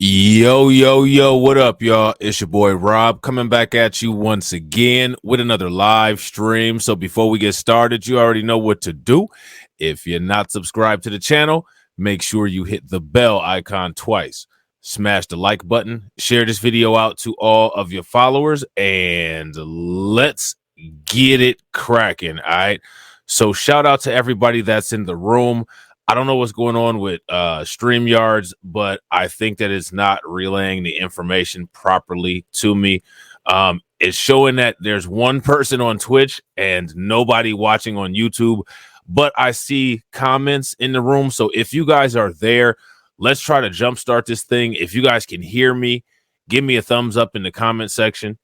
Yo, yo, yo, what up, y'all? It's your boy Rob coming back at you once again with another live stream. So before we get started, you already know what to do. If you're not subscribed to the channel, make sure you hit the bell icon twice. Smash the like button, share this video out to all of your followers, and let's get it cracking. All right. So shout out to everybody that's in the room. I don't know what's going on with StreamYards, but I think that it's not relaying the information properly to me. It's showing that there's one person on Twitch and nobody watching on YouTube, but I see comments in the room. So if you guys are there, let's try to jumpstart this thing. If you guys can hear me, give me a thumbs up in the comment section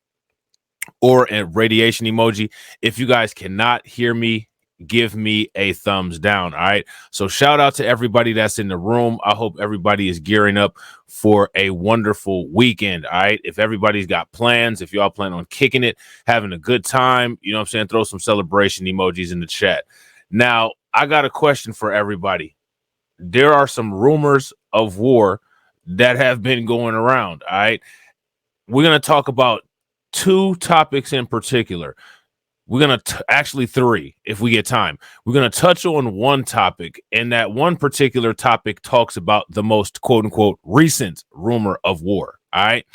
or a radiation emoji. If you guys cannot hear me, give me a thumbs down. All right. So shout out to everybody that's in the room. I hope everybody is gearing up for a wonderful weekend. All right. If everybody's got plans, if y'all plan on kicking it, having a good time, you know what I'm saying? Throw some celebration emojis in the chat. Now, I got a question for everybody. There are some rumors of war that have been going around. All right. We're going to talk about two topics in particular. We're going to actually three if we get time. We're going to touch on one topic, and that one particular topic talks about the most quote unquote recent rumor of war. All right.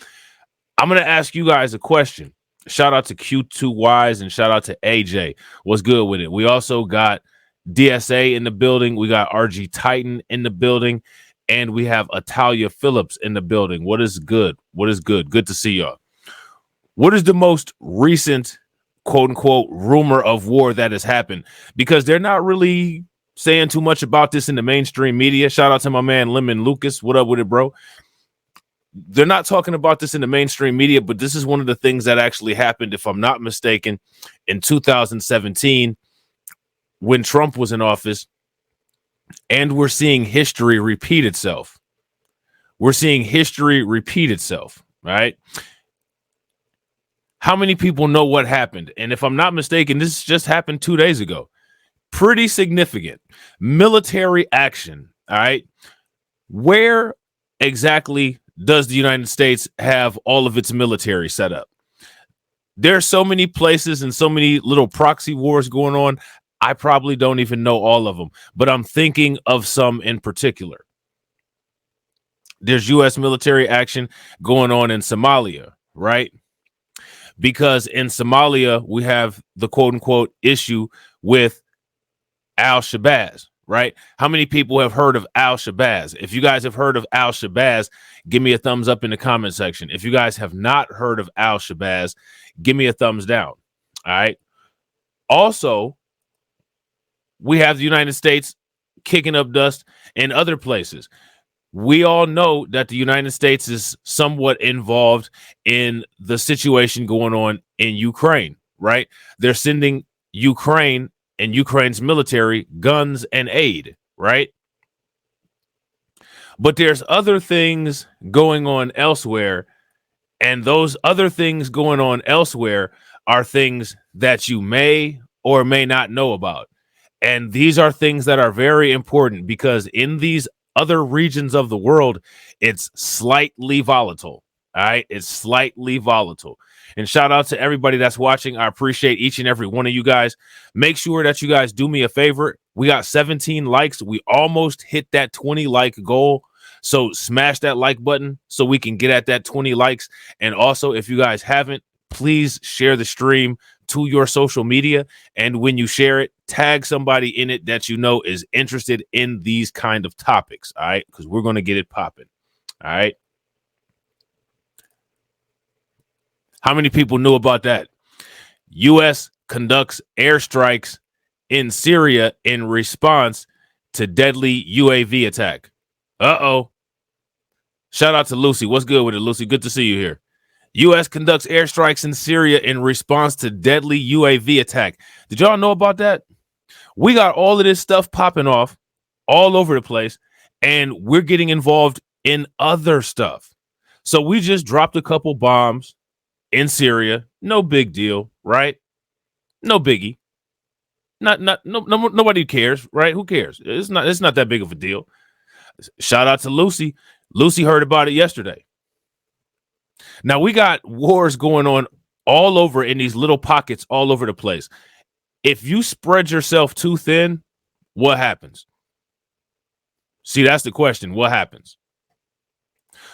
I'm going to ask you guys a question. Shout out to Q2Ys and shout out to AJ. What's good with it? We also got DSA in the building. We got RG Titan in the building, and we have Atalia Phillips in the building. What is good? What is good? Good to see y'all. What is the most recent quote unquote rumor of war that has happened? Because they're not really saying too much about this in the mainstream media. Shout out to my man Lemon Lucas. What up with it, bro? They're not talking about this in the mainstream media, but this is one of the things that actually happened, if I'm not mistaken, in 2017 when Trump was in office. And we're seeing history repeat itself. We're seeing history repeat itself, right? How many people know what happened? And if I'm not mistaken, this just happened 2 days ago. Pretty significant military action. All right. Where exactly does the United States have all of its military set up? There are so many places and so many little proxy wars going on. I probably don't even know all of them, but I'm thinking of some in particular. There's U.S. military action going on in Somalia, right? Because in Somalia, we have the quote unquote issue with al-Shabaab, right? How many people have heard of al-Shabaab? If you guys have heard of al-Shabaab, give me a thumbs up in the comment section. If you guys have not heard of al-Shabaab, give me a thumbs down. All right. Also, we have the United States kicking up dust in other places. We all know that the United States is somewhat involved in the situation going on in Ukraine, right? They're sending Ukraine and Ukraine's military guns and aid, right? But there's other things going on elsewhere, and those other things going on elsewhere are things that you may or may not know about. And these are things that are very important because in these other regions of the world, it's slightly volatile. All right. It's slightly volatile. And shout out to everybody that's watching. I appreciate each and every one of you guys. Make sure that you guys do me a favor. We got 17 likes. We almost hit that 20 like goal. So smash that like button so we can get at that 20 likes. And also, if you guys haven't, please share the stream to your social media. And when you share it, tag somebody in it that you know is interested in these kind of topics. All right. Because we're going to get it popping. All right. How many people knew about that? U.S. conducts airstrikes in Syria in response to deadly UAV attack. Uh-oh. Shout out to Lucy. What's good with it, Lucy? Good to see you here. U.S. conducts airstrikes in Syria in response to deadly UAV attack. Did y'all know about that? We got all of this stuff popping off all over the place, and we're getting involved in other stuff. So we just dropped a couple bombs in Syria. No big deal, right? No biggie. Nobody cares, right? Who cares? It's not that big of a deal. Shout out to Lucy. Lucy heard about it yesterday. Now we got wars going on all over in these little pockets all over the place. If you spread yourself too thin, what happens? See, that's the question. What happens?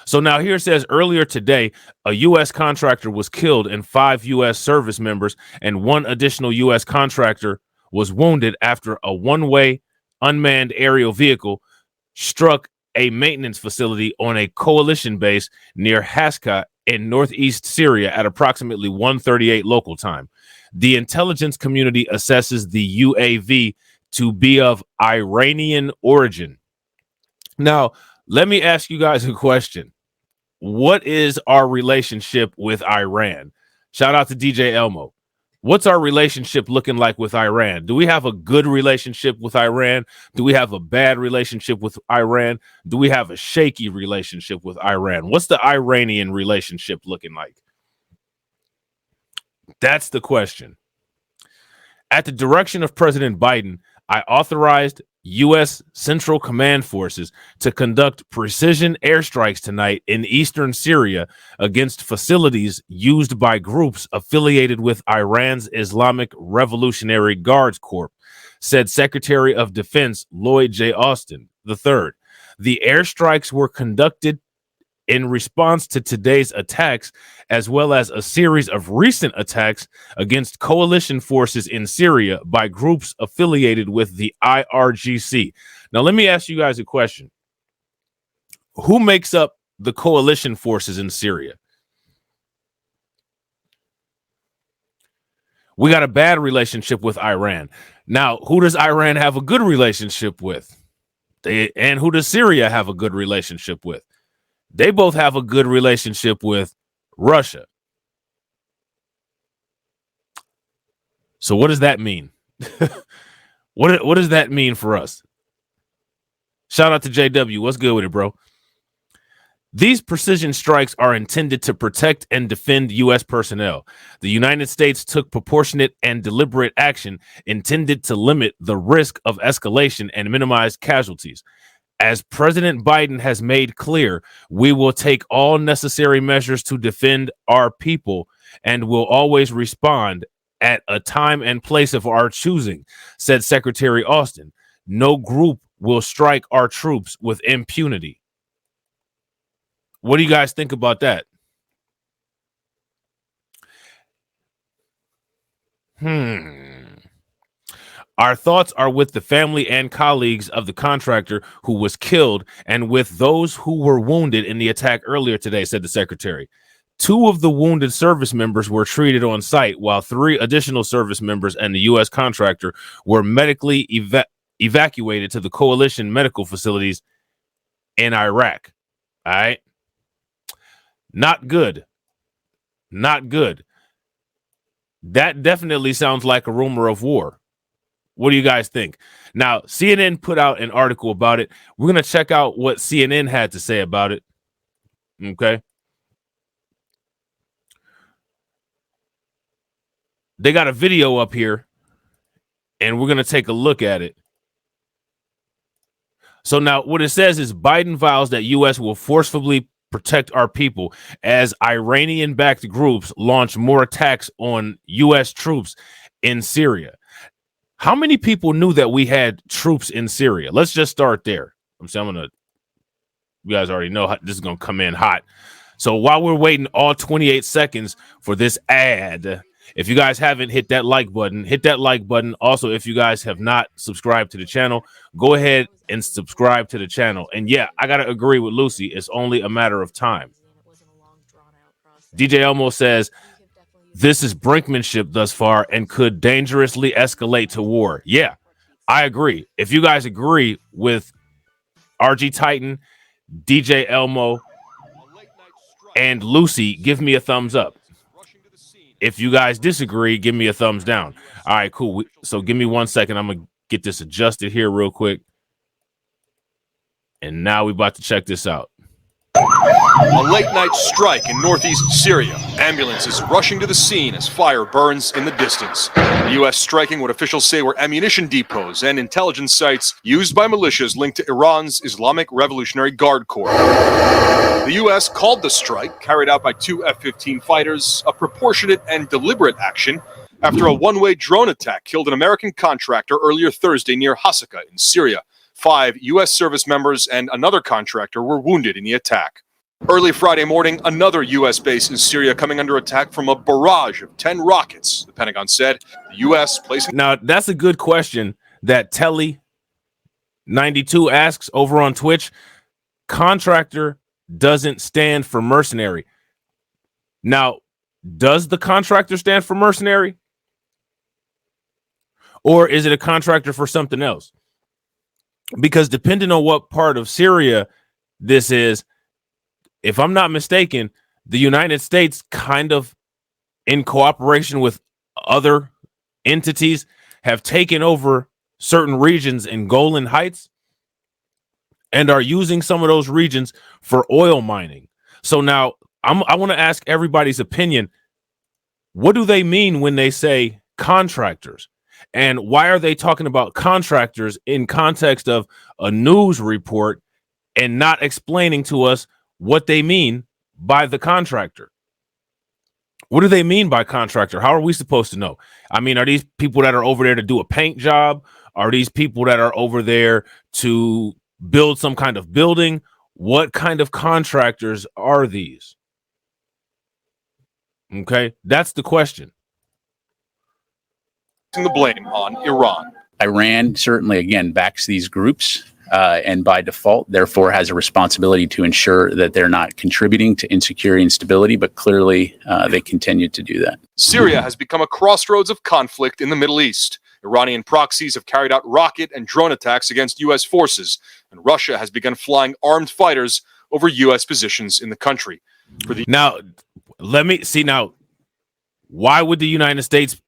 So now here it says earlier today, a U.S. contractor was killed and 5 U.S. service members and 1 additional U.S. contractor was wounded after a one-way unmanned aerial vehicle struck a maintenance facility on a coalition base near Haska in northeast Syria at approximately 1:38 local time. The intelligence community assesses the UAV to be of Iranian origin. Now, let me ask you guys a question. What is our relationship with Iran? Shout out to DJ Elmo. What's our relationship looking like with Iran? Do we have a good relationship with Iran? Do we have a bad relationship with Iran? Do we have a shaky relationship with Iran? What's the Iranian relationship looking like? That's the question. At the direction of President Biden, I authorized U.S. Central Command forces to conduct precision airstrikes tonight in eastern Syria against facilities used by groups affiliated with Iran's Islamic Revolutionary Guards Corps, said Secretary of Defense Lloyd J. Austin III. The airstrikes were conducted in response to today's attacks, as well as a series of recent attacks against coalition forces in Syria by groups affiliated with the IRGC. Now, let me ask you guys a question. Who makes up the coalition forces in Syria? We got a bad relationship with Iran. Now, who does Iran have a good relationship with? And who does Syria have a good relationship with? They both have a good relationship with Russia. So what does that mean? What does that mean for us? Shout out to JW. What's good with it, bro? These precision strikes are intended to protect and defend U.S. personnel. The United States took proportionate and deliberate action intended to limit the risk of escalation and minimize casualties. As President Biden has made clear, we will take all necessary measures to defend our people and will always respond at a time and place of our choosing, said Secretary Austin. No group will strike our troops with impunity. What do you guys think about that? Our thoughts are with the family and colleagues of the contractor who was killed and with those who were wounded in the attack earlier today, said the secretary. 2 of the wounded service members were treated on site, while 3 additional service members and the U.S. contractor were medically evacuated to the coalition medical facilities in Iraq. All right. Not good. Not good. That definitely sounds like a rumor of war. What do you guys think? Now, CNN put out an article about it. We're going to check out what CNN had to say about it. Okay. They got a video up here, and we're going to take a look at it. So now what it says is Biden vows that U.S. will forcefully protect our people as Iranian-backed groups launch more attacks on U.S. troops in Syria. How many people knew that we had troops in Syria? Let's just start there. You guys already know this is going to come in hot. So while we're waiting all 28 seconds for this ad, if you guys haven't hit that like button, hit that like button. Also, if you guys have not subscribed to the channel, go ahead and subscribe to the channel. And yeah, I got to agree with Lucy. It's only a matter of time. DJ Elmo says, this is brinkmanship thus far and could dangerously escalate to war. Yeah, I agree. If you guys agree with RG Titan, DJ Elmo, and Lucy, give me a thumbs up. If you guys disagree, give me a thumbs down. All right, cool. So give me 1 second. I'm going to get this adjusted here real quick. And now we're about to check this out. A late-night strike in northeast Syria. Ambulances rushing to the scene as fire burns in the distance. The U.S. striking what officials say were ammunition depots and intelligence sites used by militias linked to Iran's Islamic Revolutionary Guard Corps. The U.S. called the strike, carried out by 2 F-15 fighters, a proportionate and deliberate action after a one-way drone attack killed an American contractor earlier Thursday near Hasaka in Syria. 5 U.S. service members and another contractor were wounded in the attack. Early Friday morning, another U.S. base in Syria coming under attack from a barrage of 10 rockets, the Pentagon said. The U.S. placing... Now, that's a good question that Telly92 asks over on Twitch. Contractor doesn't stand for mercenary. Now, does the contractor stand for mercenary? Or is it a contractor for something else? Because depending on what part of Syria this is, if I'm not mistaken, the United States kind of, in cooperation with other entities, have taken over certain regions in Golan Heights and are using some of those regions for oil mining. So now I want to ask everybody's opinion. What do they mean when they say contractors? And why are they talking about contractors in context of a news report and not explaining to us what they mean by the contractor? What do they mean by contractor? How are we supposed to know? I mean, are these people that are over there to do a paint job? Are these people that are over there to build some kind of building? What kind of contractors are these? Okay, that's the question. The blame on Iran. Iran certainly, again, backs these groups and by default, therefore, has a responsibility to ensure that they're not contributing to insecurity and stability, but clearly they continue to do that. Syria has become a crossroads of conflict in the Middle East. Iranian proxies have carried out rocket and drone attacks against U.S. forces, and Russia has begun flying armed fighters over U.S. positions in the country. Now, let me see now, why would the United States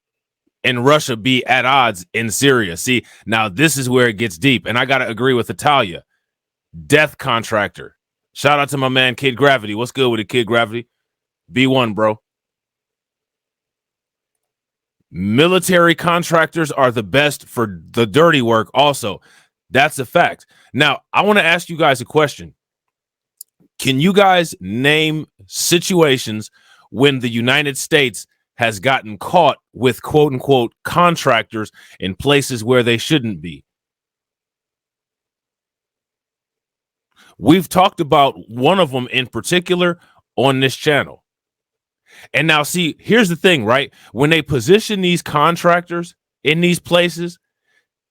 and Russia be at odds in Syria? See, now this is where it gets deep, and I got to agree with Italia. Death contractor. Shout out to my man, Kid Gravity. What's good with it, Kid Gravity? B1, bro. Military contractors are the best for the dirty work also. That's a fact. Now, I want to ask you guys a question. Can you guys name situations when the United States has gotten caught with quote unquote contractors in places where they shouldn't be? We've talked about one of them in particular on this channel. And now, see, here's the thing, right? When they position these contractors in these places,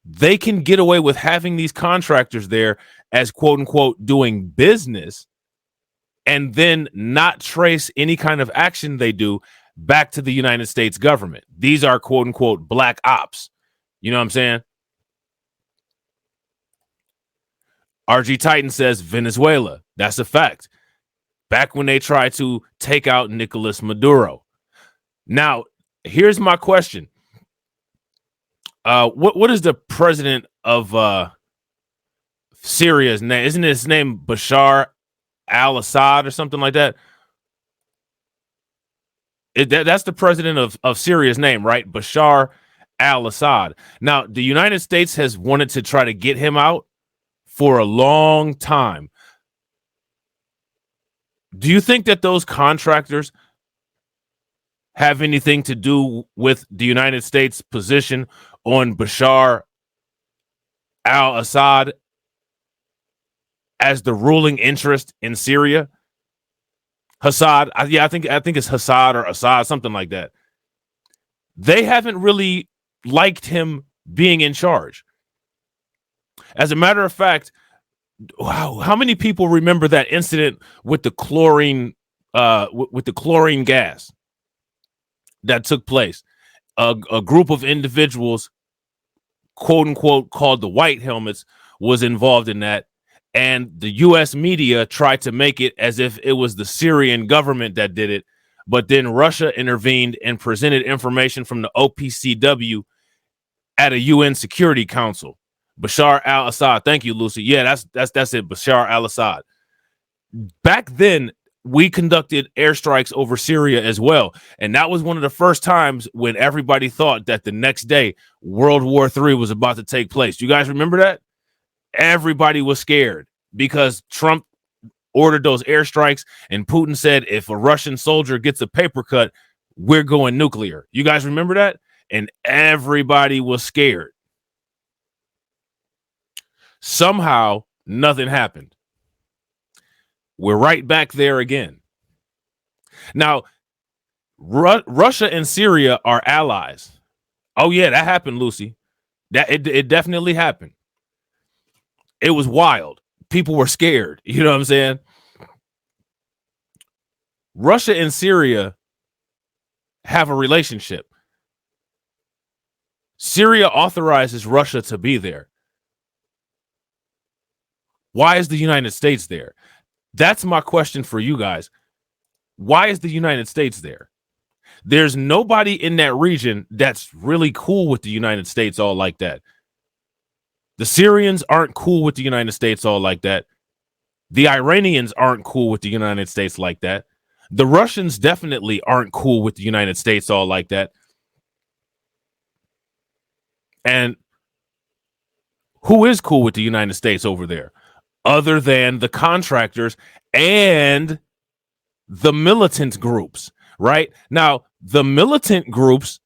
they can get away with having these contractors there as quote unquote doing business and then not trace any kind of action they do back to the United States government. These are quote unquote black ops. You know what I'm saying? RG Titan says Venezuela. That's a fact. Back when they tried to take out Nicolas Maduro. Now, here's my question. What is the president of Syria's name? Isn't his name Bashar al-Assad or something like that? That's the president of Syria's name, right? Bashar al-Assad. Now, the United States has wanted to try to get him out for a long time. Do you think that those contractors have anything to do with the United States' position on Bashar al-Assad as the ruling interest in Syria? Hassad, yeah, I think it's Hassad or Assad, something like that. They haven't really liked him being in charge. As a matter of fact, wow, how many people remember that incident with the chlorine, with the chlorine gas that took place? A group of individuals, quote unquote, called the White Helmets, was involved in that. And the U.S. media tried to make it as if it was the Syrian government that did it. But then Russia intervened and presented information from the OPCW at a UN Security Council. Bashar al-Assad. Thank you, Lucy. Yeah, that's it. Bashar al-Assad. Back then, we conducted airstrikes over Syria as well. And that was one of the first times when everybody thought that the next day World War III was about to take place. You guys remember that? Everybody was scared because Trump ordered those airstrikes and Putin said, if a Russian soldier gets a paper cut, we're going nuclear. You guys remember that? And everybody was scared. Somehow, nothing happened. We're right back there again. Now, Russia and Syria are allies. Oh, yeah, that happened, Lucy. It definitely happened. It was wild. People were scared. You know what I'm saying? Russia and Syria have a relationship. Syria authorizes Russia to be there. Why is the United States there? That's my question for you guys. Why is the United States there? There's nobody in that region that's really cool with the United States all like that. The Syrians aren't cool with the United States all like that. The Iranians aren't cool with the United States like that. The Russians definitely aren't cool with the United States all like that. And who is cool with the United States over there? Other than the contractors and the militant groups, right? Now, the militant groups,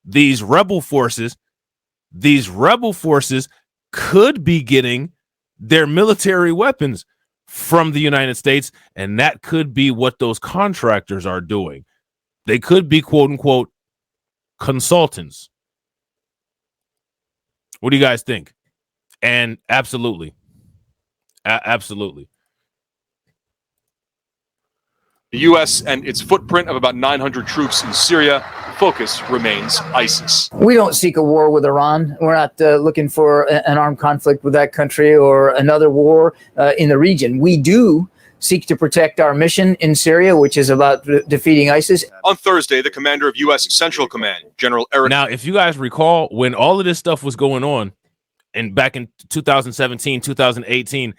these rebel forces could be getting their military weapons from the United States, and that could be what those contractors are doing. They could be, quote unquote, consultants. What do you guys think? And absolutely. Absolutely. The U.S. and its footprint of about 900 troops in Syria, focus remains ISIS. We don't seek a war with Iran. We're not looking for an armed conflict with that country or another war in the region. We do seek to protect our mission in Syria, which is about defeating ISIS. On Thursday, the commander of U.S. Central Command, General Eric... Now, if you guys recall, when all of this stuff was going on, and back in 2017, 2018,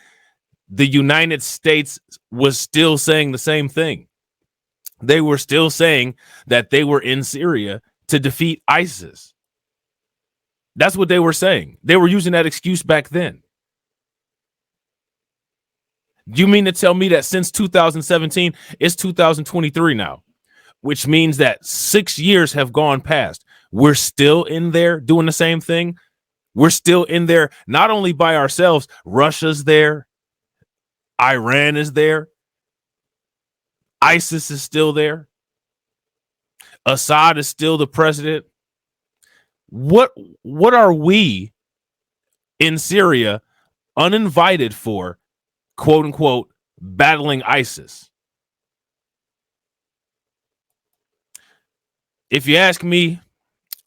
the United States was still saying the same thing. They were still saying that they were in Syria to defeat ISIS. That's what they were saying. They were using that excuse back then. You mean to tell me that since 2017, it's 2023 now, which means that 6 years have gone past. We're still in there doing the same thing. We're still in there, not only by ourselves, Russia's there, Iran is there, ISIS is still there, Assad is still the president. What are we in Syria uninvited for, quote unquote, battling ISIS? If you ask me,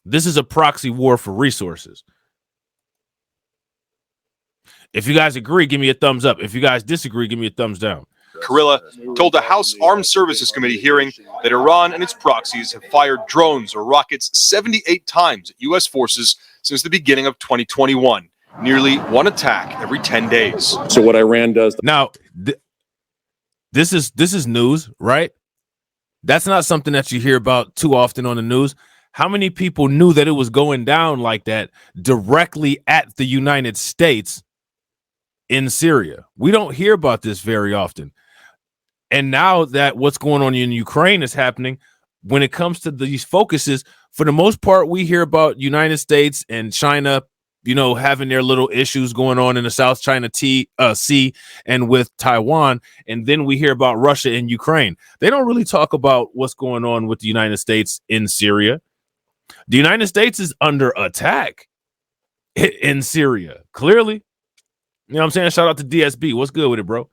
this is a proxy war for resources. If you guys agree, give me a thumbs up. If you guys disagree, give me a thumbs down. Kurilla told the House Armed Services Committee hearing that Iran and its proxies have fired drones or rockets 78 times at U.S. forces since the beginning of 2021, nearly one attack every 10 days. So what Iran does now, this is news, right? That's not something that you hear about too often on the news. How many people knew that it was going down like that directly at the United States in Syria? We don't hear about this very often. And now that what's going on in Ukraine is happening, when it comes to these focuses, for the most part, we hear about United States and China, you know, having their little issues going on in the South China Sea and with Taiwan. And then we hear about Russia and Ukraine. They don't really talk about what's going on with the United States in Syria. The United States is under attack in Syria, clearly. You know what I'm saying? Shout out to DSB. What's good with it, bro?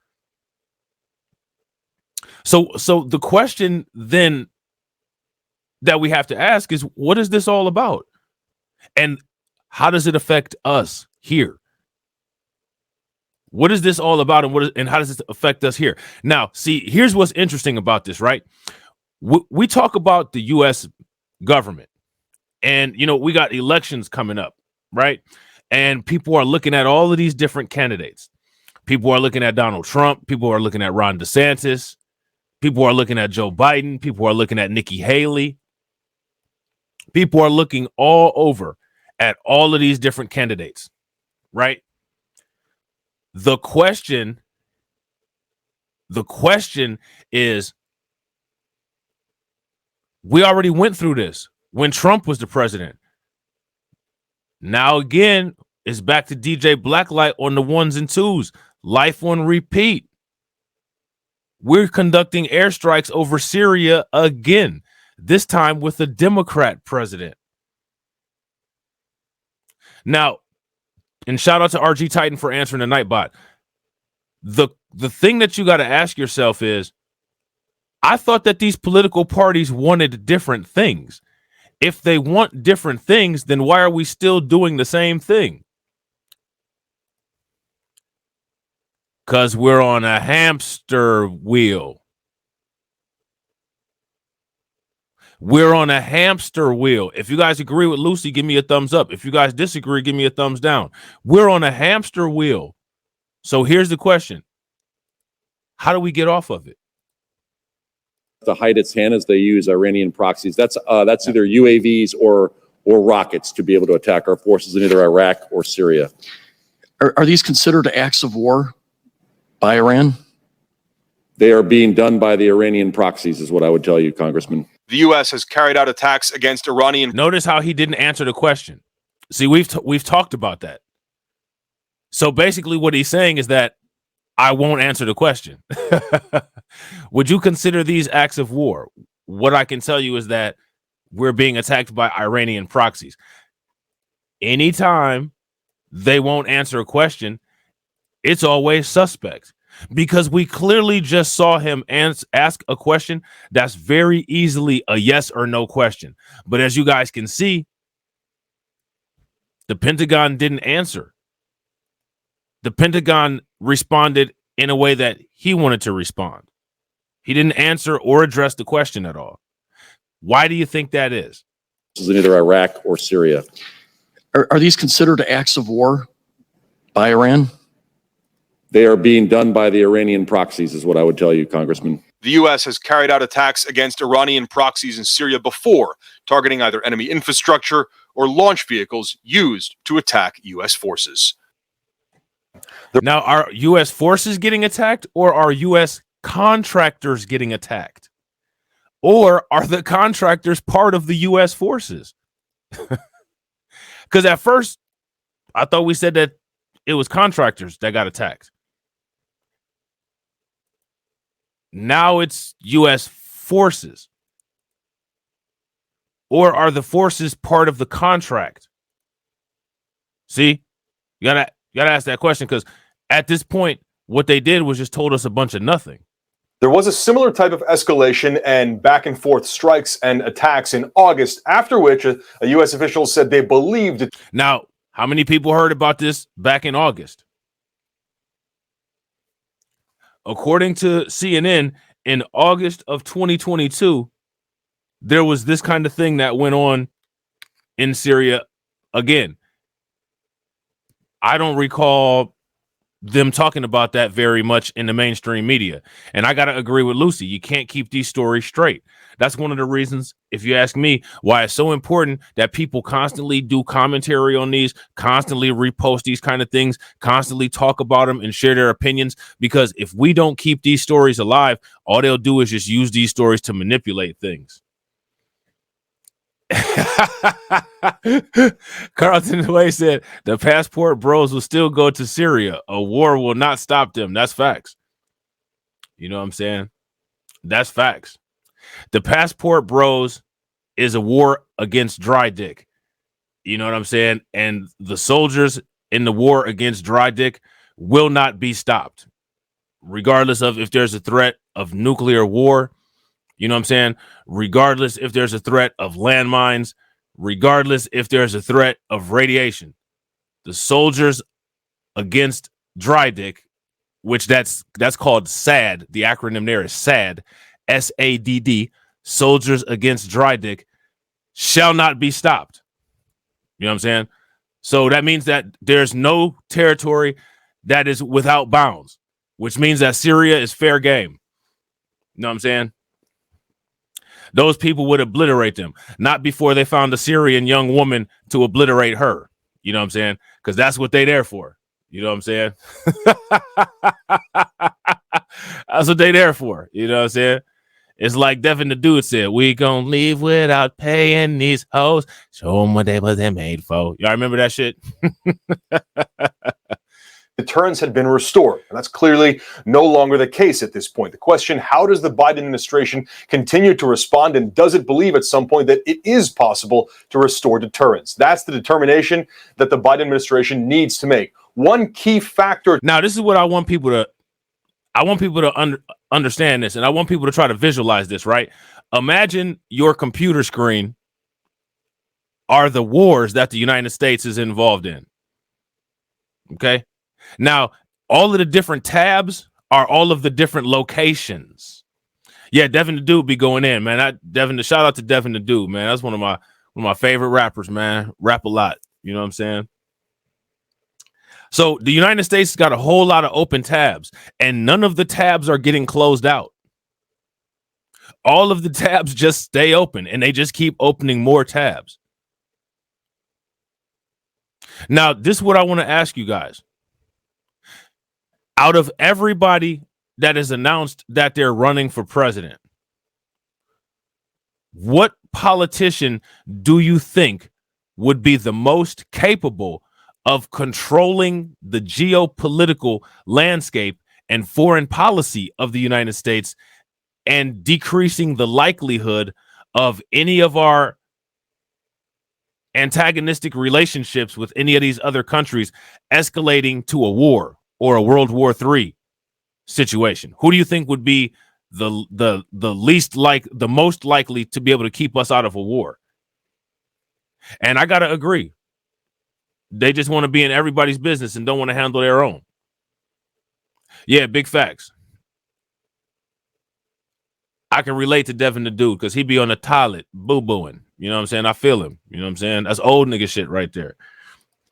So the question then that we have to ask is, what is this all about? And how does it affect us here? What is this all about, and how does it affect us here? Now, see, here's what's interesting about this, right? We talk about the U.S. government, and, you know, we got elections coming up, right? And people are looking at all of these different candidates. People are looking at Donald Trump. People are looking at Ron DeSantis. People are looking at Joe Biden. People are looking at Nikki Haley. People are looking all over at all of these different candidates, right? The question is, we already went through this when Trump was the president. Now again, it's back to DJ Blacklight on the ones and twos. Life on repeat. We're conducting airstrikes over Syria again, this time with a Democrat president. Now, and shout out to RG Titan for answering the Nightbot. The thing that you got to ask yourself is, I thought that these political parties wanted different things. If they want different things, then why are we still doing the same thing? Because we're on a hamster wheel. We're on a hamster wheel. If you guys agree with Lucy, give me a thumbs up. If you guys disagree, give me a thumbs down. We're on a hamster wheel. So here's the question. How do we get off of it? To hide its hand as they use Iranian proxies. That's either UAVs or rockets to be able to attack our forces in either Iraq or Syria. Are these considered acts of war by Iran? They are being done by the Iranian proxies, is what I would tell you, Congressman. The U.S. has carried out attacks against Iranian. Notice how he didn't answer the question. See, we've talked about that. So basically what he's saying is that I won't answer the question. Would you consider these acts of war? What I can tell you is that we're being attacked by Iranian proxies. Anytime they won't answer a question, it's always suspect, because we clearly just saw him ask a question that's very easily a yes or no question. But as you guys can see, the Pentagon didn't answer. The Pentagon responded in a way that he wanted to respond. He didn't answer or address the question at all. Why do you think that is? This is in either Iraq or Syria. Are these considered acts of war by Iran? They are being done by the Iranian proxies, is what I would tell you, Congressman. The U.S. has carried out attacks against Iranian proxies in Syria before, targeting either enemy infrastructure or launch vehicles used to attack U.S. forces. Now, are U.S. forces getting attacked, or are U.S. contractors getting attacked? Or are the contractors part of the U.S. forces? Because at first, I thought we said that it was contractors that got attacked. Now it's U.S. forces. Or are the forces part of the contract? See, you gotta ask that question, because at this point, what they did was just told us a bunch of nothing. There was a similar type of escalation and back and forth strikes and attacks in August, after which a U.S. official said they believed it. Now, how many people heard about this back in August? According to CNN, in August of 2022, there was this kind of thing that went on in Syria again. I don't recall them talking about that very much in the mainstream media. And I got to agree with Lucy. You can't keep these stories straight. That's one of the reasons, if you ask me, why it's so important that people constantly do commentary on these, constantly repost these kind of things, constantly talk about them and share their opinions. Because if we don't keep these stories alive, all they'll do is just use these stories to manipulate things. Carlton Way said the passport bros will still go to Syria. A war will not stop them. That's facts. You know what I'm saying? That's facts. The passport bros is a war against dry dick. You know what I'm saying? And the soldiers in the war against dry dick will not be stopped, regardless of if there's a threat of nuclear war. You know what I'm saying? Regardless if there's a threat of landmines, regardless if there's a threat of radiation. The soldiers against dry dick, which that's called SAD. The acronym there is SAD, SADD, soldiers against dry dick, shall not be stopped. You know what I'm saying? So that means that there's no territory that is without bounds, which means that Syria is fair game. You know what I'm saying? Those people would obliterate them, not before they found a Syrian young woman to obliterate her. You know what I'm saying? Because that's what they there for. You know what I'm saying? That's what they there for. You know what I'm saying? It's like Devin the Dude said, we gonna leave without paying these hoes. Show them what they was made for. Y'all remember that shit? Deterrence had been restored, and that's clearly no longer the case at this point. The question, how does the Biden administration continue to respond, and does it believe at some point that it is possible to restore deterrence? That's the determination that the Biden administration needs to make. One key factor. Now, this is what I want people to understand this, and I want people to try to visualize this, right? Imagine your computer screen are the wars that the United States is involved in. Okay? Now, all of the different tabs are all of the different locations. Yeah, Devin the Dude be going in, man. Shout out to Devin the Dude, man. That's one of my favorite rappers, man. Rap a lot. You know what I'm saying? So the United States got a whole lot of open tabs, and none of the tabs are getting closed out. All of the tabs just stay open, and they just keep opening more tabs. Now, this is what I want to ask you guys. Out of everybody that is announced that they're running for president, what politician do you think would be the most capable of controlling the geopolitical landscape and foreign policy of the United States and decreasing the likelihood of any of our antagonistic relationships with any of these other countries escalating to a war or a World War III situation? Who do you think would be the most likely to be able to keep us out of a war? And I gotta agree. They just want to be in everybody's business and don't want to handle their own. Yeah, big facts. I can relate to Devin the Dude because he be on the toilet boo-booing. You know what I'm saying? I feel him. You know what I'm saying? That's old nigga shit right there.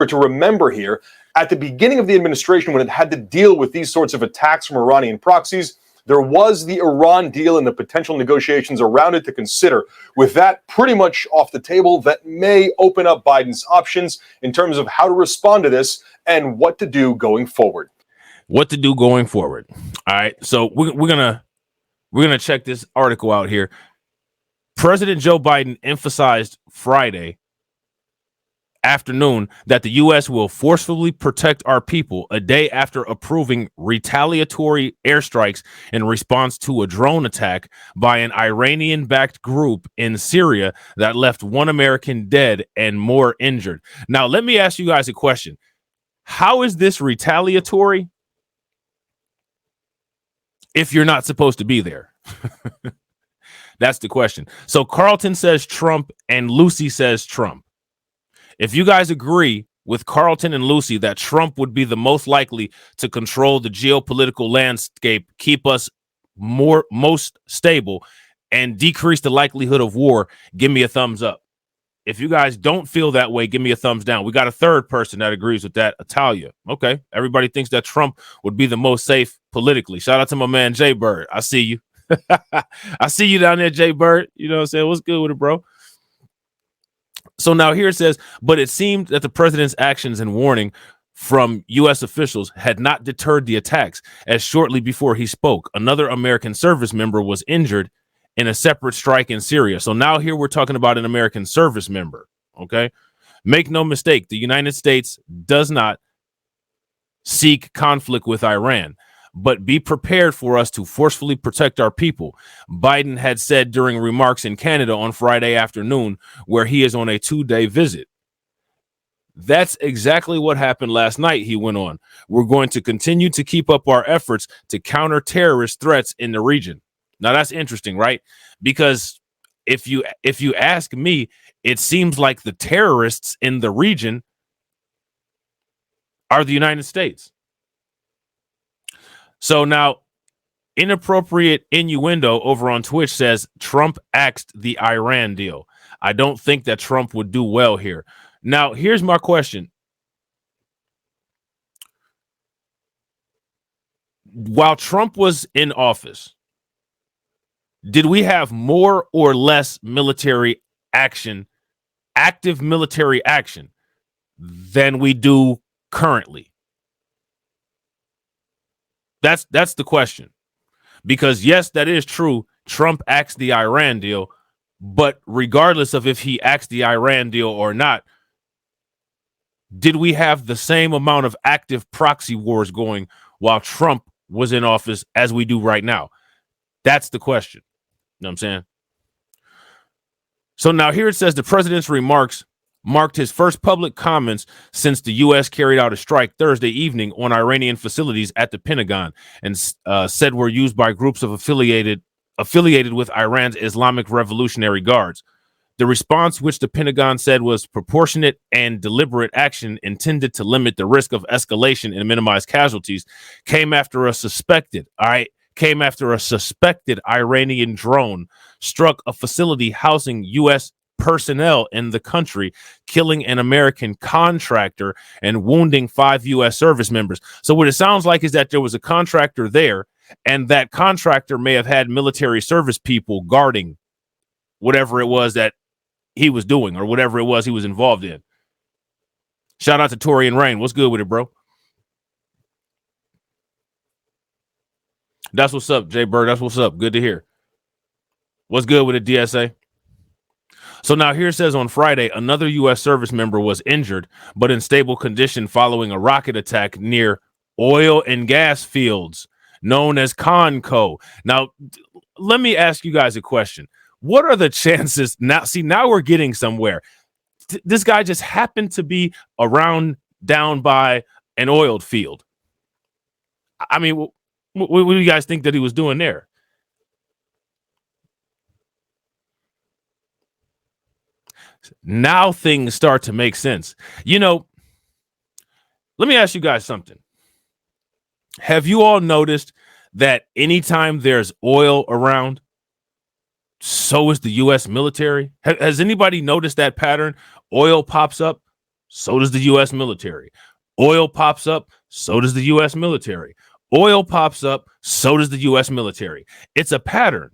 To remember here, at the beginning of the administration, when it had to deal with these sorts of attacks from Iranian proxies, there was the Iran deal and the potential negotiations around it to consider. With that pretty much off the table, that may open up Biden's options in terms of how to respond to this and what to do going forward. What to do going forward. All right. So we're gonna check this article out here. President Joe Biden emphasized Friday afternoon that the U.S. will forcefully protect our people a day after approving retaliatory airstrikes in response to a drone attack by an Iranian-backed group in Syria that left one American dead and more injured. Now, let me ask you guys a question. How is this retaliatory if you're not supposed to be there? That's the question. So Carlton says Trump and Lucy says Trump. If you guys agree with Carlton and Lucy that Trump would be the most likely to control the geopolitical landscape, keep us most stable, and decrease the likelihood of war, give me a thumbs up. If you guys don't feel that way, give me a thumbs down. We got a third person that agrees with that, Italia. Okay, everybody thinks that Trump would be the most safe politically. Shout out to my man Jay Bird. I see you. I see you down there, Jay Bird. You know what I'm saying? What's good with it, bro? So now here it says, but it seemed that the president's actions and warning from U.S. officials had not deterred the attacks, as shortly before he spoke, another American service member was injured in a separate strike in Syria. So now here we're talking about an American service member. Okay. Make no mistake, the United States does not seek conflict with Iran, but be prepared for us to forcefully protect our people, Biden had said during remarks in Canada on Friday afternoon, where he is on a 2-day visit. That's exactly what happened last night, he went on. We're going to continue to keep up our efforts to counter terrorist threats in the region. Now, that's interesting, right? Because if you ask me, it seems like the terrorists in the region are the United States. So now, inappropriate innuendo over on Twitch says Trump axed the Iran deal. I don't think that Trump would do well here. Now, here's my question. while Trump was in office, did we have more or less military action, active military action, than we do currently? That's the question. Because yes, that is true. Trump axed the Iran deal, but regardless of if he axed the Iran deal or not, did we have the same amount of active proxy wars going while Trump was in office as we do right now? That's the question. You know what I'm saying? So now here it says the president's remarks marked his first public comments since the U.S. carried out a strike Thursday evening on Iranian facilities at the Pentagon and said were used by groups of affiliated with Iran's Islamic Revolutionary Guards. The response, which the Pentagon said was proportionate and deliberate action intended to limit the risk of escalation and minimize casualties, came after a suspected Iranian drone struck a facility housing U.S. personnel in the country, killing an American contractor and wounding 5 U.S. service members. So what it sounds like is that there was a contractor there, and that contractor may have had military service people guarding whatever it was that he was doing or whatever it was he was involved in. Shout out to Tori and Rain. What's good with it, bro? That's what's up, Jay Bird. That's what's up. Good to hear. What's good with it, DSA? So now here it says on Friday, another U.S. service member was injured, but in stable condition following a rocket attack near oil and gas fields known as Conco. Now, let me ask you guys a question. What are the chances? Now we're getting somewhere. This guy just happened to be down by an oiled field. I mean, what do you guys think that he was doing there? Now things start to make sense. You know, let me ask you guys something. Have you all noticed that anytime there's oil around, so is the U.S. military? Has anybody noticed that pattern? Oil pops up, so does the U.S. military. Oil pops up, so does the U.S. military. Oil pops up, so does the U.S. military. It's a pattern.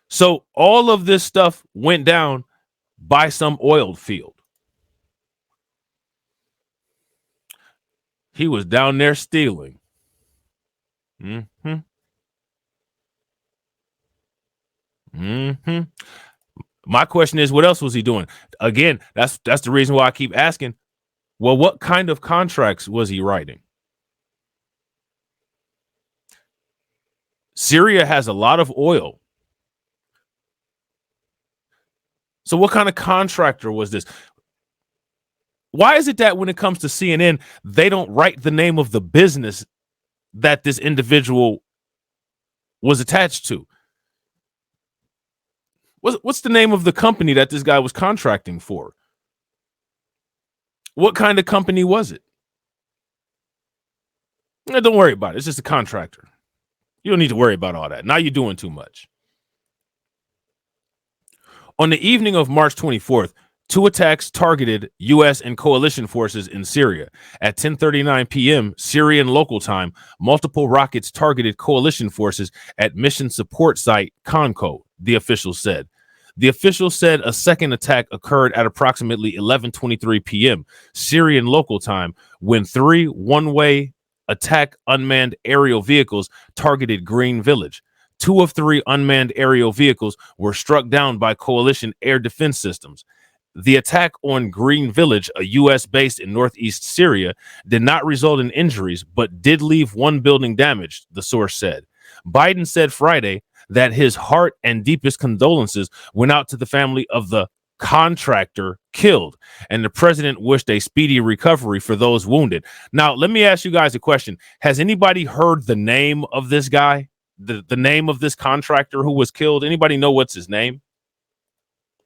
So all of this stuff went down by some oiled field. He was down there stealing. My question is, what else was he doing? Again, that's the reason why I keep asking. Well, what kind of contracts was he writing? Syria has a lot of oil. So what kind of contractor was this? Why is it that when it comes to CNN, they don't write the name of the business that this individual was attached to? What's the name of the company that this guy was contracting for? What kind of company was it? Don't worry about it. It's just a contractor. You don't need to worry about all that. Now you're doing too much. On the evening of March 24th, 2 attacks targeted U.S. and coalition forces in Syria. At 10:39 p.m. Syrian local time, multiple rockets targeted coalition forces at mission support site Conco, the officials said. The officials said a second attack occurred at approximately 11:23 p.m. Syrian local time when 3 one-way attack unmanned aerial vehicles targeted Green Village. 2 of 3 unmanned aerial vehicles were struck down by coalition air defense systems. The attack on Green Village, a U.S. base in northeast Syria, did not result in injuries, but did leave 1 building damaged, the source said. Biden said Friday that his heart and deepest condolences went out to the family of the contractor killed, and the president wished a speedy recovery for those wounded. Now, let me ask you guys a question. Has anybody heard the name of this guy? The name of this contractor who was killed? Anybody know what's his name?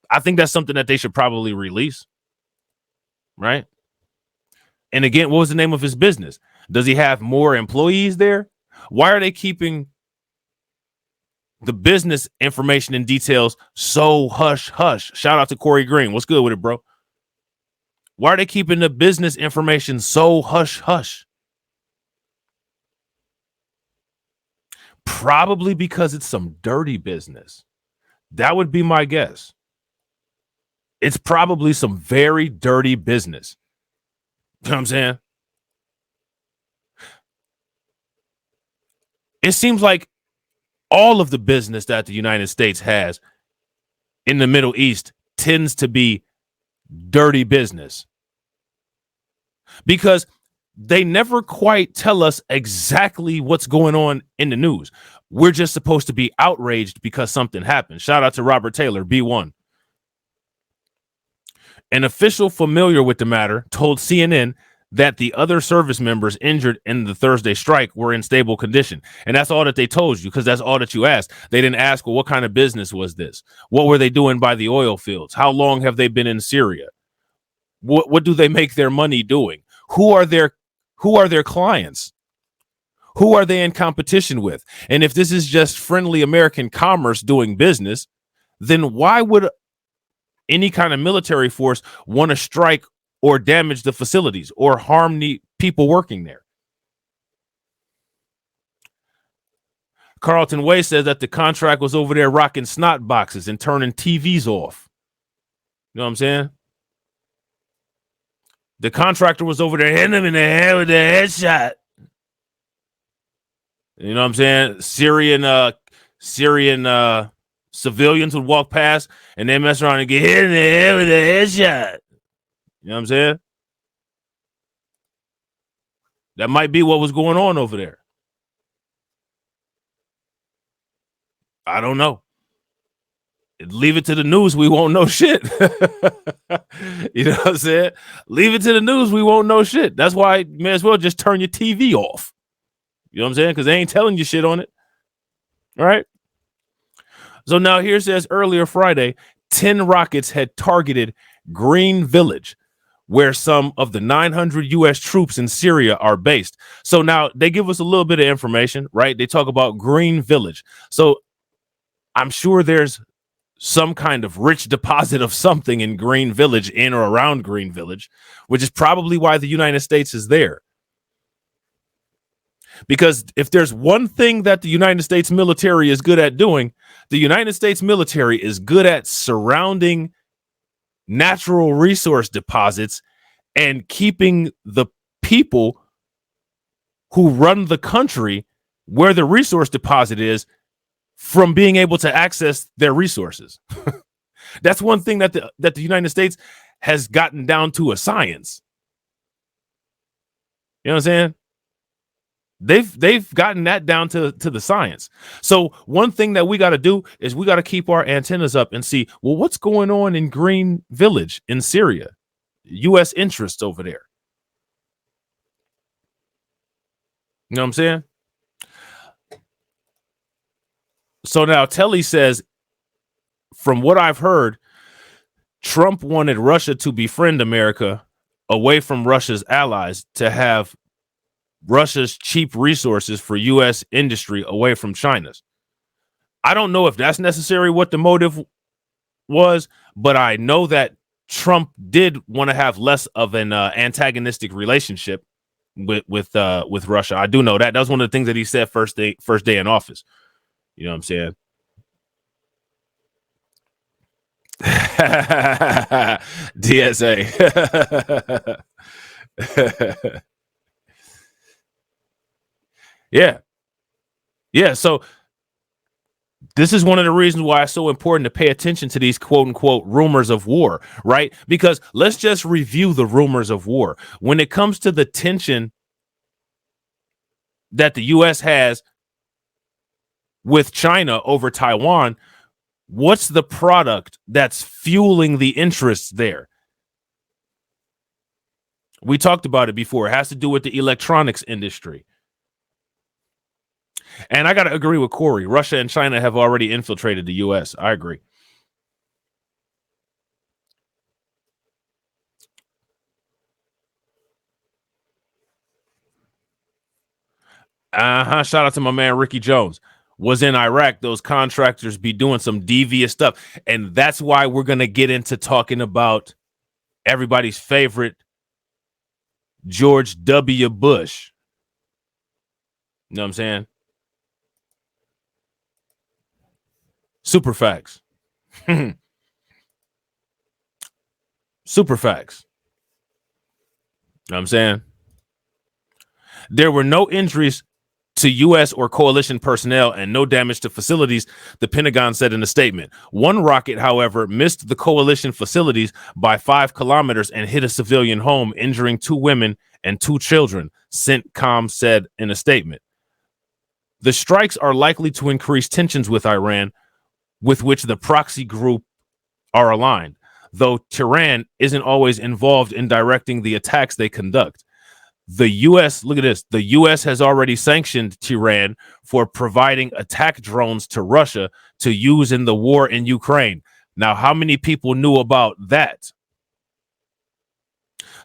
I think that's something that they should probably release, right? And again, what was the name of his business? Does he have more employees there? Why are they keeping the business information and details so hush hush? Shout out to Corey Green. What's good with it, bro? Why are they keeping the business information so hush hush? Probably because it's some dirty business. That would be my guess. It's probably some very dirty business. You know what I'm saying? It seems like all of the business that the United States has in the Middle East tends to be dirty business, because they never quite tell us exactly what's going on in the news. We're just supposed to be outraged because something happened. Shout out to Robert Taylor, B1. An official familiar with the matter told CNN that the other service members injured in the Thursday strike were in stable condition. And that's all that they told you, because that's all that you asked. They didn't ask, well, what kind of business was this? What were they doing by the oil fields? How long have they been in Syria? What do they make their money doing? Who are their clients? Who are they in competition with? And if this is just friendly American commerce doing business, then why would any kind of military force want to strike or damage the facilities or harm the people working there? Carlton Way says that the contract was over there rocking snot boxes and turning TVs off. You know what I'm saying? The contractor was over there hitting him in the head with a headshot. You know what I'm saying? Syrian civilians would walk past and they mess around and get hit in the head with a headshot. You know what I'm saying? That might be what was going on over there. I don't know. Leave it to the news. We won't know shit. You know what I'm saying? Leave it to the news. We won't know shit. That's why you may as well just turn your TV off. You know what I'm saying? Because they ain't telling you shit on it. All right. So now here says earlier Friday, 10 rockets had targeted Green Village, where some of the 900 U.S. troops in Syria are based. So now they give us a little bit of information, right? They talk about Green Village. So I'm sure there's some kind of rich deposit of something in Green Village, in or around Green Village, which is probably why the United States is there. Because if there's one thing that the United States military is good at doing, the United States military is good at surrounding natural resource deposits and keeping the people who run the country where the resource deposit is from being able to access their resources. That's one thing that the United States has gotten down to a science. You know what I'm saying? They've gotten that down to the science. So one thing that we got to do is we got to keep our antennas up and see, well, what's going on in Green Village in Syria? U.S. interests over there. You know what I'm saying? So now Telly says, from what I've heard, Trump wanted Russia to befriend America away from Russia's allies, to have Russia's cheap resources for U.S. industry away from China's. I don't know if that's necessarily what the motive was, but I know that Trump did want to have less of an antagonistic relationship with Russia. I do know that. That was one of the things that he said first day in office. You know what I'm saying? DSA. Yeah. So this is one of the reasons why it's so important to pay attention to these quote unquote rumors of war, right? Because let's just review the rumors of war. When it comes to the tension that the U.S. has with China over Taiwan, what's the product that's fueling the interests there? We talked about it before. It has to do with the electronics industry. And I got to agree with Corey. Russia and China have already infiltrated the U.S. I agree. Shout out to my man Ricky Jones. Was in Iraq, those contractors be doing some devious stuff. And that's why we're going to get into talking about everybody's favorite George W. Bush. You know what I'm saying? Super facts. Super facts. You know what I'm saying? There were no injuries to U.S. or coalition personnel and no damage to facilities, the Pentagon said in a statement. One rocket, however, missed the coalition facilities by 5 kilometers and hit a civilian home, injuring 2 women and 2 children, CENTCOM said in a statement. The strikes are likely to increase tensions with Iran, with which the proxy group are aligned, though Tehran isn't always involved in directing the attacks they conduct. The U.S., look at this, the U.S. has already sanctioned Tehran for providing attack drones to Russia to use in the war in Ukraine. Now, how many people knew about that?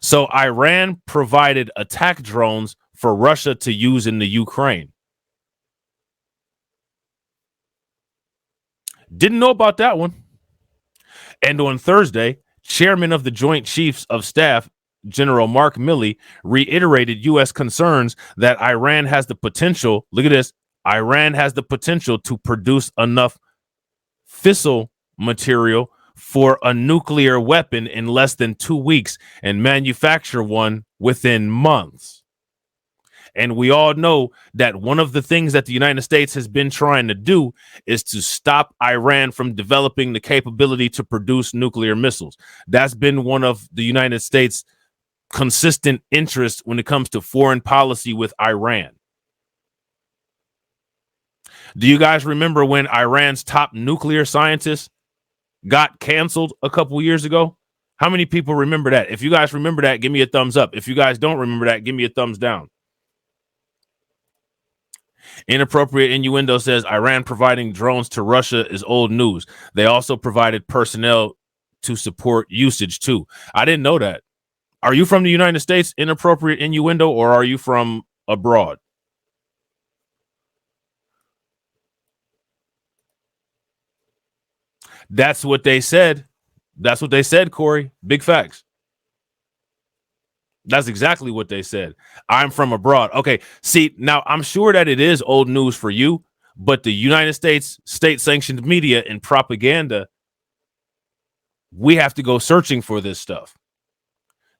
So Iran provided attack drones for Russia to use in the Ukraine. Didn't know about that one. And on Thursday, Chairman of the Joint Chiefs of Staff, General Mark Milley, reiterated U.S. concerns that Iran has the potential, look at this, Iran has the potential to produce enough fissile material for a nuclear weapon in less than 2 weeks and manufacture one within months. And we all know that one of the things that the United States has been trying to do is to stop Iran from developing the capability to produce nuclear missiles. That's been one of the United States' consistent interests when it comes to foreign policy with Iran. Do you guys remember when Iran's top nuclear scientist got canceled a couple years ago? How many people remember that? If you guys remember that, give me a thumbs up. If you guys don't remember that, give me a thumbs down. Inappropriate innuendo says Iran providing drones to Russia is old news. They also provided personnel to support usage too. I didn't know that. Are you from the United States, inappropriate innuendo, or are you from abroad? That's what they said. That's what they said, Corey. Big facts. That's exactly what they said. I'm from abroad. Okay. See, now I'm sure that it is old news for you, but the United States state-sanctioned media and propaganda, we have to go searching for this stuff.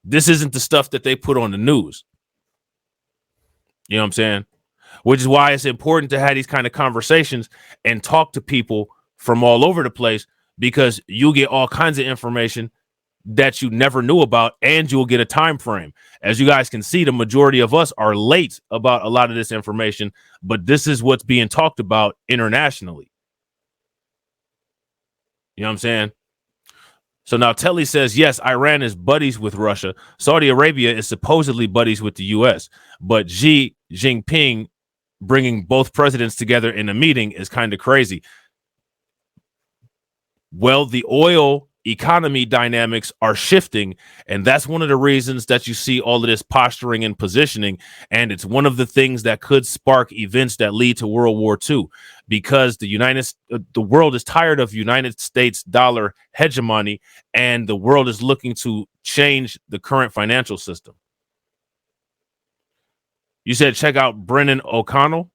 This isn't the stuff that they put on the news. You know what I'm saying? Which is why it's important to have these kind of conversations and talk to people from all over the place, because you'll get all kinds of information that you never knew about, and you'll get a time frame. As you guys can see, the majority of us are late about a lot of this information, but this is what's being talked about internationally. You know what I'm saying? So now Telly says, yes, Iran is buddies with Russia. Saudi Arabia is supposedly buddies with the U.S., but Xi Jinping bringing both presidents together in a meeting is kind of crazy. Well, the oil economy dynamics are shifting, and that's one of the reasons that you see all of this posturing and positioning, and it's one of the things that could spark events that lead to World War II, because the world is tired of United States dollar hegemony, and the world is looking to change the current financial system. You said check out Brennan O'Connell.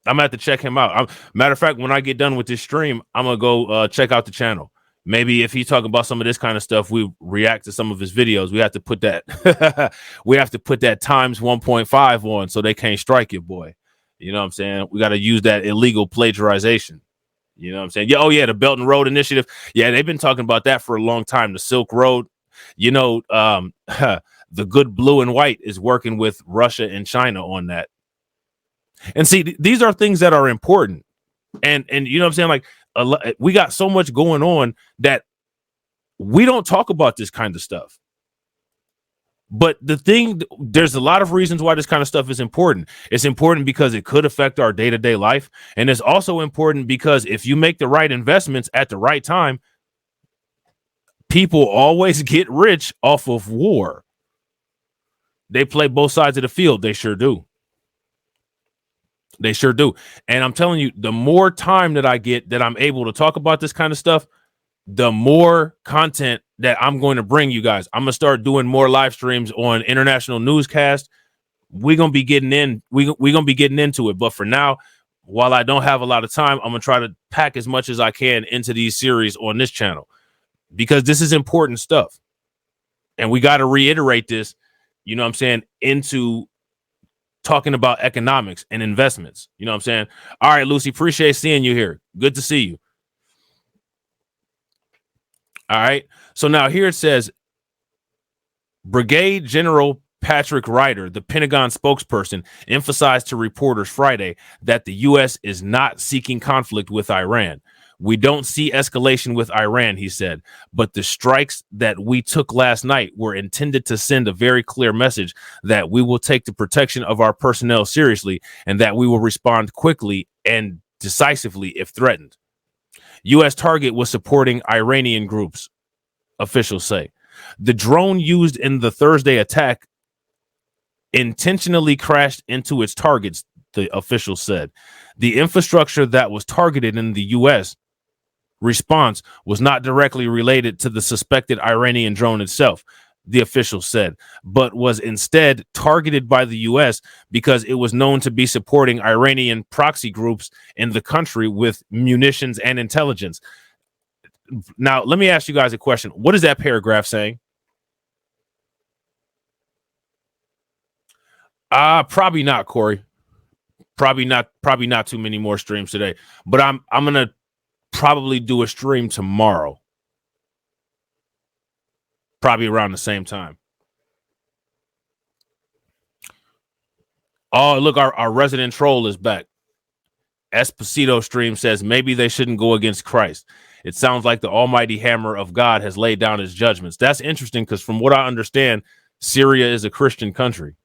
I'm gonna have to check him out. Matter of fact, when I get done with this stream, I'm gonna go check out the channel. Maybe if he's talking about some of this kind of stuff, we react to some of his videos. We have to put that we have to put that times 1.5 on so they can't strike your boy. You know what I'm saying? We got to use that illegal plagiarization. You know what I'm saying? Yeah, oh yeah, the Belt and Road Initiative. Yeah, they've been talking about that for a long time. The Silk Road. You know, the good blue and white is working with Russia and China on that. And see, these are things that are important. And you know what I'm saying? Like, we got so much going on that we don't talk about this kind of stuff. But there's a lot of reasons why this kind of stuff is important. It's important because it could affect our day-to-day life. And it's also important because if you make the right investments at the right time, people always get rich off of war. They play both sides of the field. They sure do. They sure do. And I'm telling you, the more time that I get that I'm able to talk about this kind of stuff, the more content that I'm going to bring you guys. I'm gonna start doing more live streams on international newscast. We're gonna be getting in. We're gonna be getting into it. But for now, while I don't have a lot of time, I'm gonna try to pack as much as I can into these series on this channel because this is important stuff, and we got to reiterate this. You know what I'm saying? Into talking about economics and investments. You know what I'm saying? All right, Lucy, appreciate seeing you here. Good to see you. All right. So now here it says Brigade General Patrick Ryder, the Pentagon spokesperson, emphasized to reporters Friday that the U.S. is not seeking conflict with Iran. We don't see escalation with Iran, he said, but the strikes that we took last night were intended to send a very clear message that we will take the protection of our personnel seriously and that we will respond quickly and decisively if threatened. U.S. target was supporting Iranian groups, officials say. The drone used in the Thursday attack intentionally crashed into its targets, the official said. The infrastructure that was targeted in the U.S. response was not directly related to the suspected Iranian drone itself, the official said, but was instead targeted by the U.S. because it was known to be supporting Iranian proxy groups in the country with munitions and intelligence. Now, let me ask you guys a question. What is that paragraph saying? Probably not, Corey. Probably not too many more streams today. But I'm gonna probably do a stream tomorrow. Probably around the same time. Oh, look, our resident troll is back. Esposito stream says maybe they shouldn't go against Christ. It sounds like the almighty hammer of God has laid down his judgments. That's interesting because from what I understand, Syria is a Christian country.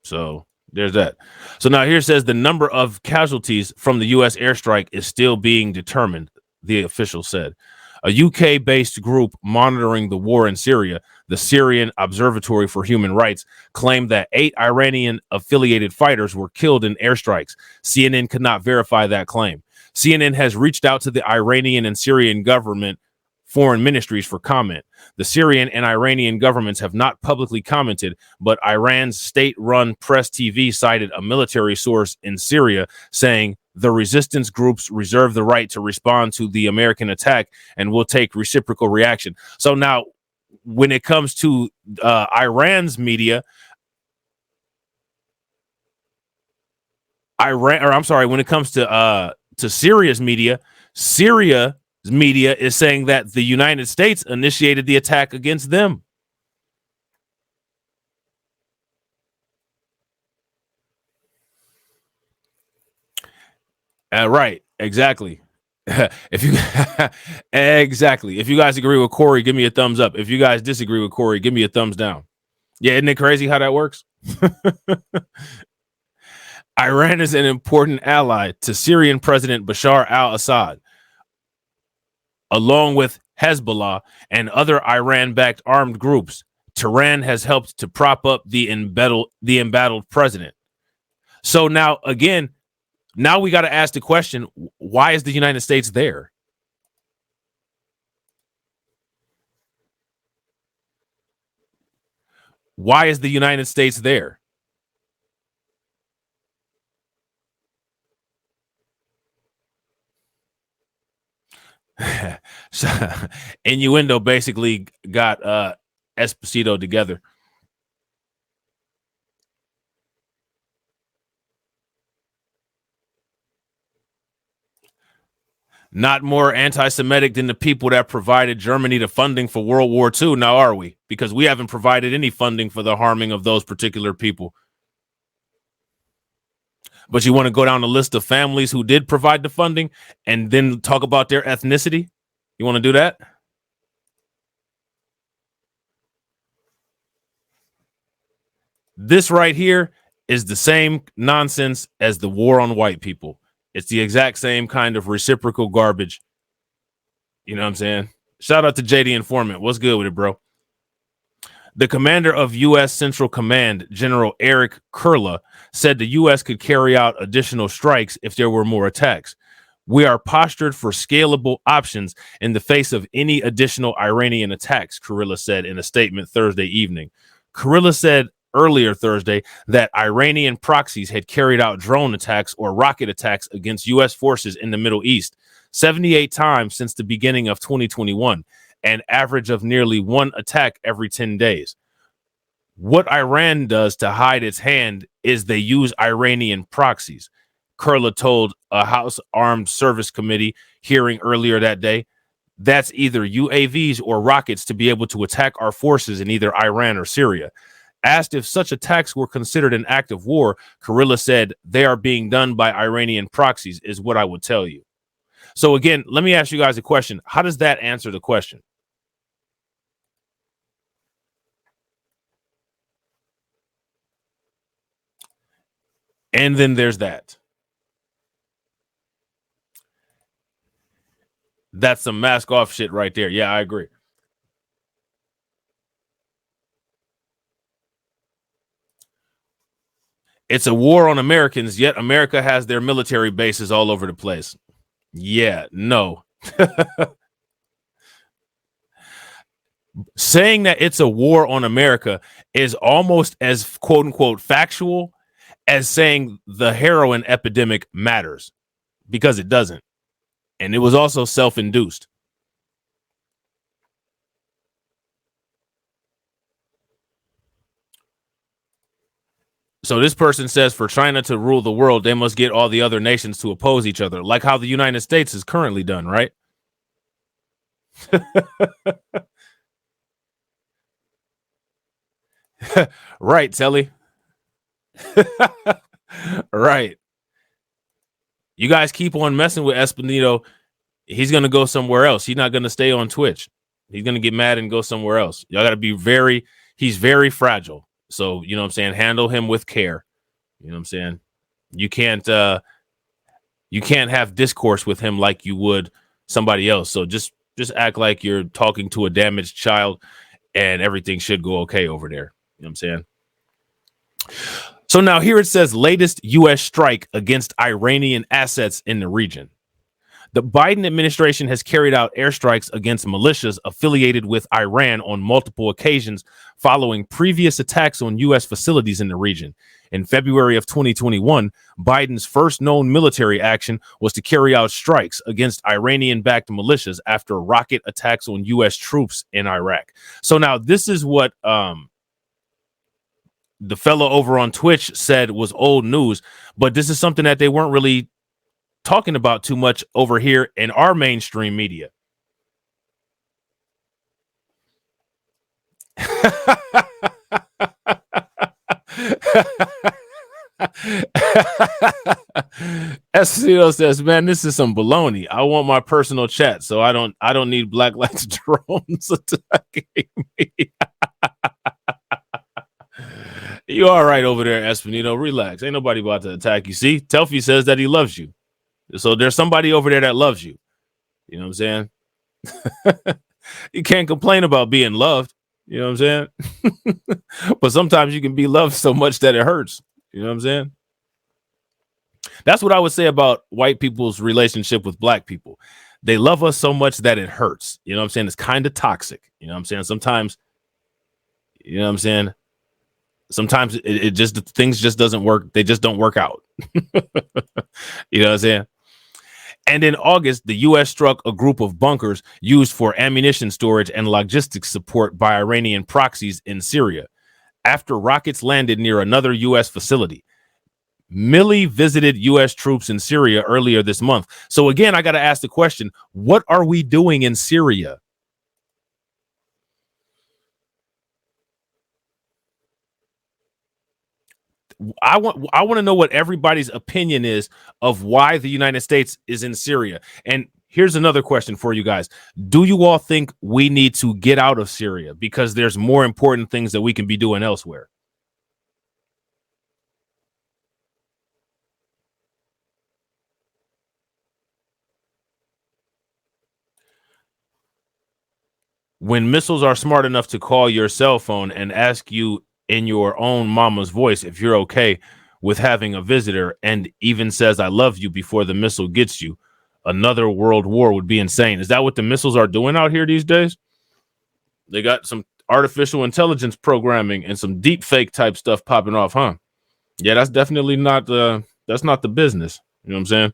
So there's that. So now here says the number of casualties from the U.S. airstrike is still being determined, the official said. A UK-based group monitoring the war in Syria, the Syrian Observatory for Human Rights, claimed that 8 Iranian-affiliated fighters were killed in airstrikes. CNN could not verify that claim. CNN has reached out to the Iranian and Syrian government foreign ministries for comment. The Syrian and Iranian governments have not publicly commented, but Iran's state-run press TV cited a military source in Syria saying the resistance groups reserve the right to respond to the American attack and will take reciprocal reaction. So now, when it comes to Iran's media, when it comes to Syria's media, Syria's media is saying that the United States initiated the attack against them. Right, exactly. If you exactly, if you guys agree with Corey, give me a thumbs up. If you guys disagree with Corey, give me a thumbs down. Yeah, isn't it crazy how that works? Iran is an important ally to Syrian President Bashar al-Assad, along with Hezbollah and other Iran-backed armed groups. Tehran has helped to prop up the embattled president. So now, again, now we got to ask the question, why is the United States there? Why is the United States there? So, Innuendo basically got Esposito together. Not more anti-Semitic than the people that provided Germany the funding for World War II, now are we? Because we haven't provided any funding for the harming of those particular people. But you want to go down the list of families who did provide the funding and then talk about their ethnicity? You want to do that? This right here is the same nonsense as the war on white people. It's the exact same kind of reciprocal garbage. You know what I'm saying? Shout out to JD Informant. What's good with it, bro? The commander of U.S. Central Command, General Eric Kurla, said the U.S. could carry out additional strikes if there were more attacks. We are postured for scalable options in the face of any additional Iranian attacks, Kurilla said in a statement Thursday evening. Kurilla said earlier Thursday that Iranian proxies had carried out drone attacks or rocket attacks against U.S. forces in the Middle East 78 times since the beginning of 2021, an average of nearly one attack every 10 days. What Iran does to hide its hand is they use Iranian proxies, Kurilla told a House Armed Service Committee hearing earlier that day. That's either UAVs or rockets to be able to attack our forces in either Iran or Syria. Asked if such attacks were considered an act of war, Kurilla said they are being done by Iranian proxies is what I would tell you. So again, let me ask you guys a question. How does that answer the question? And then there's that. That's some mask off shit right there. Yeah, I agree. It's a war on Americans, yet America has their military bases all over the place. Yeah, no. Saying that it's a war on America is almost as quote unquote factual as saying the heroin epidemic matters, because it doesn't. And it was also self-induced. So this person says for China to rule the world, they must get all the other nations to oppose each other, like how the United States is currently done, right? Right, Telly. Right. You guys keep on messing with Espinito. He's going to go somewhere else. He's not going to stay on Twitch. He's going to get mad and go somewhere else. Y'all got to be he's very fragile. So, you know what I'm saying? Handle him with care. You know what I'm saying? You can't have discourse with him like you would somebody else. So just act like you're talking to a damaged child and everything should go okay over there. You know what I'm saying? So now here it says latest U.S. strike against Iranian assets in the region. The Biden administration has carried out airstrikes against militias affiliated with Iran on multiple occasions following previous attacks on U.S. facilities in the region. In February of 2021, Biden's first known military action was to carry out strikes against Iranian-backed militias after rocket attacks on U.S. troops in Iraq. So now this is what the fellow over on Twitch said was old news, but this is something that they weren't really talking about too much over here in our mainstream media. Esposito says, man, this is some baloney. I want my personal chat, so I don't need Black Lights drones attacking me. You all right over there, Espinito? Relax. Ain't nobody about to attack you. See, Telfie says that he loves you. So there's somebody over there that loves you. You know what I'm saying? You can't complain about being loved. You know what I'm saying? But sometimes you can be loved so much that it hurts. You know what I'm saying? That's what I would say about white people's relationship with black people. They love us so much that it hurts. You know what I'm saying? It's kind of toxic. You know what I'm saying? Sometimes, you know what I'm saying? Sometimes it just, things just doesn't work. They just don't work out. You know what I'm saying? And in August, the U.S. struck a group of bunkers used for ammunition storage and logistics support by Iranian proxies in Syria after rockets landed near another U.S. facility. Milley visited U.S. troops in Syria earlier this month. So again, I got to ask the question, what are we doing in Syria? I want to know what everybody's opinion is of why the United States is in Syria. And here's another question for you guys. Do you all think we need to get out of Syria because there's more important things that we can be doing elsewhere? When missiles are smart enough to call your cell phone and ask you in your own mama's voice if you're okay with having a visitor and even says I love you before the missile gets you, another world war would be insane. Is that what the missiles are doing out here these days? They got some artificial intelligence programming and some deep fake type stuff popping off, huh? Yeah, that's definitely not that's not the business. You know what I'm saying?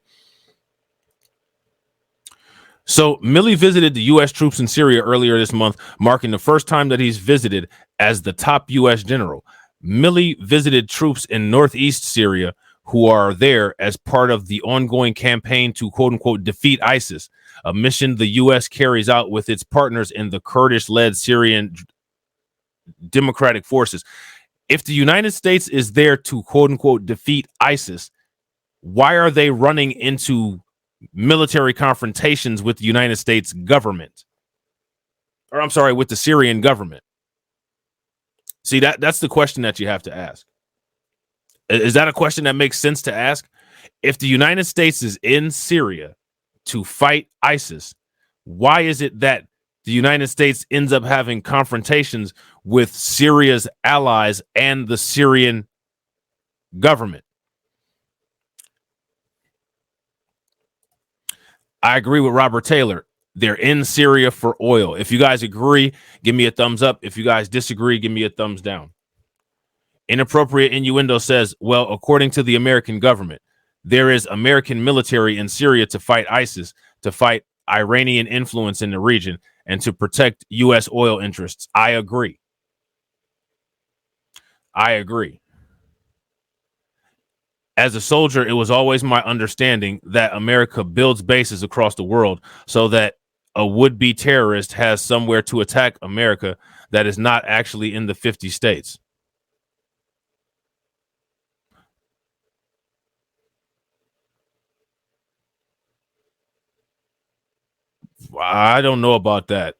So Milley visited the U.S. troops in Syria earlier this month, marking the first time that he's visited as the top U.S. general. Milley visited troops in northeast Syria who are there as part of the ongoing campaign to quote unquote defeat ISIS, a mission the U.S. carries out with its partners in the Kurdish-led Syrian Democratic Forces. If the United States is there to quote unquote defeat ISIS, why are they running into military confrontations with the United States government? Or I'm sorry, with the Syrian government. See, that's the question that you have to ask. Is that a question that makes sense to ask? If the United States is in Syria to fight ISIS, why is it that the United States ends up having confrontations with Syria's allies and the Syrian government? I agree with Robert Taylor. They're in Syria for oil. If you guys agree, give me a thumbs up. If you guys disagree, give me a thumbs down. Inappropriate innuendo says, well, according to the American government, there is American military in Syria to fight ISIS, to fight Iranian influence in the region, and to protect U.S. oil interests. I agree. I agree. As a soldier, it was always my understanding that America builds bases across the world so that a would-be terrorist has somewhere to attack America that is not actually in the 50 states. I don't know about that.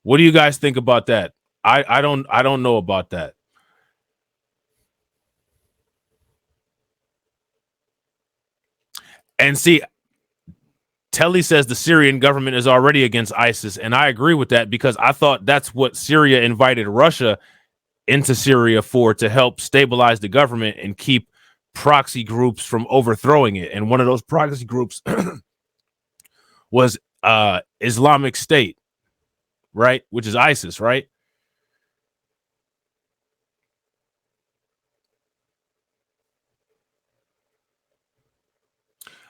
What do you guys think about that? I don't know about that. And see, Telly says the Syrian government is already against ISIS, and I agree with that because I thought that's what Syria invited Russia into Syria for, to help stabilize the government and keep proxy groups from overthrowing it. And one of those proxy groups was Islamic State, right? Which is ISIS, right?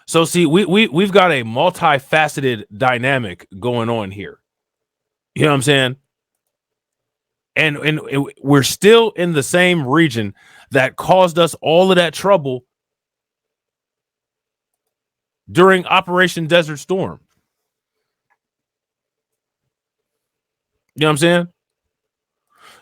So see, we've got a multifaceted dynamic going on here. You know what I'm saying? And we're still in the same region that caused us all of that trouble during Operation Desert Storm. You know what I'm saying?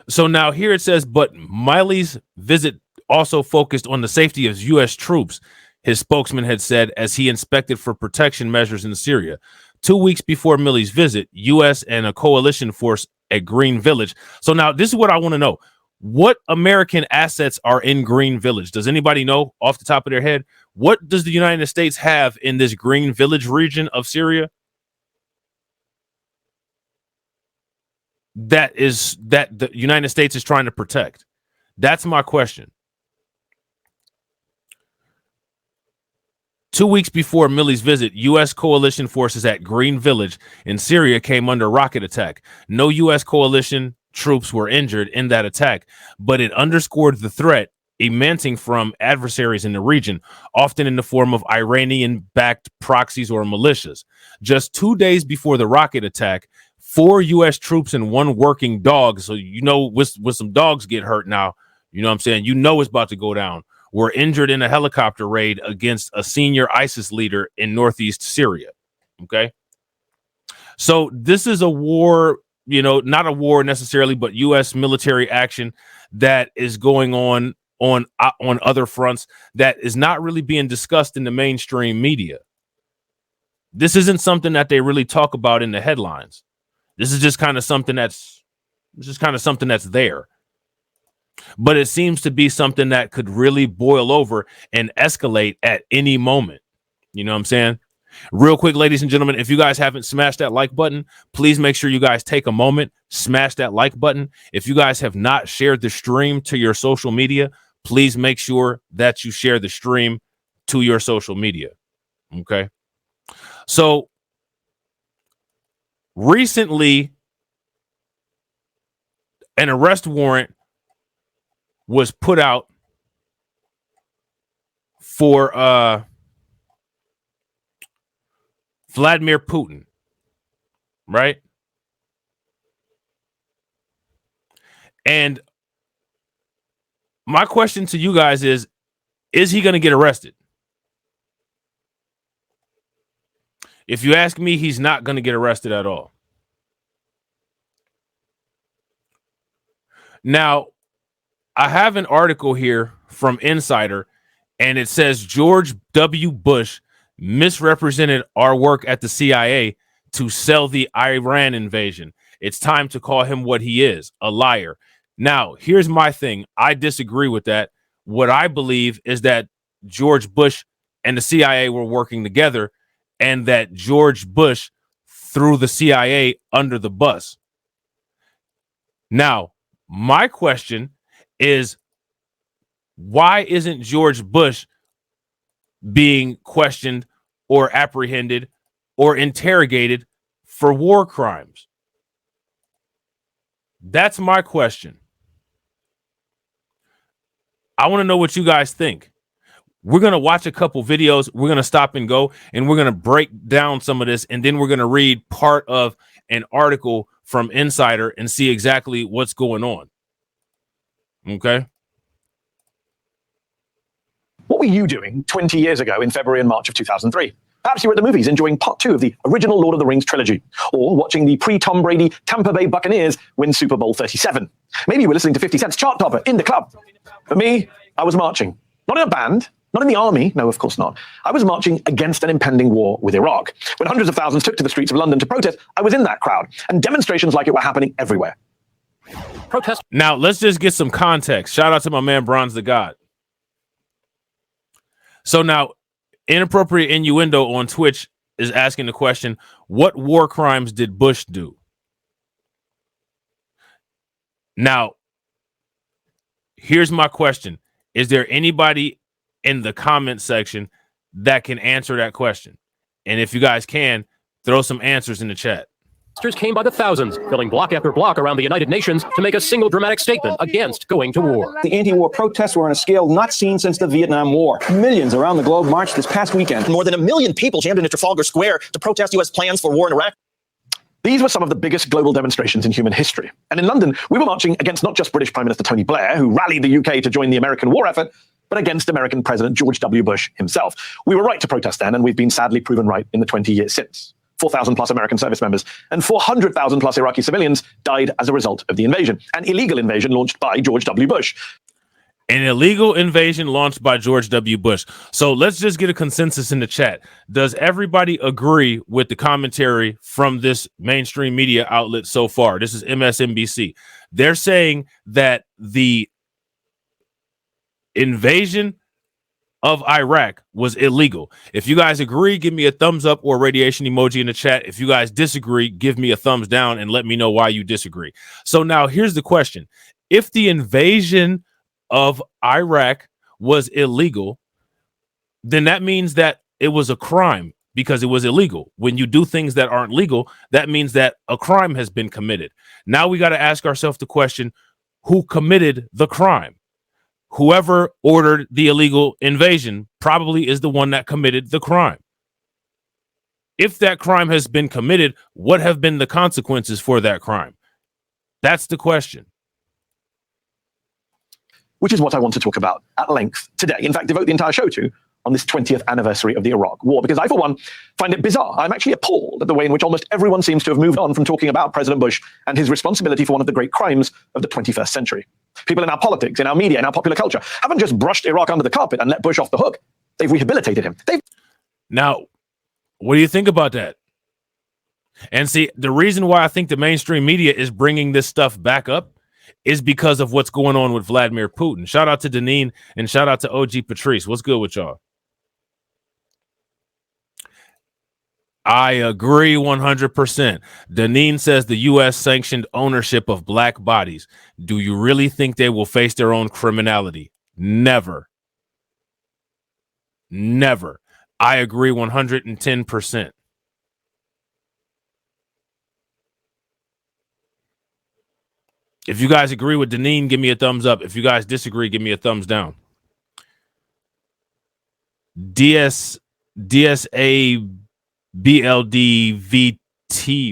So now here it says, but Miley's visit also focused on the safety of U.S. troops, his spokesman had said as he inspected for protection measures in Syria. 2 weeks before Milley's visit, U.S. and a coalition force at Green Village. So now this is what I want to know. What American assets are in Green Village? Does anybody know off the top of their head? What does the United States have in this Green Village region of Syria? That the United States is trying to protect? That's my question. 2 weeks before Milley's visit, U.S. coalition forces at Green Village in Syria came under rocket attack. No U.S. coalition troops were injured in that attack, but it underscored the threat emanating from adversaries in the region, often in the form of Iranian-backed proxies or militias. Just 2 days before the rocket attack, 4 U.S. troops and 1 working dog, so you know when some dogs get hurt now, you know what I'm saying, you know it's about to go down, were injured in a helicopter raid against a senior ISIS leader in northeast Syria. Okay. So this is a war, you know, not a war necessarily, but U.S. military action that is going on other fronts that is not really being discussed in the mainstream media. This isn't something that they really talk about in the headlines. This is just kind of something that's there. But it seems to be something that could really boil over and escalate at any moment. You know what I'm saying? Real quick, ladies and gentlemen, if you guys haven't smashed that like button, please make sure you guys take a moment, smash that like button. If you guys have not shared the stream to your social media, please make sure that you share the stream to your social media. Okay. So recently, an arrest warrant was put out for Vladimir Putin, right? And my question to you guys is he going to get arrested? If you ask me, he's not going to get arrested at all. Now, I have an article here from Insider, and it says George W. Bush misrepresented our work at the CIA to sell the Iran invasion. It's time to call him what he is, a liar. Now, here's my thing. I disagree with that. What I believe is that George Bush and the CIA were working together, and that George Bush threw the CIA under the bus. Now, my question is, why isn't George Bush being questioned or apprehended or interrogated for war crimes? That's my question. I want to know what you guys think. We're going to watch a couple videos. We're going to stop and go, and we're going to break down some of this, and then we're going to read part of an article from Insider and see exactly what's going on. Okay? What were you doing 20 years ago in February and March of 2003? Perhaps you were at the movies enjoying part 2 of the original Lord of the Rings trilogy, or watching the pre-Tom Brady Tampa Bay Buccaneers win Super Bowl 37. Maybe you were listening to 50 Cent's chart topper in the club. For me, I was marching. Not in a band, not in the army, no, of course not. I was marching against an impending war with Iraq. When hundreds of thousands took to the streets of London to protest, I was in that crowd, and demonstrations like it were happening everywhere. Protest. Now, let's just get some context. Shout out to my man, Bronze the God. So now, Inappropriate Innuendo on Twitch is asking the question, what war crimes did Bush do? Now, here's my question. Is there anybody in the comment section that can answer that question? And if you guys can, throw some answers in the chat. Came by the thousands, filling block after block around the United Nations to make a single dramatic statement against going to war. The anti-war protests were on a scale not seen since the Vietnam War. Millions around the globe marched this past weekend. More than 1 million people jammed into Trafalgar Square to protest U.S. plans for war in Iraq. These were some of the biggest global demonstrations in human history. And in London, we were marching against not just British Prime Minister Tony Blair, who rallied the UK to join the American war effort, but against American President George W. Bush himself. We were right to protest then, and we've been sadly proven right in the 20 years since. 4,000 plus American service members and 400,000 plus Iraqi civilians died as a result of the invasion, an illegal invasion launched by George W. Bush. An illegal invasion launched by George W. Bush. So let's just get a consensus in the chat. Does everybody agree with the commentary from this mainstream media outlet so far? This is MSNBC. They're saying that the invasion of Iraq was illegal. If you guys agree, give me a thumbs up or radiation emoji in the chat. If you guys disagree, give me a thumbs down and let me know why you disagree. So now here's the question. If the invasion of Iraq was illegal, then that means that it was a crime because it was illegal. When you do things that aren't legal, that means that a crime has been committed. Now we got to ask ourselves the question, who committed the crime? Whoever ordered the illegal invasion probably is the one that committed the crime. If that crime has been committed, what have been the consequences for that crime? That's the question. Which is what I want to talk about at length today. In fact, devote the entire show to on this 20th anniversary of the Iraq War, because I, for one, find it bizarre. I'm actually appalled at the way in which almost everyone seems to have moved on from talking about President Bush and his responsibility for one of the great crimes of the 21st century. People in our politics, in our media, in our popular culture haven't just brushed Iraq under the carpet and let Bush off the hook. They've rehabilitated him. Now, what do you think about that? And see, the reason why I think the mainstream media is bringing this stuff back up is because of what's going on with Vladimir Putin. Shout out to Deneen and shout out to OG Patrice. What's good with y'all? I agree 100%. Deneen says the U.S. sanctioned ownership of black bodies. Do you really think they will face their own criminality? Never. Never. I agree 110%. If you guys agree with Deneen, give me a thumbs up. If you guys disagree, give me a thumbs down. DSA BLDVT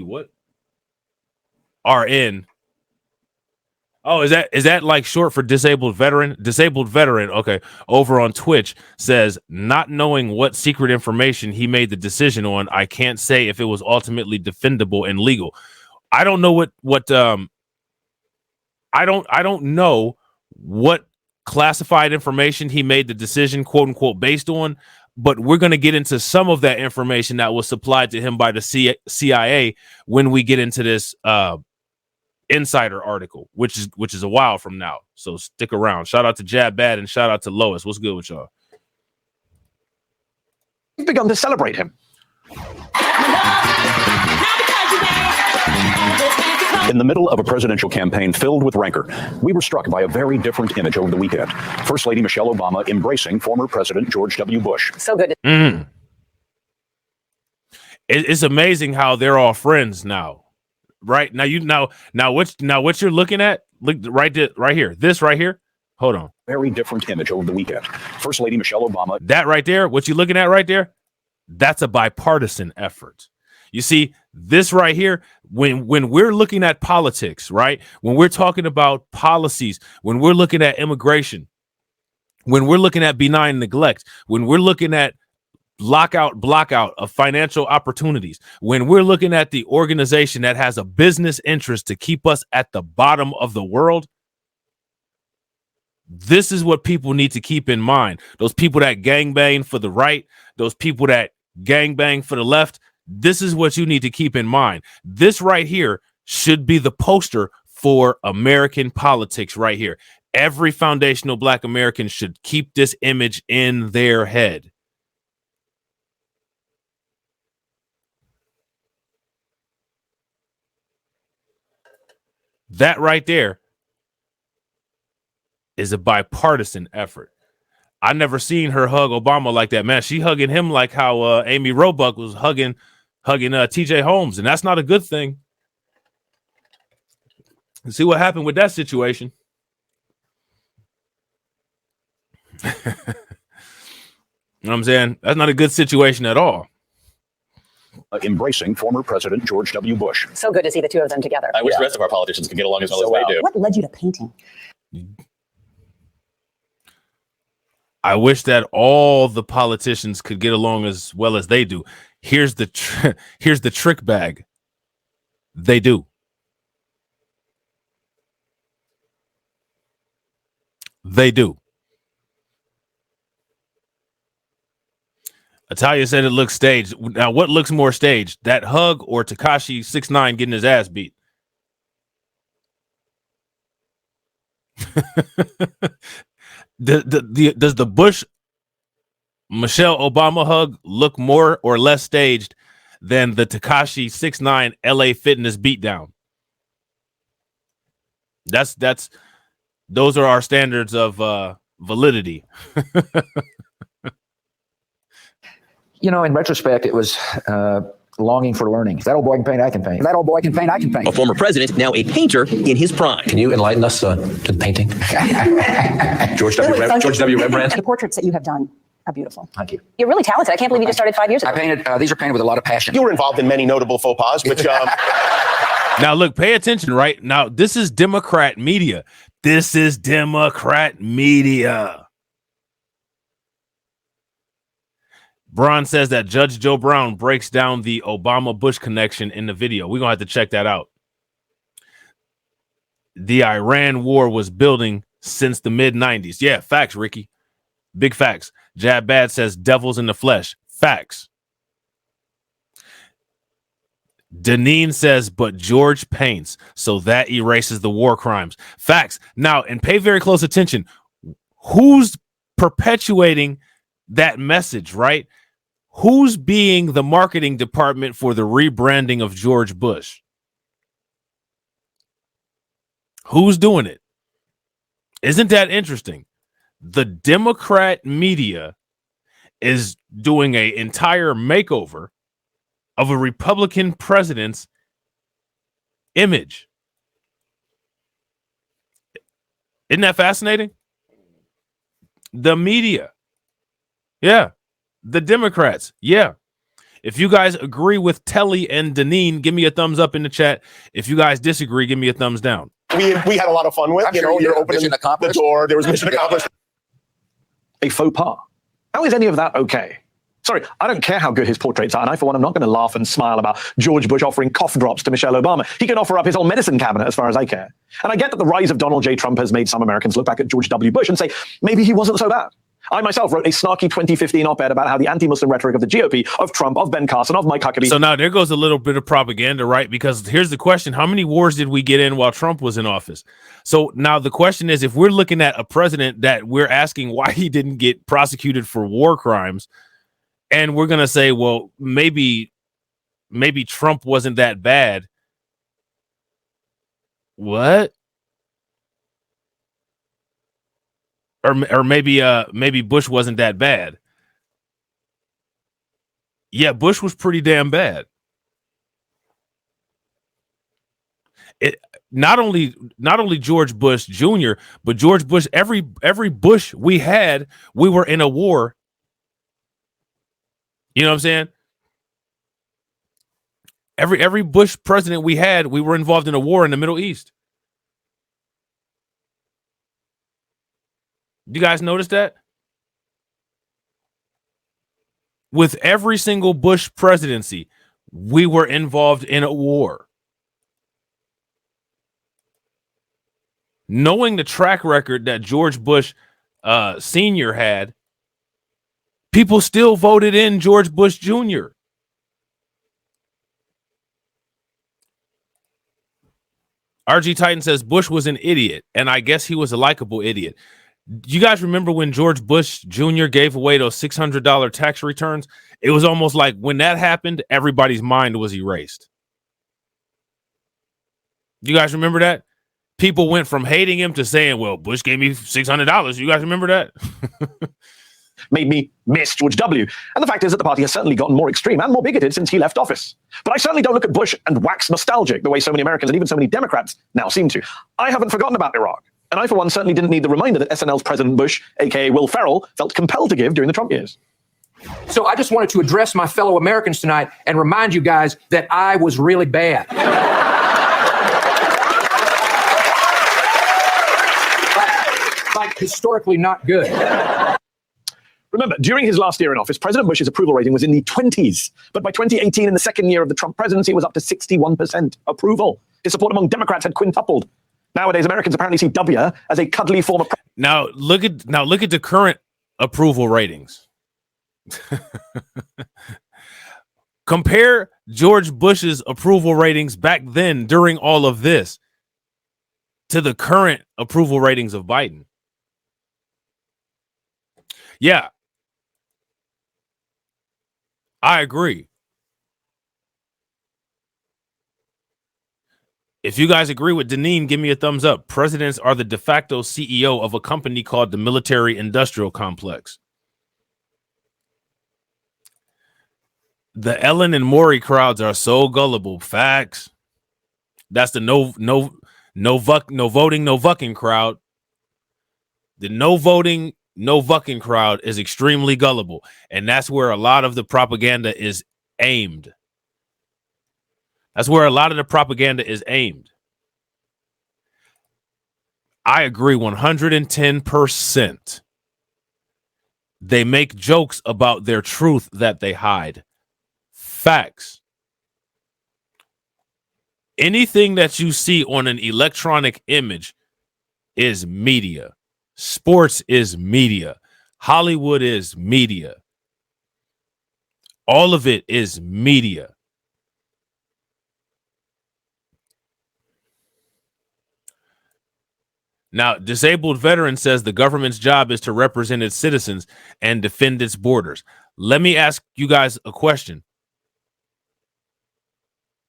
what? RN. Oh, is that like short for disabled veteran? Disabled veteran, okay. Over on Twitch says, not knowing what secret information he made the decision on, I can't say if it was ultimately defendable and legal. I don't know what I don't know what classified information he made the decision, quote unquote, based on, but we're going to get into some of that information that was supplied to him by the CIA when we get into this Insider article, which is a while from now. So stick around. Shout out to Jab Bad and shout out to Lois. What's good with y'all? We've begun to celebrate him. In the middle of a presidential campaign filled with rancor, we were struck by a very different image over the weekend. First Lady Michelle Obama embracing former President George W. Bush. So good. It's amazing how they're all friends now. Right now, what you're looking at? Look right here. This right here. Hold on. Very different image over the weekend. First Lady Michelle Obama. That right there. What you're looking at right there? That's a bipartisan effort. You see, this right here. When we're looking at politics, right? When we're talking about policies, when we're looking at immigration, when we're looking at benign neglect, when we're looking at blockout of financial opportunities, when we're looking at the organization that has a business interest to keep us at the bottom of the world, this is what people need to keep in mind. Those people that gangbang for the right, those people that gangbang for the left, this is what you need to keep in mind. This right here should be the poster for American politics right here. Every foundational Black American should keep this image in their head. That right there is a bipartisan effort. I never seen her hug Obama like that, man. She hugging him like how Amy Roebuck was hugging TJ Holmes, and that's not a good thing. See what happened with that situation. You know what I'm saying? That's not a good situation at all. Embracing former President George W. Bush. So good to see the two of them together. I wish the rest of our politicians could get along as well as they do. What led you to painting? I wish that all the politicians could get along as well as they do. Here's the trick bag. They do. They do. Italia said it looks staged. Now, what looks more staged? That hug or Tekashi 6ix9ine getting his ass beat? Does the Bush Michelle Obama hug look more or less staged than the Tekashi 6ix9ine LA Fitness beatdown? Those are our standards of validity. You know, in retrospect, it was longing for learning. If that old boy can paint, I can paint. If that old boy can paint, I can paint. A former president, now a painter in his prime. Can you enlighten us to the painting? George W. Rembrandt. The portraits that you have done are beautiful. Thank you. You're really talented. I can't believe you just started 5 years ago. I painted, these are painted with a lot of passion. You were involved in many notable faux pas, which... Now, look, pay attention, right? Now, this is Democrat media. This is Democrat media. Braun says that Judge Joe Brown breaks down the Obama-Bush connection in the video. We're going to have to check that out. The Iran war was building since the mid-90s. Yeah, facts, Ricky. Big facts. Jab Bad says devils in the flesh. Facts. Deneen says, but George paints, so that erases the war crimes. Facts. Now, and pay very close attention. Who's perpetuating that message, right? Who's being the marketing department for the rebranding of George Bush? Who's doing it? Isn't that interesting? The Democrat media is doing an entire makeover of a Republican president's image. Isn't that fascinating? The media. Yeah. The Democrats. Yeah. If you guys agree with Telly and Deneen, give me a thumbs up in the chat. If you guys disagree, give me a thumbs down. We had a lot of fun with. You're opening the door. There was mission accomplished. A faux pas. How is any of that okay? Sorry, I don't care how good his portraits are, and I, for one, am not going to laugh and smile about George Bush offering cough drops to Michelle Obama. He can offer up his whole medicine cabinet as far as I care. And I get that the rise of Donald J. Trump has made some Americans look back at George W. Bush and say, maybe he wasn't so bad. I myself wrote a snarky 2015 op-ed about how the anti-Muslim rhetoric of the GOP, of Trump, of Ben Carson, of Mike Huckabee. So now there goes a little bit of propaganda, right? Because here's the question. How many wars did we get in while Trump was in office? So now the question is, if we're looking at a president that we're asking why he didn't get prosecuted for war crimes, and we're going to say, well, maybe Trump wasn't that bad. What? Or maybe Bush wasn't that bad. Yeah, Bush was pretty damn bad. It not only George Bush Jr., but George Bush, every Bush we had, we were in a war. You know what I'm saying? Every Bush president we had, we were involved in a war in the Middle East. You guys notice that? With every single Bush presidency, we were involved in a war. Knowing the track record that George Bush Sr. had, people still voted in George Bush Jr. RG Titan says Bush was an idiot, and I guess he was a likable idiot. You guys remember when George Bush Jr. gave away those $600 tax returns? It was almost like when that happened, everybody's mind was erased. You guys remember that? People went from hating him to saying, well, Bush gave me $600. You guys remember that? Made me miss George W. And the fact is that the party has certainly gotten more extreme and more bigoted since he left office. But I certainly don't look at Bush and wax nostalgic the way so many Americans and even so many Democrats now seem to. I haven't forgotten about Iraq. And I, for one, certainly didn't need the reminder that SNL's President Bush, a.k.a. Will Ferrell, felt compelled to give during the Trump years. So I just wanted to address my fellow Americans tonight and remind you guys that I was really bad. like historically not good. Remember, during his last year in office, President Bush's approval rating was in the 20s. But by 2018, in the second year of the Trump presidency, it was up to 61% approval. His support among Democrats had quintupled. Nowadays, Americans apparently see W as a cuddly form of... Now look at the current approval ratings. Compare George Bush's approval ratings back then during all of this to the current approval ratings of Biden. Yeah, I agree. If you guys agree with Deneen, give me a thumbs up. Presidents are the de facto CEO of a company called the Military Industrial Complex. The Ellen and Maury crowds are so gullible. Facts. That's the no voting, no vucking crowd. The no voting, no vucking crowd is extremely gullible, and that's where a lot of the propaganda is aimed. That's where a lot of the propaganda is aimed. I agree 110%. They make jokes about their truth that they hide. Facts. Anything that you see on an electronic image is media. Sports is media. Hollywood is media. All of it is media. Now, Disabled Veteran says the government's job is to represent its citizens and defend its borders. Let me ask you guys a question.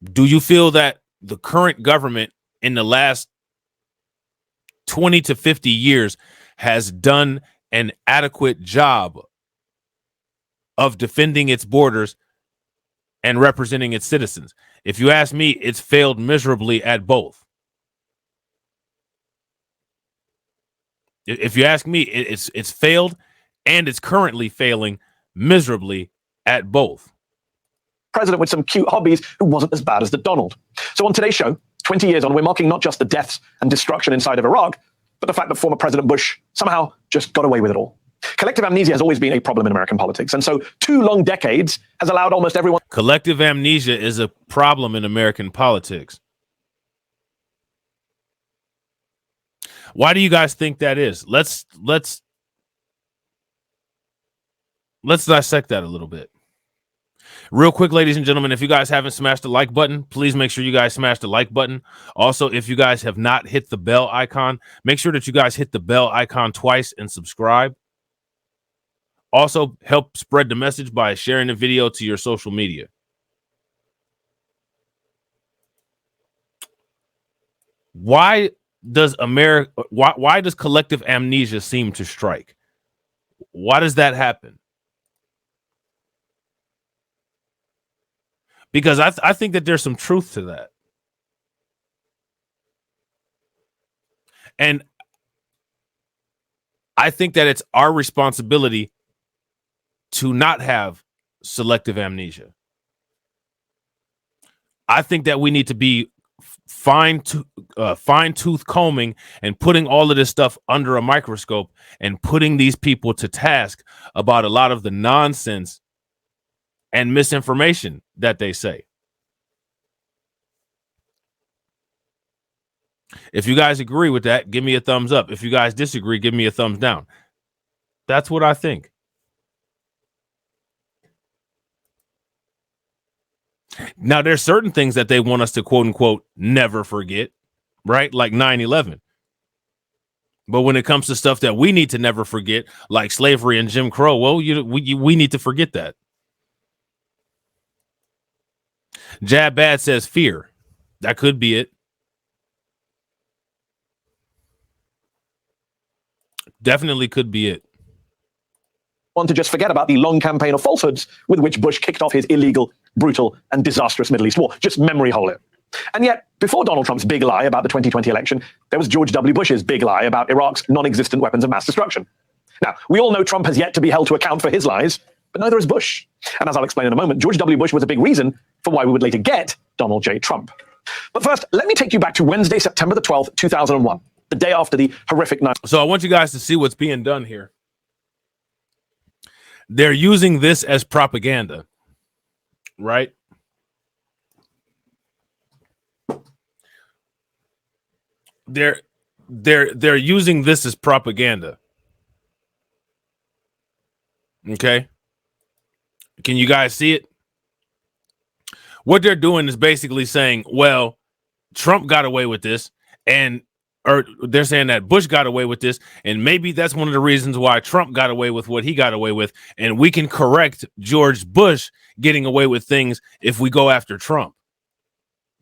Do you feel that the current government in the last 20 to 50 years has done an adequate job of defending its borders and representing its citizens? If you ask me, it's failed miserably at both. If you ask me, it's failed, and it's currently failing miserably at both. President with some cute hobbies who wasn't as bad as the Donald. So on today's show, 20 years on, we're marking not just the deaths and destruction inside of Iraq, but the fact that former President Bush somehow just got away with it all. Collective amnesia has always been a problem in American politics. And so 2 long decades has allowed almost everyone. Collective amnesia is a problem in American politics. Why do you guys think that is? Let's dissect that a little bit. Real quick, ladies and gentlemen, if you guys haven't smashed the like button, please make sure you guys smash the like button. Also, if you guys have not hit the bell icon, make sure that you guys hit the bell icon twice and subscribe. Also, help spread the message by sharing the video to your social media. Why does collective amnesia seem to strike? Why does that happen? Because I think that there's some truth to that. And I think that it's our responsibility to not have selective amnesia. I think that we need to be fine-tooth combing and putting all of this stuff under a microscope and putting these people to task about a lot of the nonsense and misinformation that they say. If you guys agree with that, give me a thumbs up. If you guys disagree, give me a thumbs down. That's what I think. Now, there's certain things that they want us to, quote unquote, never forget, right? Like 9/11. But when it comes to stuff that we need to never forget, like slavery and Jim Crow, well, we need to forget that. Jab Bad says fear. That could be it. Definitely could be it. Want to just forget about the long campaign of falsehoods with which Bush kicked off his illegal, brutal, and disastrous Middle East war. Just memory hole it. And yet, before Donald Trump's big lie about the 2020 election, there was George W. Bush's big lie about Iraq's non-existent weapons of mass destruction. Now, we all know Trump has yet to be held to account for his lies, but neither is Bush. And as I'll explain in a moment, George W. Bush was a big reason for why we would later get Donald J. Trump. But first, let me take you back to Wednesday, September the 12th, 2001, the day after the horrific night. So I want you guys to see what's being done here. They're using this as propaganda, right? They're using this as propaganda. Okay. Can you guys see it? What they're doing is basically saying, well, Trump got away with this, or they're saying that Bush got away with this, and maybe that's one of the reasons why Trump got away with what he got away with, and we can correct George Bush getting away with things if we go after Trump.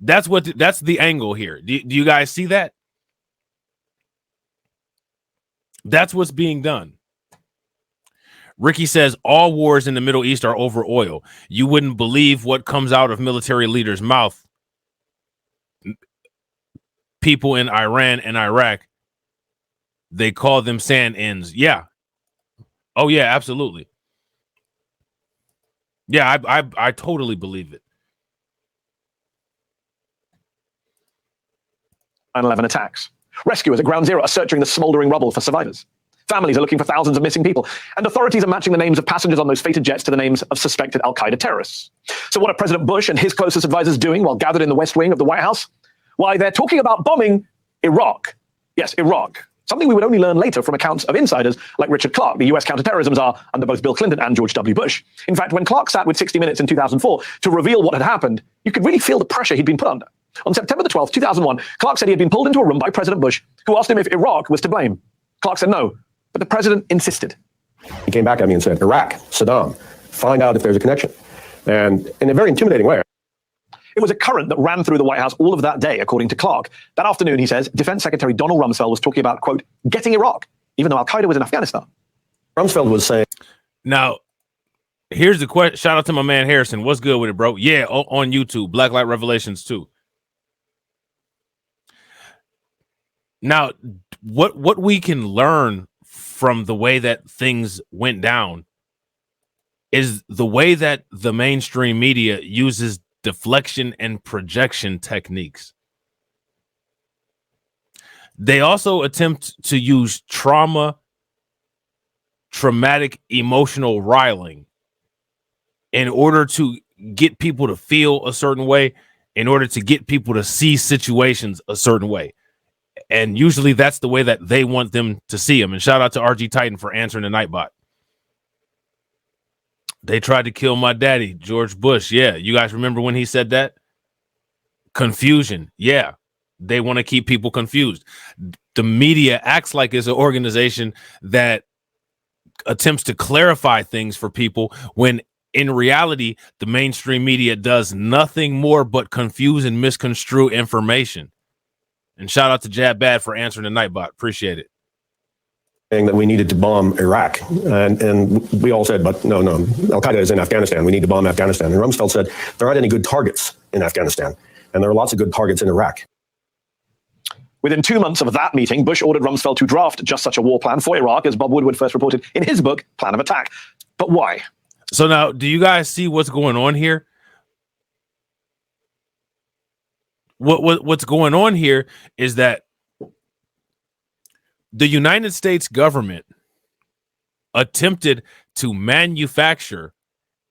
That's the angle here. Do you guys see that? That's what's being done. Ricky says all wars in the Middle East are over oil. You wouldn't believe what comes out of military leaders' mouth. People in Iran and Iraq, they call them sand ends. Yeah. Oh, yeah, absolutely. Yeah, I totally believe it. 9/11 attacks. Rescuers at Ground Zero are searching the smoldering rubble for survivors. Families are looking for thousands of missing people, and authorities are matching the names of passengers on those fated jets to the names of suspected al-Qaeda terrorists. So what are President Bush and his closest advisors doing while gathered in the West Wing of the White House? Why, they're talking about bombing Iraq. Yes, Iraq. Something we would only learn later from accounts of insiders like Richard Clark, the US counterterrorism czar under both Bill Clinton and George W. Bush. In fact, when Clark sat with 60 Minutes in 2004 to reveal what had happened, you could really feel the pressure he'd been put under. On September the 12th, 2001, Clark said he had been pulled into a room by President Bush, who asked him if Iraq was to blame. Clark said no, but the president insisted. He came back at me and said, Iraq, Saddam, find out if there's a connection. And in a very intimidating way. It was a current that ran through the White House all of that day, according to Clark. That afternoon, he says, Defense Secretary Donald Rumsfeld was talking about, quote, getting Iraq, even though al-Qaeda was in Afghanistan. Rumsfeld was saying... Now, here's the question. Shout out to my man Harrison. What's good with it, bro? Yeah, on YouTube, Black Light Revelations 2. Now, what we can learn from the way that things went down is the way that the mainstream media uses deflection and projection techniques. They also attempt to use traumatic emotional riling in order to get people to feel a certain way, in order to get people to see situations a certain way. And usually that's the way that they want them to see them. And shout out to RG Titan for answering the Nightbot. They tried to kill my daddy, George Bush. Yeah, you guys remember when he said that? Confusion. Yeah, they want to keep people confused. The media acts like it's an organization that attempts to clarify things for people when in reality, the mainstream media does nothing more but confuse and misconstrue information. And shout out to Jab Bad for answering the Nightbot. Appreciate it. Saying that we needed to bomb Iraq. And we all said, but no, Al-Qaeda is in Afghanistan. We need to bomb Afghanistan. And Rumsfeld said, there aren't any good targets in Afghanistan. And there are lots of good targets in Iraq. Within 2 months of that meeting, Bush ordered Rumsfeld to draft just such a war plan for Iraq, as Bob Woodward first reported in his book, Plan of Attack. But why? So now, do you guys see what's going on here? What's going on here is that the United States government attempted to manufacture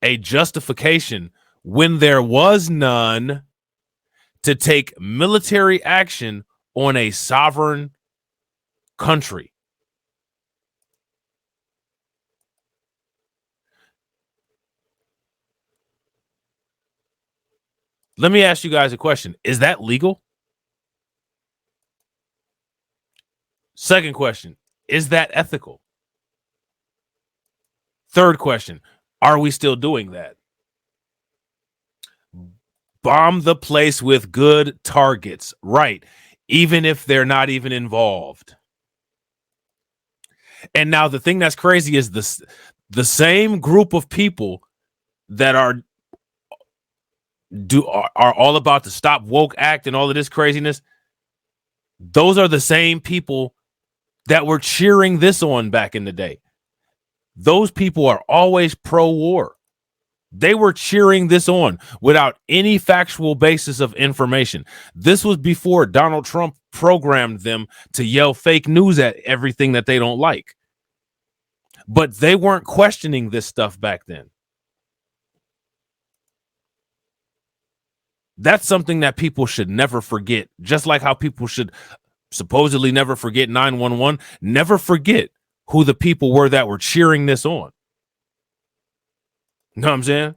a justification when there was none to take military action on a sovereign country. Let me ask you guys a question. Is that legal? Second question, is that ethical? Third question, are we still doing that? Bomb the place with good targets, right? Even if they're not even involved. And now the thing that's crazy is the same group of people that are all about the Stop Woke Act and all of this craziness. Those are the same people that were cheering this on back in the day. Those people are always pro-war. They were cheering this on without any factual basis of information. This was before Donald Trump programmed them to yell fake news at everything that they don't like. But they weren't questioning this stuff back then. That's something that people should never forget. Just like how people should supposedly never forget 9/11, never forget who the people were that were cheering this on. You know what I'm saying?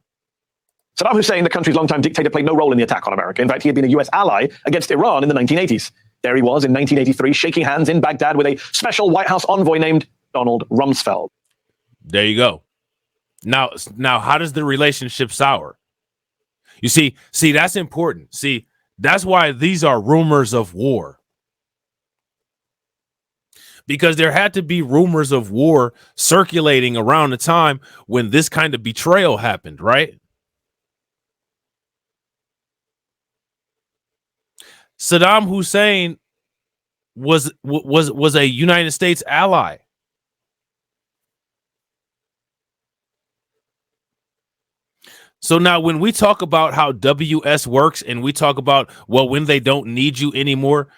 Saddam Hussein, the country's longtime dictator, played no role in the attack on America. In fact, he had been a US ally against Iran in the 1980s. There he was in 1983, shaking hands in Baghdad with a special White House envoy named Donald Rumsfeld. There you go. Now, how does the relationship sour? You see, that's important. See, that's why these are rumors of war. Because there had to be rumors of war circulating around the time when this kind of betrayal happened, right? Saddam Hussein was a United States ally. So now when we talk about how WS works and we talk about, well, when they don't need you anymore,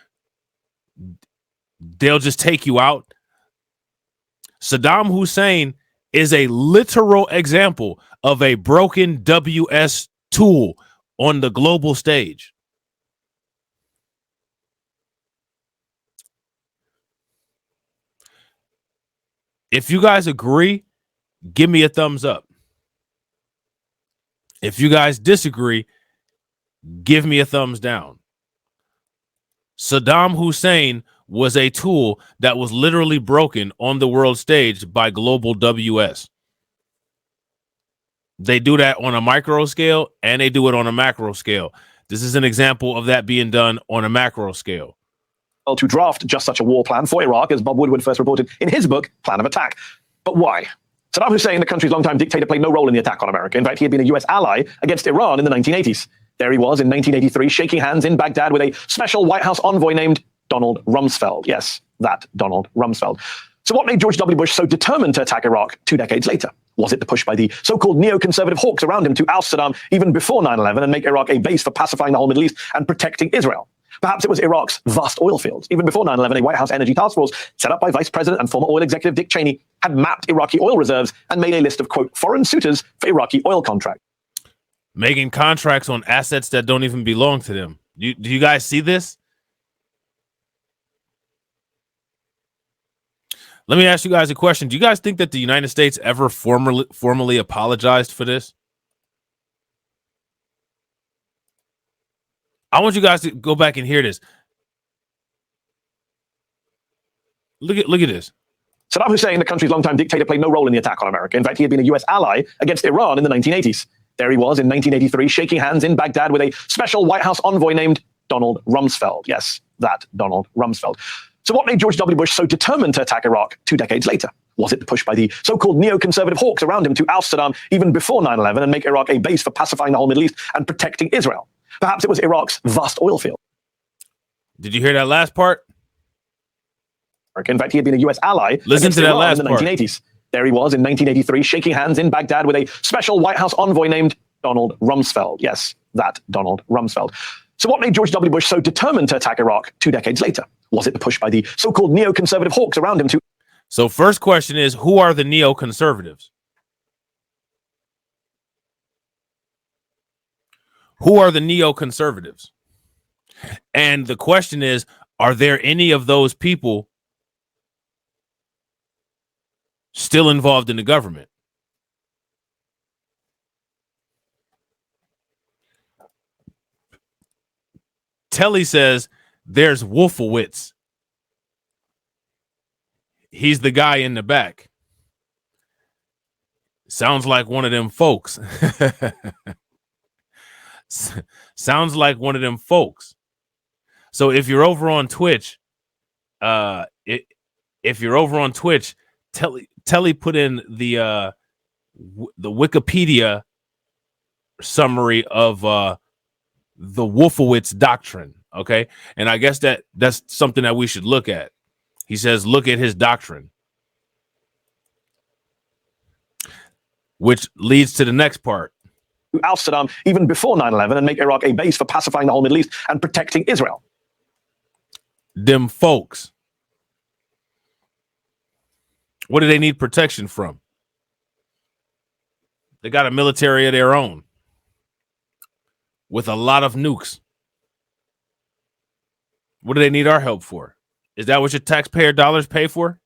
they'll just take you out. Saddam Hussein is a literal example of a broken WS tool on the global stage. If you guys agree, give me a thumbs up. If you guys disagree, give me a thumbs down. Saddam Hussein was a tool that was literally broken on the world stage by global WS. They do that on a micro scale and they do it on a macro scale. This is an example of that being done on a macro scale. To draft just such a war plan for Iraq, as Bob Woodward first reported in his book, Plan of Attack. But why? Saddam Hussein, the country's longtime dictator, played no role in the attack on America. In fact, he had been a US ally against Iran in the 1980s. There he was in 1983, shaking hands in Baghdad with a special White House envoy named Donald Rumsfeld. Yes, that Donald Rumsfeld. So what made George W. Bush so determined to attack Iraq 2 decades later? Was it the push by the so-called neoconservative hawks around him to oust Saddam even before 9/11 and make Iraq a base for pacifying the whole Middle East and protecting Israel? Perhaps it was Iraq's vast oil fields. Even before 9/11, a White House energy task force set up by Vice President and former oil executive Dick Cheney had mapped Iraqi oil reserves and made a list of, quote, foreign suitors for Iraqi oil contracts. Making contracts on assets that don't even belong to them. Do you guys see this? Let me ask you guys a question. Do you guys think that the United States ever formally apologized for this? I want you guys to go back and hear this. Look at this. Saddam Hussein, the country's longtime dictator, played no role in the attack on America. In fact, he had been a U.S. ally against Iran in the 1980s. There he was in 1983, shaking hands in Baghdad with a special White House envoy named Donald Rumsfeld. Yes, that Donald Rumsfeld. So what made George W. Bush so determined to attack Iraq 2 decades later? Was it the push by the so-called neoconservative hawks around him to oust Saddam even before 9/11 and make Iraq a base for pacifying the whole Middle East and protecting Israel? Perhaps it was Iraq's vast oil field. Did you hear that last part? In fact, he had been a U.S. ally. Listen to that Iran last in the part. 1980s. There he was in 1983, shaking hands in Baghdad with a special White House envoy named Donald Rumsfeld. Yes, that Donald Rumsfeld. So what made George W. Bush so determined to attack Iraq 2 decades later? Was it the push by the so-called neoconservative hawks around him to... So first question is, who are the neoconservatives? Who are the neoconservatives? And the question is, are there any of those people still involved in the government? Telly says there's Wolfowitz. He's the guy in the back. Sounds like one of them folks. Sounds like one of them folks. So if you're over on Twitch, Telly put in the Wikipedia summary of the Wolfowitz doctrine. Okay, and I guess that's something that we should look at. He says, look at his doctrine, which leads to the next part. Oust Saddam even before 9/11 and make Iraq a base for pacifying the whole Middle East and protecting Israel. Them folks. What do they need protection from? They got a military of their own with a lot of nukes. What do they need our help for? Is that what your taxpayer dollars pay for?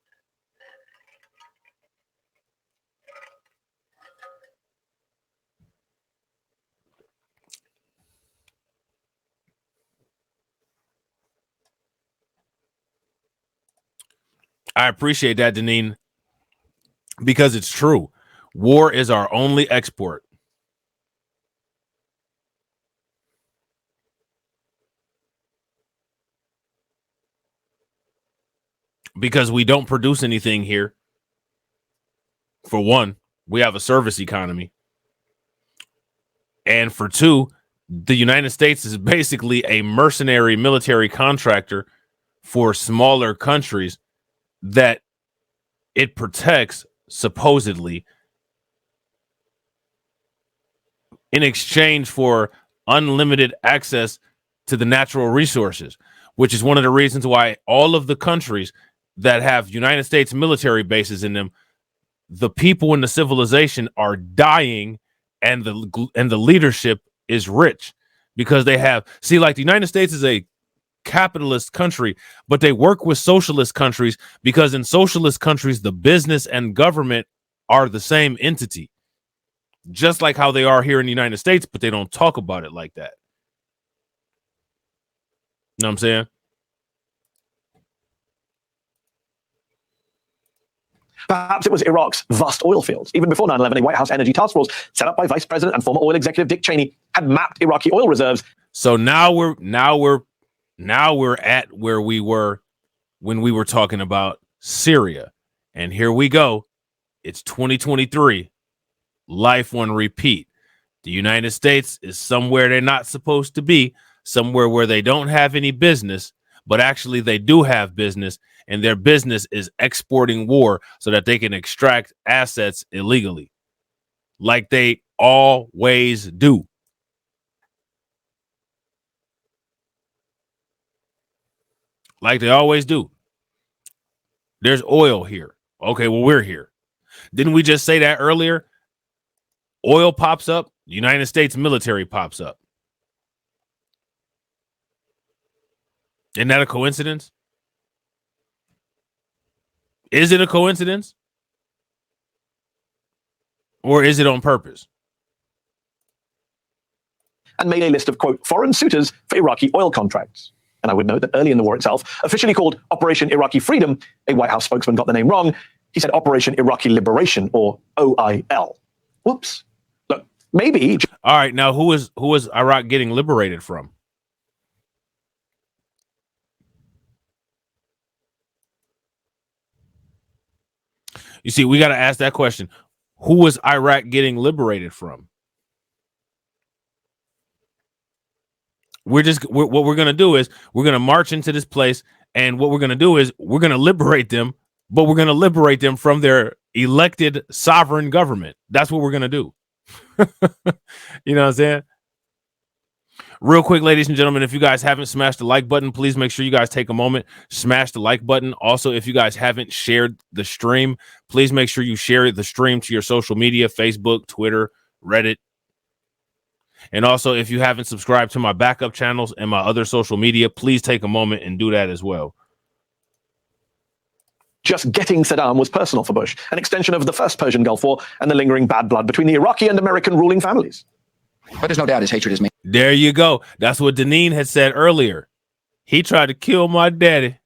I appreciate that, Deneen, because it's true. War is our only export. Because we don't produce anything here. For one, we have a service economy. And for two, the United States is basically a mercenary military contractor for smaller countries that it protects, supposedly, in exchange for unlimited access to the natural resources, which is one of the reasons why all of the countries that have United States military bases in them, the people in the civilization are dying, and the leadership is rich because they have, see, like the United States is a capitalist country, but they work with socialist countries because in socialist countries, the business and government are the same entity, just like how they are here in the United States, but they don't talk about it like that. You know what I'm saying? Perhaps it was Iraq's vast oil fields. Even before 9/11, a White House energy task force set up by Vice President and former oil executive Dick Cheney had mapped Iraqi oil reserves. So now we're at where we were when we were talking about Syria. And here we go. It's 2023. Life on repeat. The United States is somewhere they're not supposed to be, somewhere where they don't have any business, but actually they do have business, and their business is exporting war so that they can extract assets illegally, like they always do. Like they always do. There's oil here. Okay, well, we're here. Didn't we just say that earlier? Oil pops up, United States military pops up. Isn't that a coincidence? Is it a coincidence? Or is it on purpose? And made a list of, quote, foreign suitors for Iraqi oil contracts. And I would note that early in the war itself, officially called Operation Iraqi Freedom, a White House spokesman got the name wrong. He said Operation Iraqi Liberation, or OIL. Whoops. Look, maybe. All right, now who is Iraq getting liberated from? You see, we got to ask that question. Who was Iraq getting liberated from? What we're going to do is we're going to march into this place, and what we're going to do is we're going to liberate them, but we're going to liberate them from their elected sovereign government. That's what we're going to do. You know what I'm saying? Real quick, ladies and gentlemen, if you guys haven't smashed the like button, please make sure you guys take a moment, smash the like button. Also, if you guys haven't shared the stream, please make sure you share the stream to your social media, Facebook, Twitter, Reddit. And also, if you haven't subscribed to my backup channels and my other social media, please take a moment and do that as well. Just getting Saddam was personal for Bush, an extension of the first Persian Gulf War and the lingering bad blood between the Iraqi and American ruling families. But there's no doubt his hatred is me. There you go. That's what Deneen had said earlier. He tried to kill my daddy.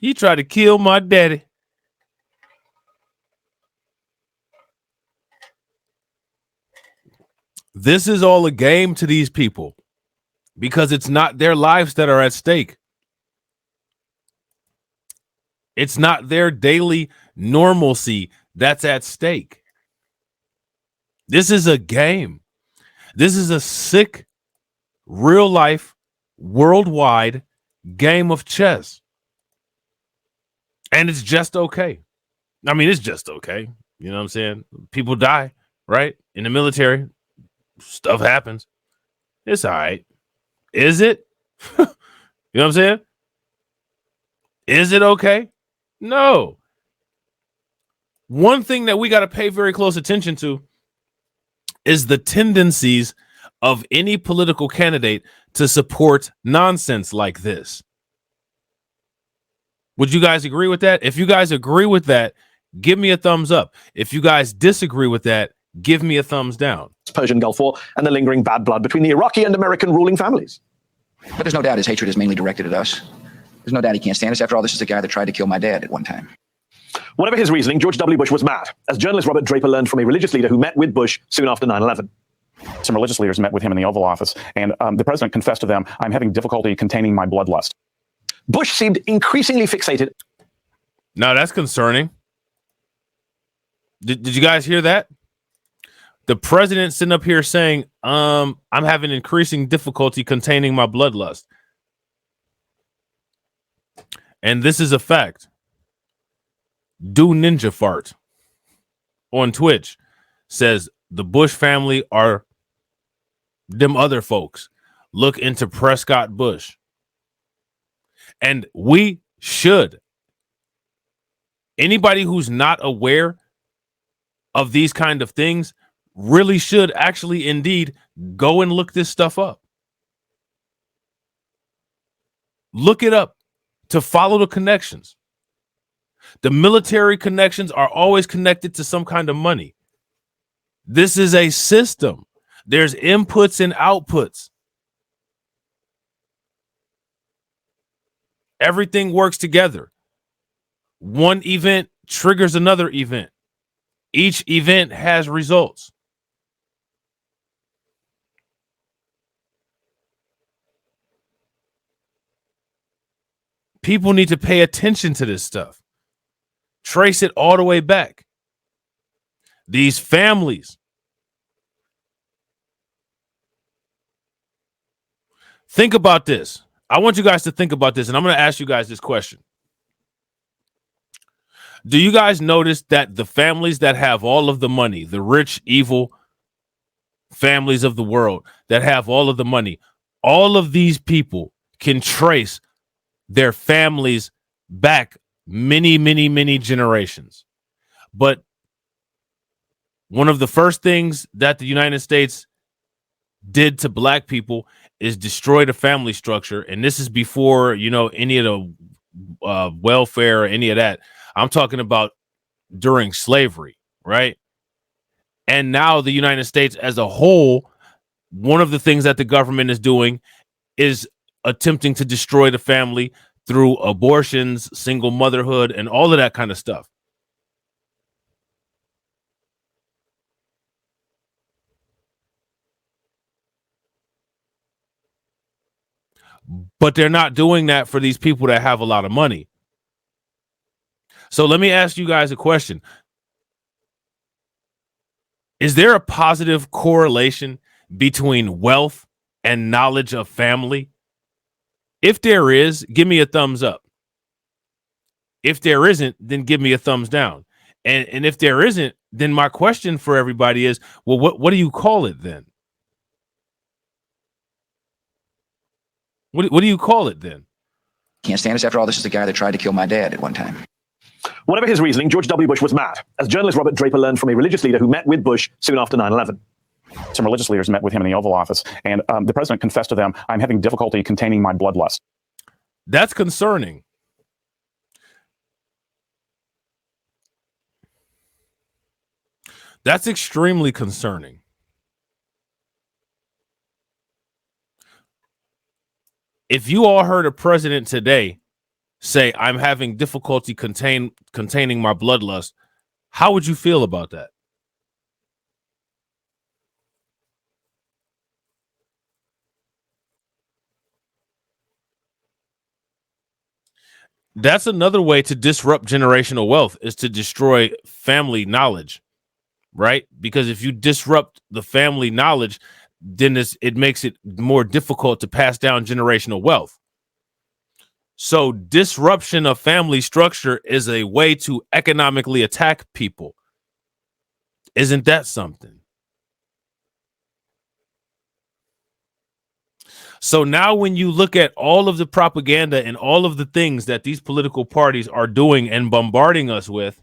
He tried to kill my daddy. This is all a game to these people because it's not their lives that are at stake. It's not their daily normalcy that's at stake. This is a game. This is a sick, real life, worldwide game of chess. And it's just okay. I mean, it's just okay. You know what I'm saying? People die, right? In the military, stuff happens. It's all right. Is it? You know what I'm saying? Is it okay? No. One thing that we got to pay very close attention to is the tendencies of any political candidate to support nonsense like this. Would you guys agree with that? If you guys agree with that, give me a thumbs up. If you guys disagree with that, give me a thumbs down. Persian Gulf War and the lingering bad blood between the Iraqi and American ruling families. But there's no doubt his hatred is mainly directed at us. There's no doubt he can't stand us. After all, this is the guy that tried to kill my dad at one time. Whatever his reasoning, George W. Bush was mad, as journalist Robert Draper learned from a religious leader who met with Bush soon after 9/11. Some religious leaders met with him in the Oval Office, and the president confessed to them, "I'm having difficulty containing my bloodlust." Bush seemed increasingly fixated. Now that's concerning. Did you guys hear that? The president sitting up here saying, I'm having increasing difficulty containing my bloodlust. And this is a fact. Do Ninja Fart on Twitch says the Bush family are them other folks. Look into Prescott Bush. And we should. Anybody who's not aware of these kind of things really should actually indeed go and look this stuff up. Look it up to follow the connections. The military connections are always connected to some kind of money. This is a system. There's inputs and outputs. Everything works together. One event triggers another event. Each event has results. People need to pay attention to this stuff. Trace it all the way back. These families Think about this. I want you guys to think about this, and I'm going to ask you guys this question. Do you guys notice that the families that have all of the money, the rich, evil families of the world that have all of the money, all of these people can trace their families back many, many, many generations. But one of the first things that the United States did to black people is destroy the family structure. And this is before, any of the welfare or any of that. I'm talking about during slavery, right? And now the United States as a whole, one of the things that the government is doing is attempting to destroy the family through abortions, single motherhood, and all of that kind of stuff. But they're not doing that for these people that have a lot of money. So let me ask you guys a question. Is there a positive correlation between wealth and knowledge of family? If there is, give me a thumbs up. If there isn't, then give me a thumbs down. And if there isn't, then my question for everybody is, well, what do you call it then? What do you call it then? Can't stand us. After all, this is the guy that tried to kill my dad at one time. Whatever his reasoning, George W. Bush was mad, as journalist Robert Draper learned from a religious leader who met with Bush soon after 9/11. Some religious leaders met with him in the Oval Office, and the president confessed to them, I'm having difficulty containing my bloodlust. That's concerning. That's extremely concerning. If you all heard a president today say, I'm having difficulty containing my bloodlust, how would you feel about that? That's another way to disrupt generational wealth, is to destroy family knowledge, right? Because if you disrupt the family knowledge, then it makes it more difficult to pass down generational wealth. So disruption of family structure is a way to economically attack people. Isn't that something? So now when you look at all of the propaganda and all of the things that these political parties are doing and bombarding us with,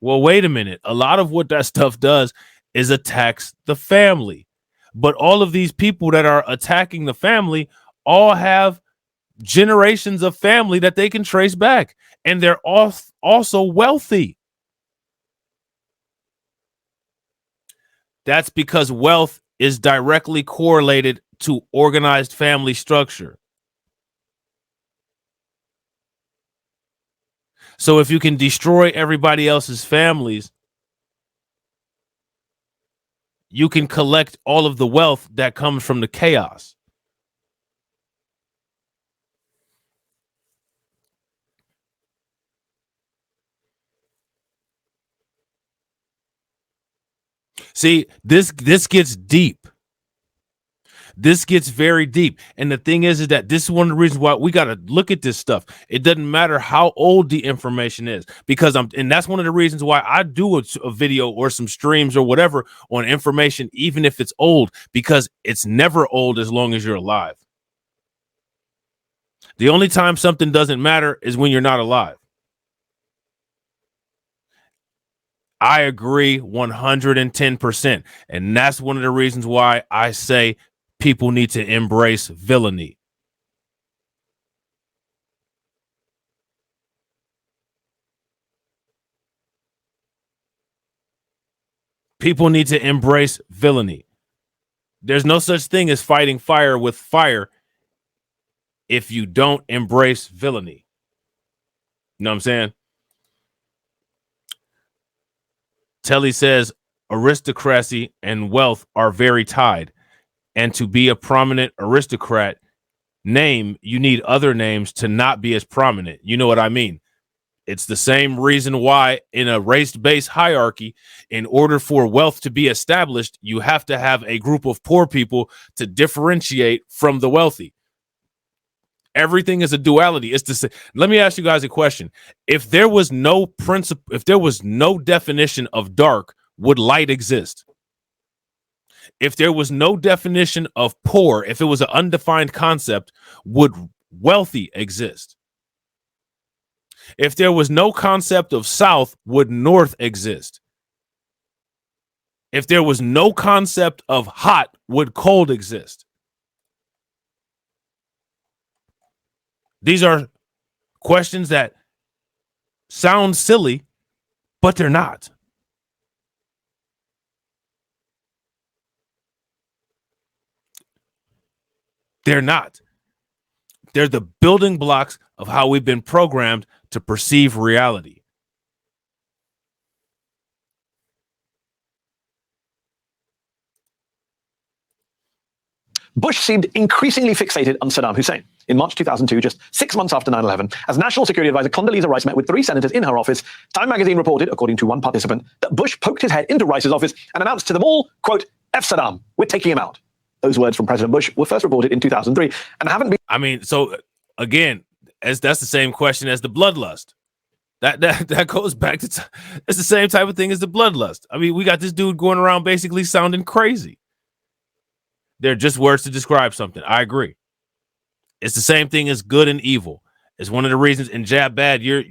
well, wait a minute. A lot of what that stuff does is attacks the family. But all of these people that are attacking the family all have generations of family that they can trace back. And they're also wealthy. That's because wealth is directly correlated to organized family structure. So if you can destroy everybody else's families, you can collect all of the wealth that comes from the chaos. See, this gets deep. This gets very deep. And the thing is that this is one of the reasons why we got to look at this stuff. It doesn't matter how old the information is, because and that's one of the reasons why I do a video or some streams or whatever on information, even if it's old, because it's never old as long as you're alive. The only time something doesn't matter is when you're not alive. I agree 110%. And that's one of the reasons why I say people need to embrace villainy. People need to embrace villainy. There's no such thing as fighting fire with fire if you don't embrace villainy. You know what I'm saying? Telly says aristocracy and wealth are very tied. And to be a prominent aristocrat name, you need other names to not be as prominent. You know what I mean? It's the same reason why in a race-based hierarchy, in order for wealth to be established, you have to have a group of poor people to differentiate from the wealthy. Everything is a duality. It's the same. Let me ask you guys a question. If there was no principle, if there was no definition of dark, would light exist? If there was no definition of poor, if it was an undefined concept, would wealthy exist? If there was no concept of south, would north exist? If there was no concept of hot, would cold exist? These are questions that sound silly, but they're not. They're not. They're the building blocks of how we've been programmed to perceive reality. Bush seemed increasingly fixated on Saddam Hussein. In March 2002, just 6 months after 9/11, as National Security Advisor Condoleezza Rice met with 3 senators in her office, Time magazine reported, according to one participant, that Bush poked his head into Rice's office and announced to them all, quote, "F Saddam, we're taking him out." Those words from President Bush were first reported in 2003 and haven't been... I mean, so again, that's the same question as the bloodlust. That goes back to it's the same type of thing as the bloodlust. I mean, we got this dude going around basically sounding crazy. They're just words to describe something. I agree. It's the same thing as good and evil. It's one of the reasons in Jab Bad you're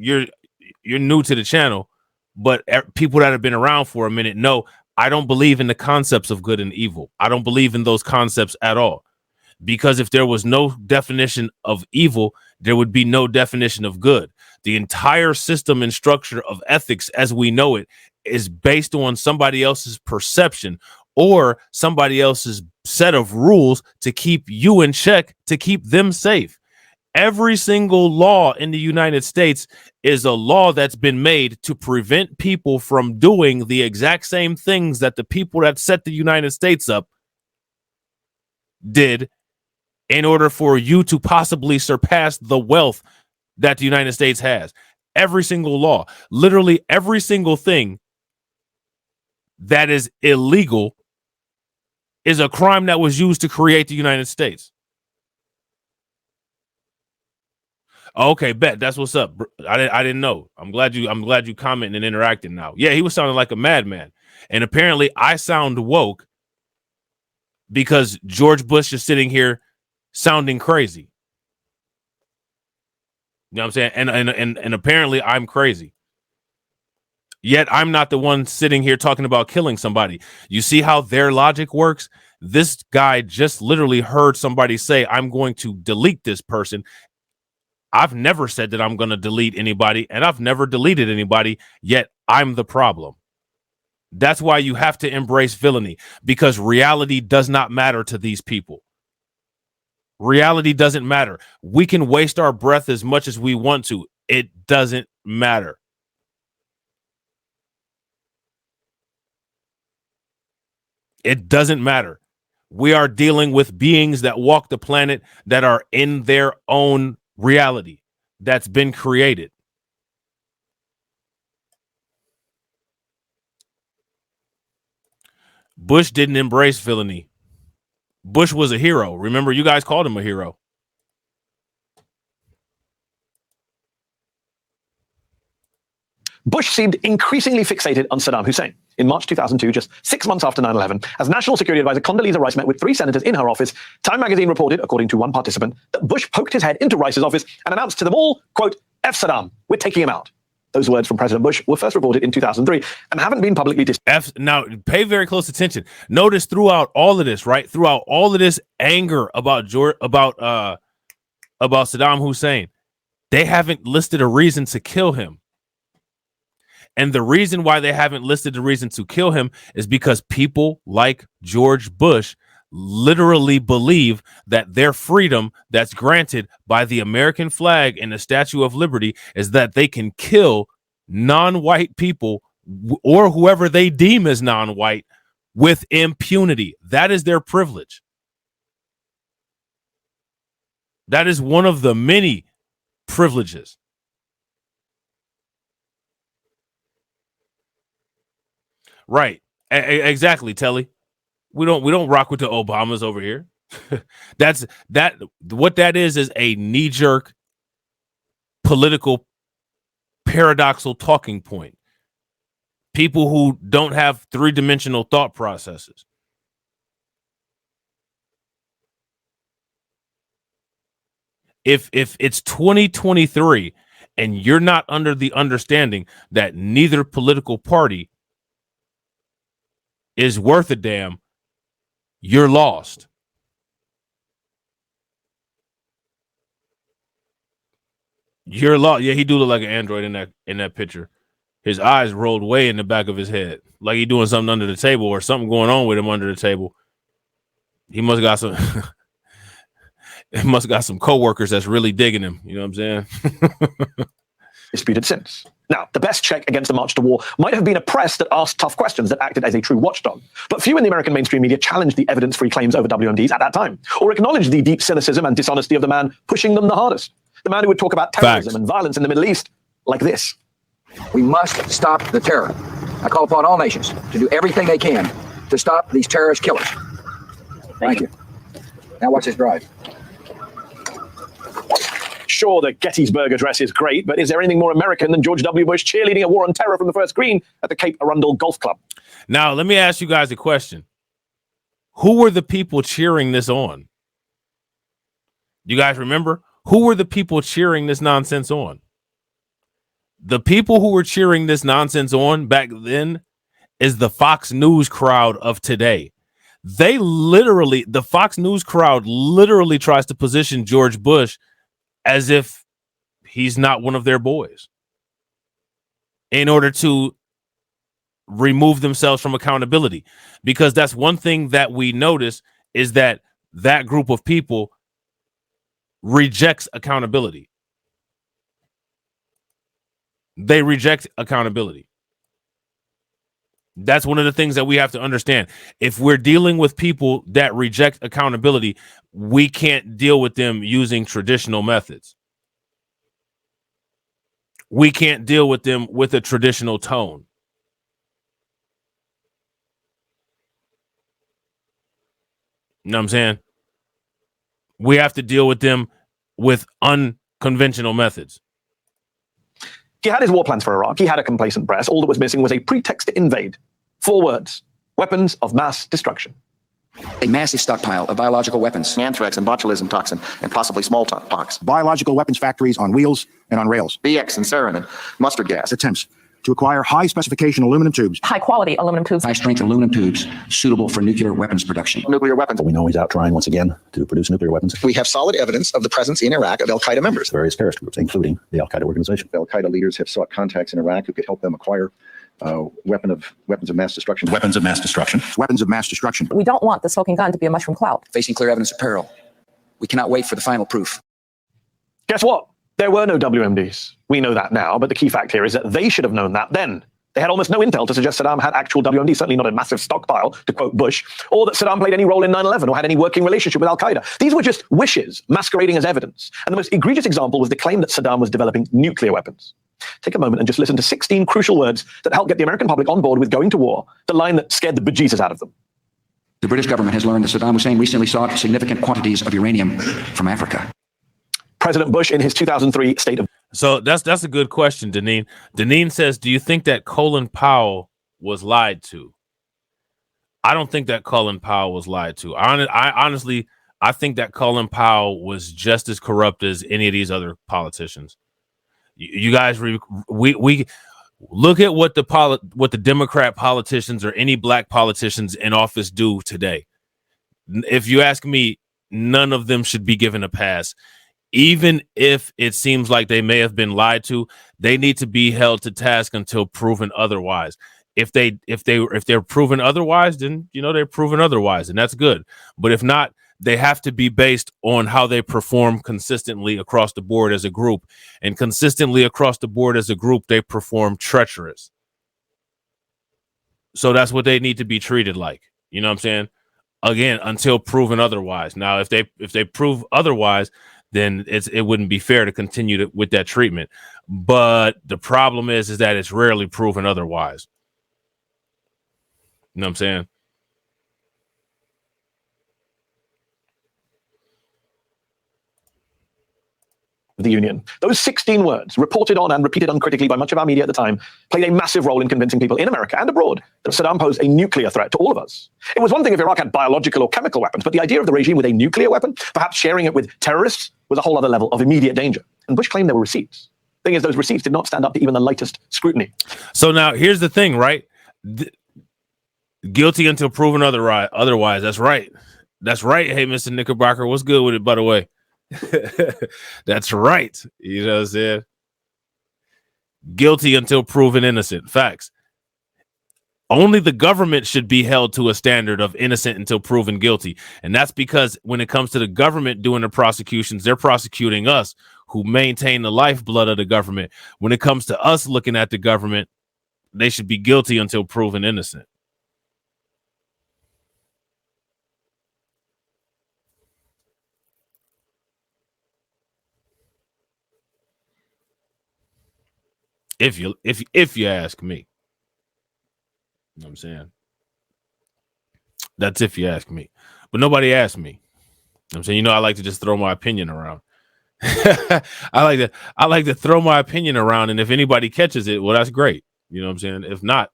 new to the channel, but people that have been around for a minute know I don't believe in the concepts of good and evil. I don't believe in those concepts at all. Because if there was no definition of evil, there would be no definition of good. The entire system and structure of ethics as we know it is based on somebody else's perception or somebody else's set of rules to keep you in check, to keep them safe. Every single law in the United States is a law that's been made to prevent people from doing the exact same things that the people that set the United States up did in order for you to possibly surpass the wealth that the United States has. Every single law, literally every single thing that is illegal is a crime that was used to create the United States. Okay, bet. That's what's up. I didn't know. I'm glad you commenting and interacting now. Yeah, he was sounding like a madman. And apparently I sound woke because George Bush is sitting here sounding crazy. You know what I'm saying? And apparently I'm crazy. Yet I'm not the one sitting here talking about killing somebody. You see how their logic works? This guy just literally heard somebody say, I'm going to delete this person. I've never said that I'm going to delete anybody, and I've never deleted anybody, yet I'm the problem. That's why you have to embrace villainy, because reality does not matter to these people. Reality doesn't matter. We can waste our breath as much as we want to. It doesn't matter. It doesn't matter. We are dealing with beings that walk the planet that are in their own reality that's been created. Bush didn't embrace villainy. Bush was a hero. Remember, you guys called him a hero. Bush seemed increasingly fixated on Saddam Hussein. In March 2002, just 6 months after 9/11, as National Security Advisor Condoleezza Rice met with 3 senators in her office, Time magazine reported, according to one participant, that Bush poked his head into Rice's office and announced to them all, quote, "F Saddam, we're taking him out." Those words from President Bush were first reported in 2003 and haven't been publicly Now, pay very close attention. Notice throughout all of this, right? Throughout all of this anger about Saddam Hussein, they haven't listed a reason to kill him. And the reason why they haven't listed the reason to kill him is because people like George Bush literally believe that their freedom that's granted by the American flag and the Statue of Liberty is that they can kill non-white people or whoever they deem as non-white with impunity. That is their privilege. That is one of the many privileges. Right. Exactly, Telly. We don't rock with the Obamas over here. What that is a knee-jerk political paradoxical talking point. People who don't have three-dimensional thought processes. If it's 2023 and you're not under the understanding that neither political party is worth a damn, you're lost. You're lost. Yeah, he do look like an android in that picture. His eyes rolled way in the back of his head, like he doing something under the table or something going on with him under the table. He must got some. He must got some coworkers that's really digging him. You know what I'm saying? Disputed since. Now, the best check against the march to war might have been a press that asked tough questions that acted as a true watchdog. But few in the American mainstream media challenged the evidence-free claims over WMDs at that time, or acknowledged the deep cynicism and dishonesty of the man pushing them the hardest. The man who would talk about terrorism and violence in the Middle East like this. We must stop the terror. I call upon all nations to do everything they can to stop these terrorist killers. Thank you. Now watch this drive. Sure, the Gettysburg Address is great, but is there anything more American than George W. Bush cheerleading a war on terror from the first green at the Cape Arundel Golf Club? Now, let me ask you guys a question. Who were the people cheering this on? You guys remember? Who were the people cheering this nonsense on? The people who were cheering this nonsense on back then is the Fox News crowd of today. The Fox News crowd literally tries to position George Bush as if he's not one of their boys in order to remove themselves from accountability. Because that's one thing that we notice is that group of people rejects accountability. They reject accountability. That's one of the things that we have to understand. If we're dealing with people that reject accountability, we can't deal with them using traditional methods. We can't deal with them with a traditional tone. You know what I'm saying? We have to deal with them with unconventional methods. He had his war plans for Iraq. He had a complacent press. All that was missing was a pretext to invade. 4 words: weapons of mass destruction. A massive stockpile of biological weapons. Anthrax and botulism toxin, and possibly smallpox. Biological weapons factories on wheels and on rails. BX and sarin and mustard gas. Attempts to acquire high-specification aluminum tubes. High-quality aluminum tubes. High-strength aluminum tubes suitable for nuclear weapons production. Nuclear weapons. We know he's out trying once again to produce nuclear weapons. We have solid evidence of the presence in Iraq of al-Qaeda members. Various terrorist groups, including the al-Qaeda organization. Al-Qaeda leaders have sought contacts in Iraq who could help them acquire weapons of mass destruction. Weapons of mass destruction. Weapons of mass destruction. We don't want the smoking gun to be a mushroom cloud. Facing clear evidence of peril. We cannot wait for the final proof. Guess what? There were no WMDs. We know that now, but the key fact here is that they should have known that then. They had almost no intel to suggest Saddam had actual WMDs, certainly not a massive stockpile, to quote Bush, or that Saddam played any role in 9/11 or had any working relationship with al-Qaeda. These were just wishes masquerading as evidence. And the most egregious example was the claim that Saddam was developing nuclear weapons. Take a moment and just listen to 16 crucial words that helped get the American public on board with going to war, the line that scared the bejesus out of them. The British government has learned that Saddam Hussein recently sought significant quantities of uranium from Africa. President Bush in his 2003 State of... So that's a good question, Deneen. Deneen says, do you think that Colin Powell was lied to? I don't think that Colin Powell was lied to. I honestly think that Colin Powell was just as corrupt as any of these other politicians. You guys, we look at what the Democrat politicians or any black politicians in office do today. If you ask me, none of them should be given a pass. Even if it seems like they may have been lied to, they need to be held to task until proven otherwise. If they're proven otherwise, then they're proven otherwise, and that's good. But if not, they have to be based on how they perform consistently across the board as a group. And consistently across the board as a group, they perform treacherous. So that's what they need to be treated like. You know what I'm saying? Again, until proven otherwise. Now, if they prove otherwise, then it wouldn't be fair to continue with that treatment. But the problem is that it's rarely proven otherwise. You know what I'm saying? The Union. Those 16 words, reported on and repeated uncritically by much of our media at the time, played a massive role in convincing people in America and abroad that Saddam posed a nuclear threat to all of us. It was one thing if Iraq had biological or chemical weapons, but the idea of the regime with a nuclear weapon, perhaps sharing it with terrorists, was a whole other level of immediate danger. And Bush claimed there were receipts. The thing is, those receipts did not stand up to even the lightest scrutiny. So now here's the thing, right? Guilty until proven otherwise. That's right. That's right. Hey, Mr. Knickerbocker, what's good with it, by the way? That's right. You know what I'm saying? Guilty until proven innocent. Facts. Only the government should be held to a standard of innocent until proven guilty. And that's because when it comes to the government doing the prosecutions, they're prosecuting us who maintain the lifeblood of the government. When it comes to us looking at the government, they should be guilty until proven innocent. If you ask me. You know what I'm saying? That's if you ask me. But nobody asked me. You know what I'm saying? You know, I like to just throw my opinion around. I like to throw my opinion around, and if anybody catches it, well, that's great. You know what I'm saying? If not,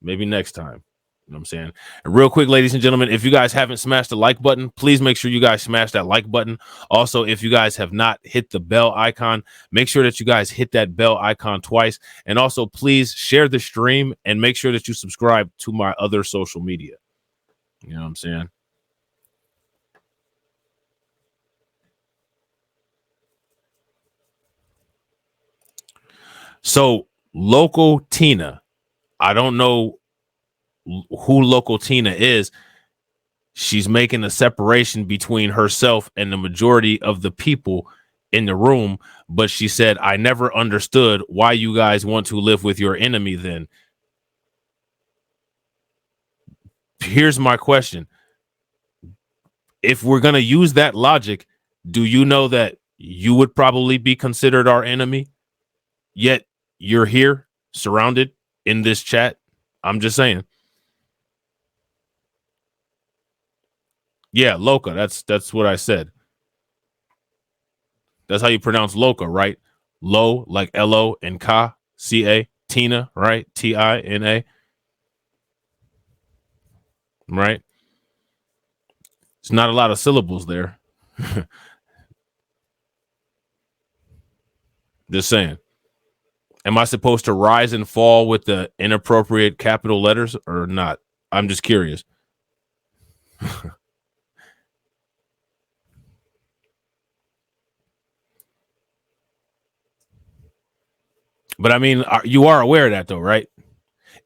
maybe next time. You know what I'm saying? And real quick, ladies and gentlemen, if you guys haven't smashed the like button, please make sure you guys smash that like button. Also, if you guys have not hit the bell icon, make sure that you guys hit that bell icon twice. And also, please share the stream and make sure that you subscribe to my other social media. You know what I'm saying? So, Local Tina, I don't know who Local Tina is. She's making a separation between herself and the majority of the people in the room. But she said, I never understood why you guys want to live with your enemy then. Here's my question. If we're going to use that logic, do you know that you would probably be considered our enemy? Yet you're here surrounded in this chat. I'm just saying. Yeah, Loca. That's what I said. That's how you pronounce Loca, right? Lo, like L-O and Ka, C-A, Tina, right? T-I-N-A. Right? It's not a lot of syllables there. Just saying. Am I supposed to rise and fall with the inappropriate capital letters or not? I'm just curious. But I mean, you are aware of that though, right?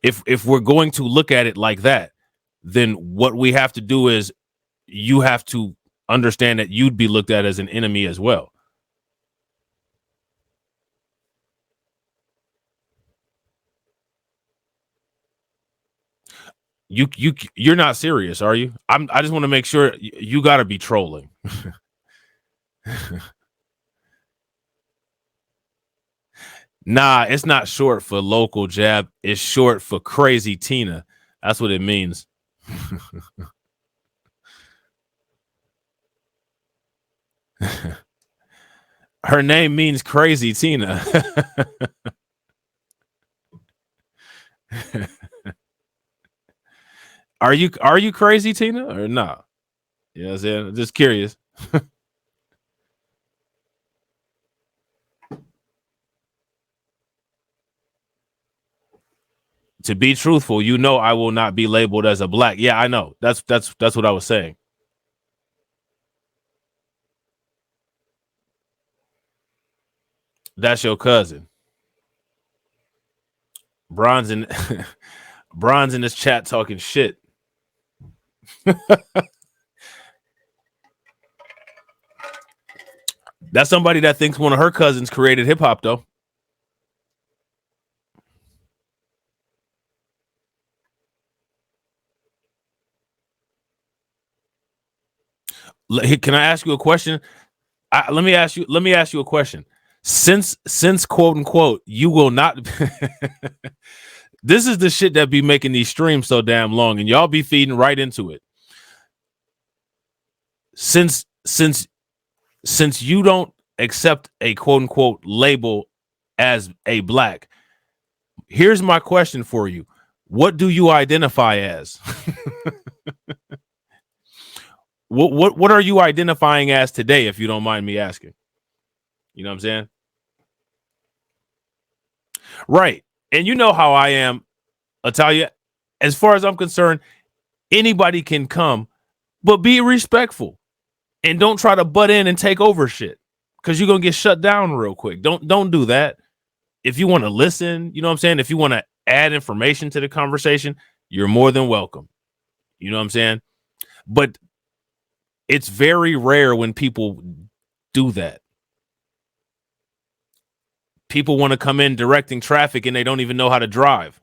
If we're going to look at it like that, then what we have to do is you have to understand that you'd be looked at as an enemy as well. You're not serious, are you? I just want to make sure you got to be trolling. Nah, it's not short for local jab. It's short for crazy Tina. That's what it means. Her name means crazy Tina. Are you crazy Tina or not? You know what I'm saying? Just curious. To be truthful, you know I will not be labeled as a black. Yeah, I know. That's what I was saying. That's your cousin. Bronze in Bronze in this chat talking shit. That's somebody that thinks one of her cousins created hip hop, though. Can I ask you a question? Let me ask you a question. Since quote unquote, you will not This is the shit that be making these streams so damn long, and y'all be feeding right into it. Since you don't accept a quote unquote label as a black, here's my question for you. What do you identify as? What are you identifying as today, if you don't mind me asking? You know what I'm saying? Right. And you know how I am, Italia. As far as I'm concerned, anybody can come, but be respectful and don't try to butt in and take over shit, because you're gonna get shut down real quick. Don't do that. If you want to listen, you know what I'm saying? If you want to add information to the conversation, you're more than welcome. You know what I'm saying? But it's very rare when people do that. People want to come in directing traffic and they don't even know how to drive.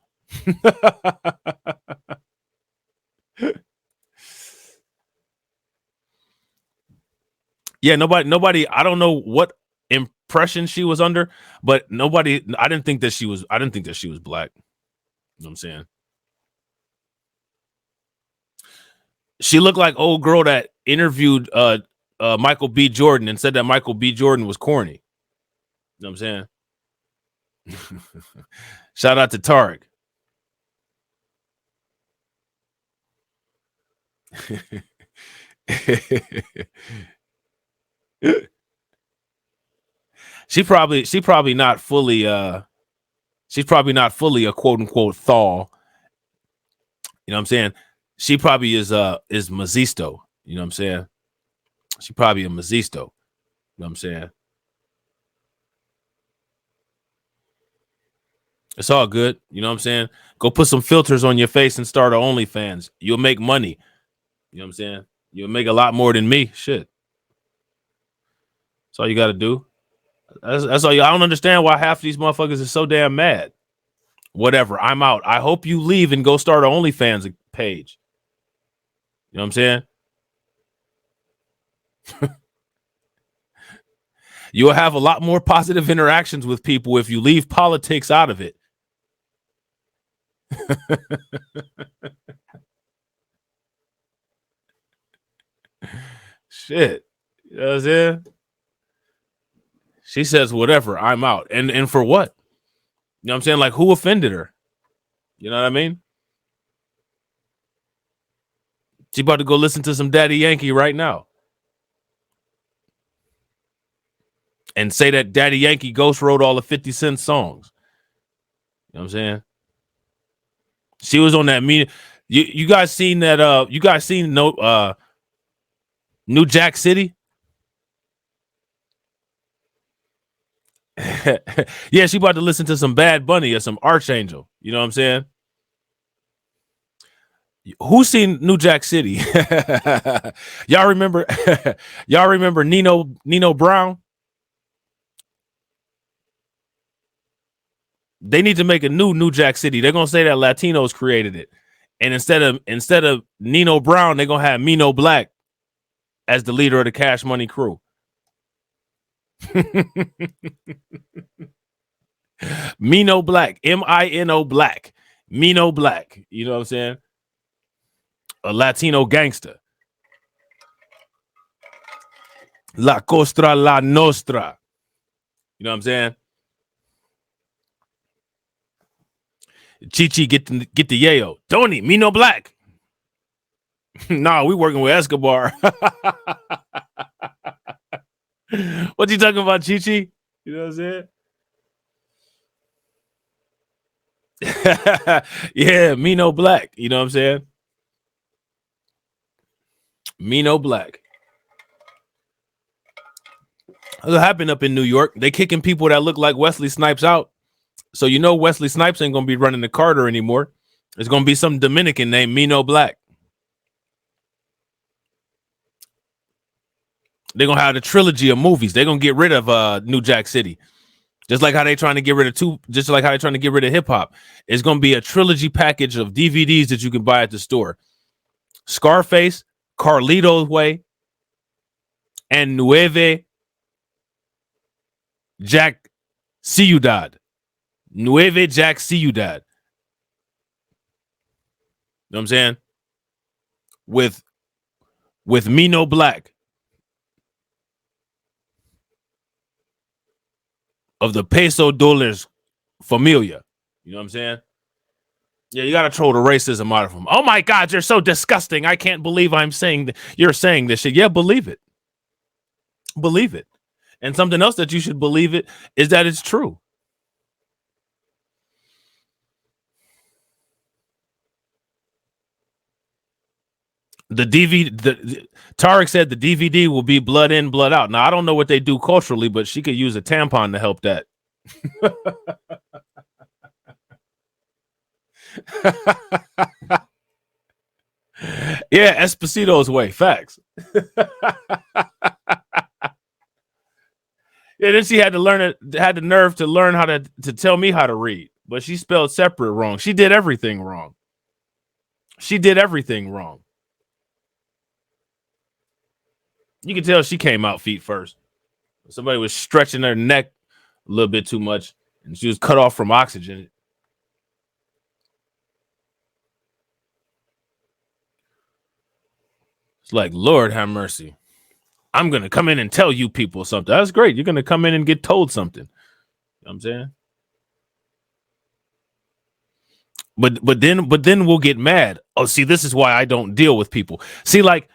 Yeah, nobody, I don't know what impression she was under, but I didn't think that she was black. You know what I'm saying? She looked like old girl that interviewed Michael B. Jordan and said that Michael B. Jordan was corny. You know what I'm saying? Shout out to Tarek. She's probably not fully a quote unquote thaw. You know what I'm saying? She probably is Mazisto. You know what I'm saying? She probably a Mazisto. You know what I'm saying? It's all good. You know what I'm saying? Go put some filters on your face and start a OnlyFans. You'll make money. You know what I'm saying? You'll make a lot more than me. Shit. That's all you got to do. That's all. I don't understand why half of these motherfuckers are so damn mad. Whatever. I'm out. I hope you leave and go start an OnlyFans page. You know what I'm saying? You'll have a lot more positive interactions with people if you leave politics out of it. Shit. You know what I'm saying? She says, whatever, I'm out. And for what? You know what I'm saying? Like, who offended her? You know what I mean? She about to go listen to some Daddy Yankee right now. And say that Daddy Yankee ghost wrote all the 50 Cent songs. You know what I'm saying? She was on that meeting. You guys seen that? You guys seen New Jack City? Yeah, she about to listen to some Bad Bunny or some Archangel. You know what I'm saying? Who's seen New Jack City? Y'all remember? Y'all remember Nino Brown? They need to make a New Jack City. They're gonna say that Latinos created it, and instead of Nino Brown, they're gonna have Mino Black as the leader of the Cash Money crew. Mino Black, Mino Black, Mino Black. You know what I'm saying? A Latino gangster. La Costra La Nostra. You know what I'm saying? Chichi get the yayo. Tony, Mino Black. Nah, we working with Escobar. What you talking about, Chichi? You know what I'm saying? Yeah, Mino Black. You know what I'm saying? Mino Black. What happened up in New York? They kicking people that look like Wesley Snipes out. So you know Wesley Snipes ain't gonna be running the Carter anymore. It's gonna be some Dominican named Mino Black. They're gonna have the trilogy of movies. They're gonna get rid of New Jack City. Just like how they trying to get rid of hip hop. It's gonna be a trilogy package of DVDs that you can buy at the store. Scarface, Carlito's Way, and Nueve Jack Ciudad. Nueve Jack Ciudad. know what I'm saying? With me no black of the peso dollars familia. You know what I'm saying? Yeah, you got to troll the racism out of them. Oh my God, you're so disgusting. I can't believe you're saying this shit. Yeah, believe it. Believe it. And something else that you should believe it is that it's true. The DVD, Tarek said the DVD will be blood in, blood out. Now, I don't know what they do culturally, but she could use a tampon to help that. Yeah, Esposito's way. Facts. Yeah, then she had the nerve to learn how to tell me how to read, but she spelled separate wrong. She did everything wrong. She did everything wrong. You can tell she came out feet first. Somebody was stretching her neck a little bit too much, and she was cut off from oxygen. It's like, Lord have mercy. I'm going to come in and tell you people something. That's great. You're going to come in and get told something. You know what I'm saying? But then we'll get mad. Oh, see, this is why I don't deal with people. See, like,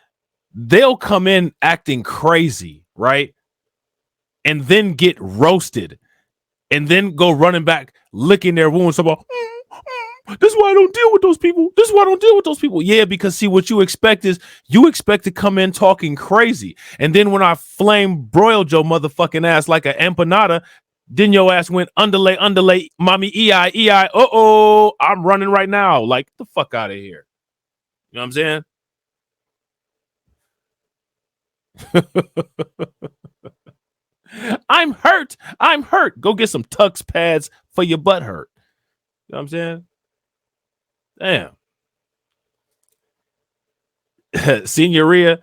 they'll come in acting crazy, right? And then get roasted. And then go running back, licking their wounds. About, this is why I don't deal with those people. This is why I don't deal with those people. Yeah, because see, what you expect is you expect to come in talking crazy. And then when I flame broiled your motherfucking ass like an empanada, then your ass went underlay, mommy, EI. Uh-oh, I'm running right now. Like, get the fuck out of here. You know what I'm saying? I'm hurt. I'm hurt. Go get some Tux pads for your butt hurt. You know what I'm saying? Damn. Senorita.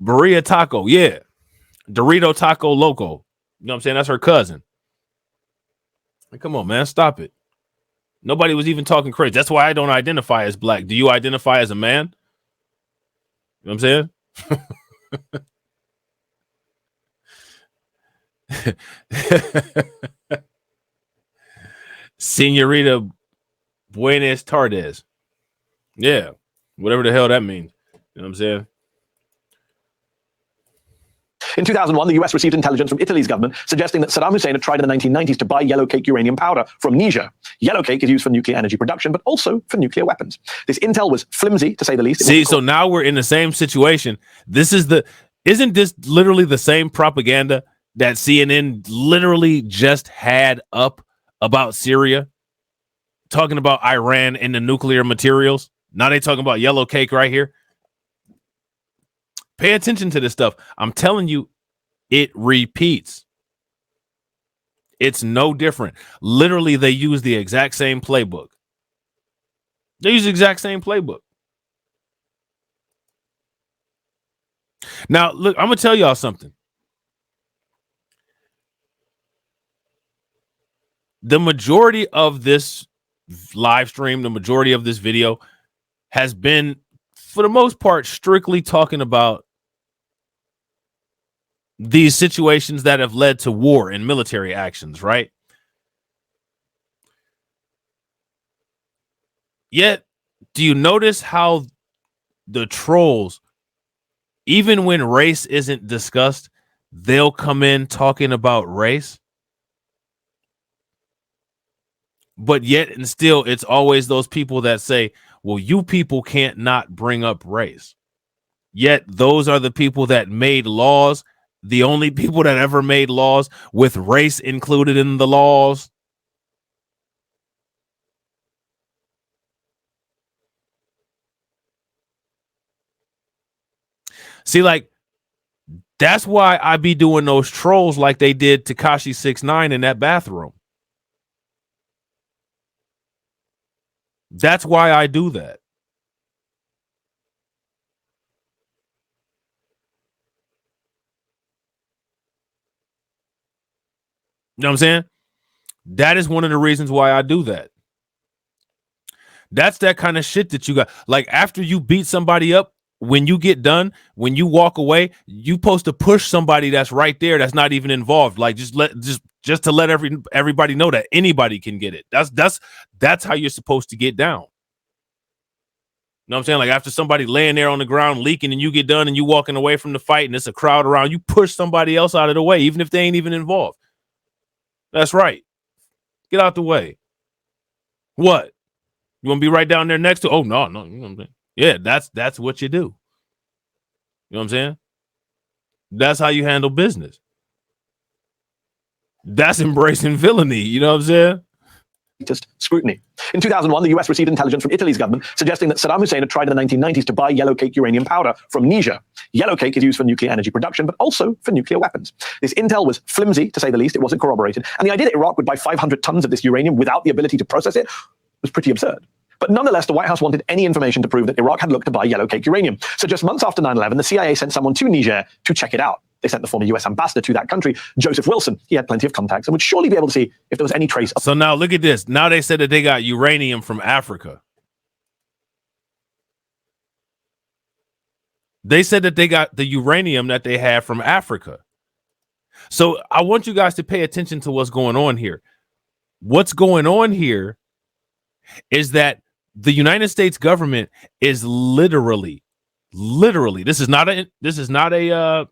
Berea Taco. Yeah. Dorito Taco Loco. You know what I'm saying? That's her cousin. Come on, man. Stop it. Nobody was even talking crazy. That's why I don't identify as black. Do you identify as a man? You know what I'm saying? Senorita Buenos Tardes. Yeah. Whatever the hell that means. You know what I'm saying? In 2001, the US received intelligence from Italy's government suggesting that Saddam Hussein had tried in the 1990s to buy yellow cake uranium powder from Niger. Yellow cake is used for nuclear energy production, but also for nuclear weapons. This intel was flimsy, to say the least. See, so now we're in the same situation. Isn't this literally the same propaganda that CNN literally just had up about Syria? Talking about Iran and the nuclear materials. Now they talking about yellow cake right here. Pay attention to this stuff. I'm telling you, it repeats. It's no different. Literally, they use the exact same playbook. They use the exact same playbook. Now, look, I'm going to tell y'all something. The majority of this live stream, the majority of this video has been, for the most part, strictly talking about these situations that have led to war and military actions, right? Yet, do you notice how the trolls, even when race isn't discussed, they'll come in talking about race? But yet and still, it's always those people that say, well, you people can't not bring up race. Yet those are the people that made laws, the only people that ever made laws with race included in the laws. See, like, that's why I be doing those trolls like they did Tekashi 6ix9ine in that bathroom. That's why I do that. You know what I'm saying? That is one of the reasons why I do that. That's that kind of shit that you got. Like after you beat somebody up, when you get done, when you walk away, you supposed to push somebody that's right there that's not even involved. Like just to let everybody know that anybody can get it. That's how you're supposed to get down. You know what I'm saying? Like after somebody laying there on the ground leaking and you get done and you walking away from the fight and it's a crowd around, you push somebody else out of the way, even if they ain't even involved. That's right. Get out the way. What? You want to be right down there next to? Oh, no. You know what I'm saying? Yeah, that's what you do. You know what I'm saying? That's how you handle business. That's embracing villainy. You know what I'm saying? Scrutiny. In 2001, the US received intelligence from Italy's government suggesting that Saddam Hussein had tried in the 1990s to buy yellow cake uranium powder from Niger. Yellow cake is used for nuclear energy production, but also for nuclear weapons. This intel was flimsy, to say the least. It wasn't corroborated. And the idea that Iraq would buy 500 tons of this uranium without the ability to process it was pretty absurd. But nonetheless, the White House wanted any information to prove that Iraq had looked to buy yellow cake uranium. So just months after 9/11, the CIA sent someone to Niger to check it out. They sent the former US ambassador to that country, Joseph Wilson. He had plenty of contacts and would surely be able to see if there was any trace. So now look at this. Now they said that they got uranium from Africa. They said that they got the uranium that they have from Africa. So I want you guys to pay attention to what's going on here. What's going on here is that the United States government is literally, this is not a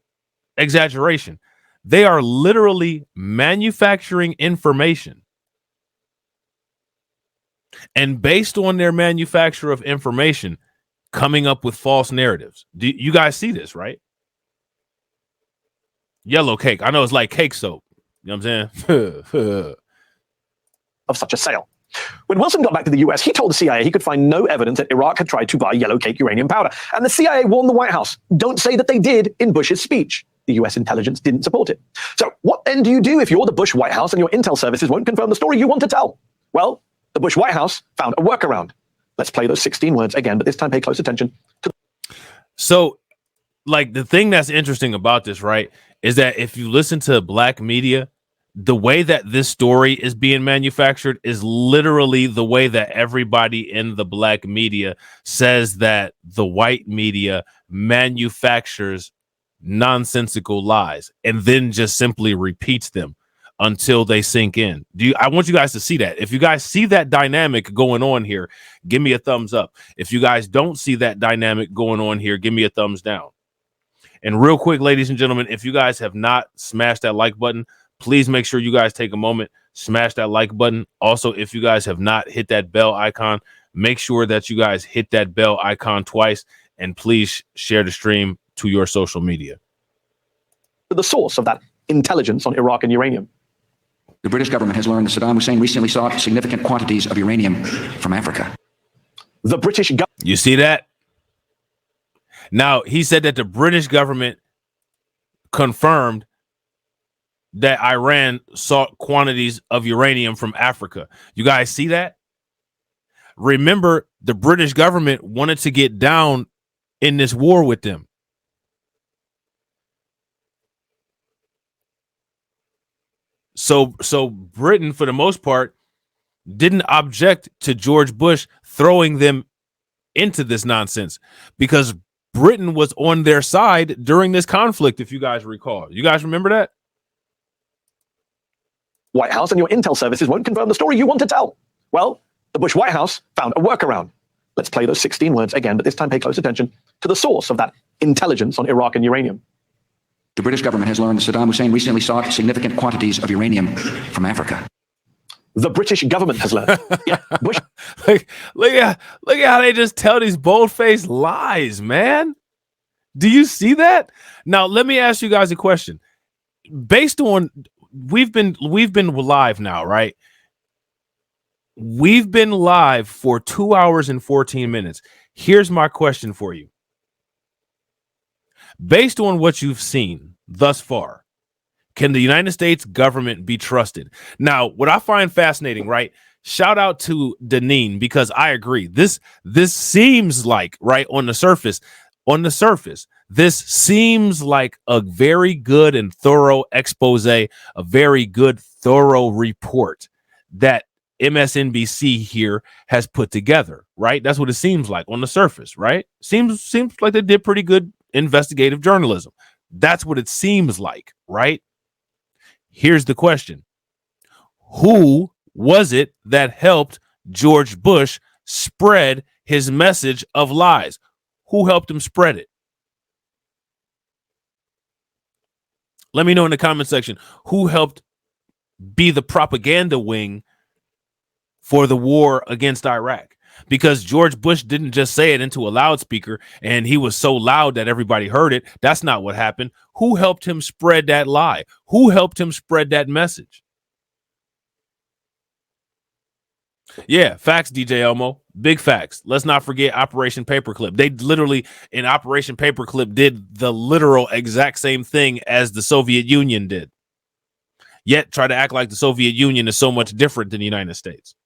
exaggeration. They are literally manufacturing information. And based on their manufacture of information, coming up with false narratives. Do you guys see this, right? Yellow cake. I know it's like cake soap. You know what I'm saying? Of such a sale. When Wilson got back to the US, he told the CIA he could find no evidence that Iraq had tried to buy yellow cake uranium powder. And the CIA warned the White House, don't say that they did in Bush's speech. The US intelligence didn't support it. So what then do you do if you're the Bush White House and your intel services won't confirm the story you want to tell? Well, the Bush White House found a workaround. Let's play those 16 words again, but this time pay close attention to. So, like, the thing that's interesting about this, right, is that if you listen to black media, the way that this story is being manufactured is literally the way that everybody in the black media says that the white media manufactures nonsensical lies and then just simply repeats them until they sink in. I want you guys to see that. If you guys see that dynamic going on here, give me a thumbs up. If you guys don't see that dynamic going on here, give me a thumbs down. And real quick, ladies and gentlemen, if you guys have not smashed that like button, please make sure you guys take a moment, smash that like button. Also, if you guys have not hit that bell icon, make sure that you guys hit that bell icon twice, and please share the stream to your social media. The source of that intelligence on Iraq and uranium. The British government has learned that Saddam Hussein recently sought significant quantities of uranium from Africa. The British government. You see that? Now, he said that the British government confirmed that Iran sought quantities of uranium from Africa. You guys see that? Remember, the British government wanted to get down in this war with them. So Britain, for the most part, didn't object to George Bush throwing them into this nonsense because Britain was on their side during this conflict, if you guys recall. You guys remember that? White House and your intel services won't confirm the story you want to tell. Well, the Bush White House found a workaround. Let's play those 16 words again, but this time pay close attention to the source of that intelligence on Iraq and uranium. The British government has learned that Saddam Hussein recently sought significant quantities of uranium from Africa. The British government has learned. Yeah, Bush. Look at how they just tell these bold-faced lies, man. Do you see that? Now, let me ask you guys a question. Based on we've been live now, right? We've been live for 2 hours and 14 minutes. Here's my question for you. Based on what you've seen thus far, can the United States government be trusted? Now, what I find fascinating, right? Shout out to Deneen, because I agree. This seems like, right, on the surface, this seems like a very good and thorough expose, a very good, thorough report that MSNBC here has put together, right? That's what it seems like on the surface, right? Seems like they did pretty good investigative journalism. That's what it seems like, right? Here's the question. Who was it that helped George Bush spread his message of lies? Who helped him spread it? Let me know in the comment section who helped be the propaganda wing for the war against Iraq. Because George Bush didn't just say it into a loudspeaker and he was so loud that everybody heard it. That's not what happened. Who helped him spread that lie? Who helped him spread that message? Yeah, facts, DJ Elmo. Big facts. Let's not forget Operation Paperclip. They literally, in Operation Paperclip, did the literal exact same thing as the Soviet Union did. Yet try to act like the Soviet Union is so much different than the United States.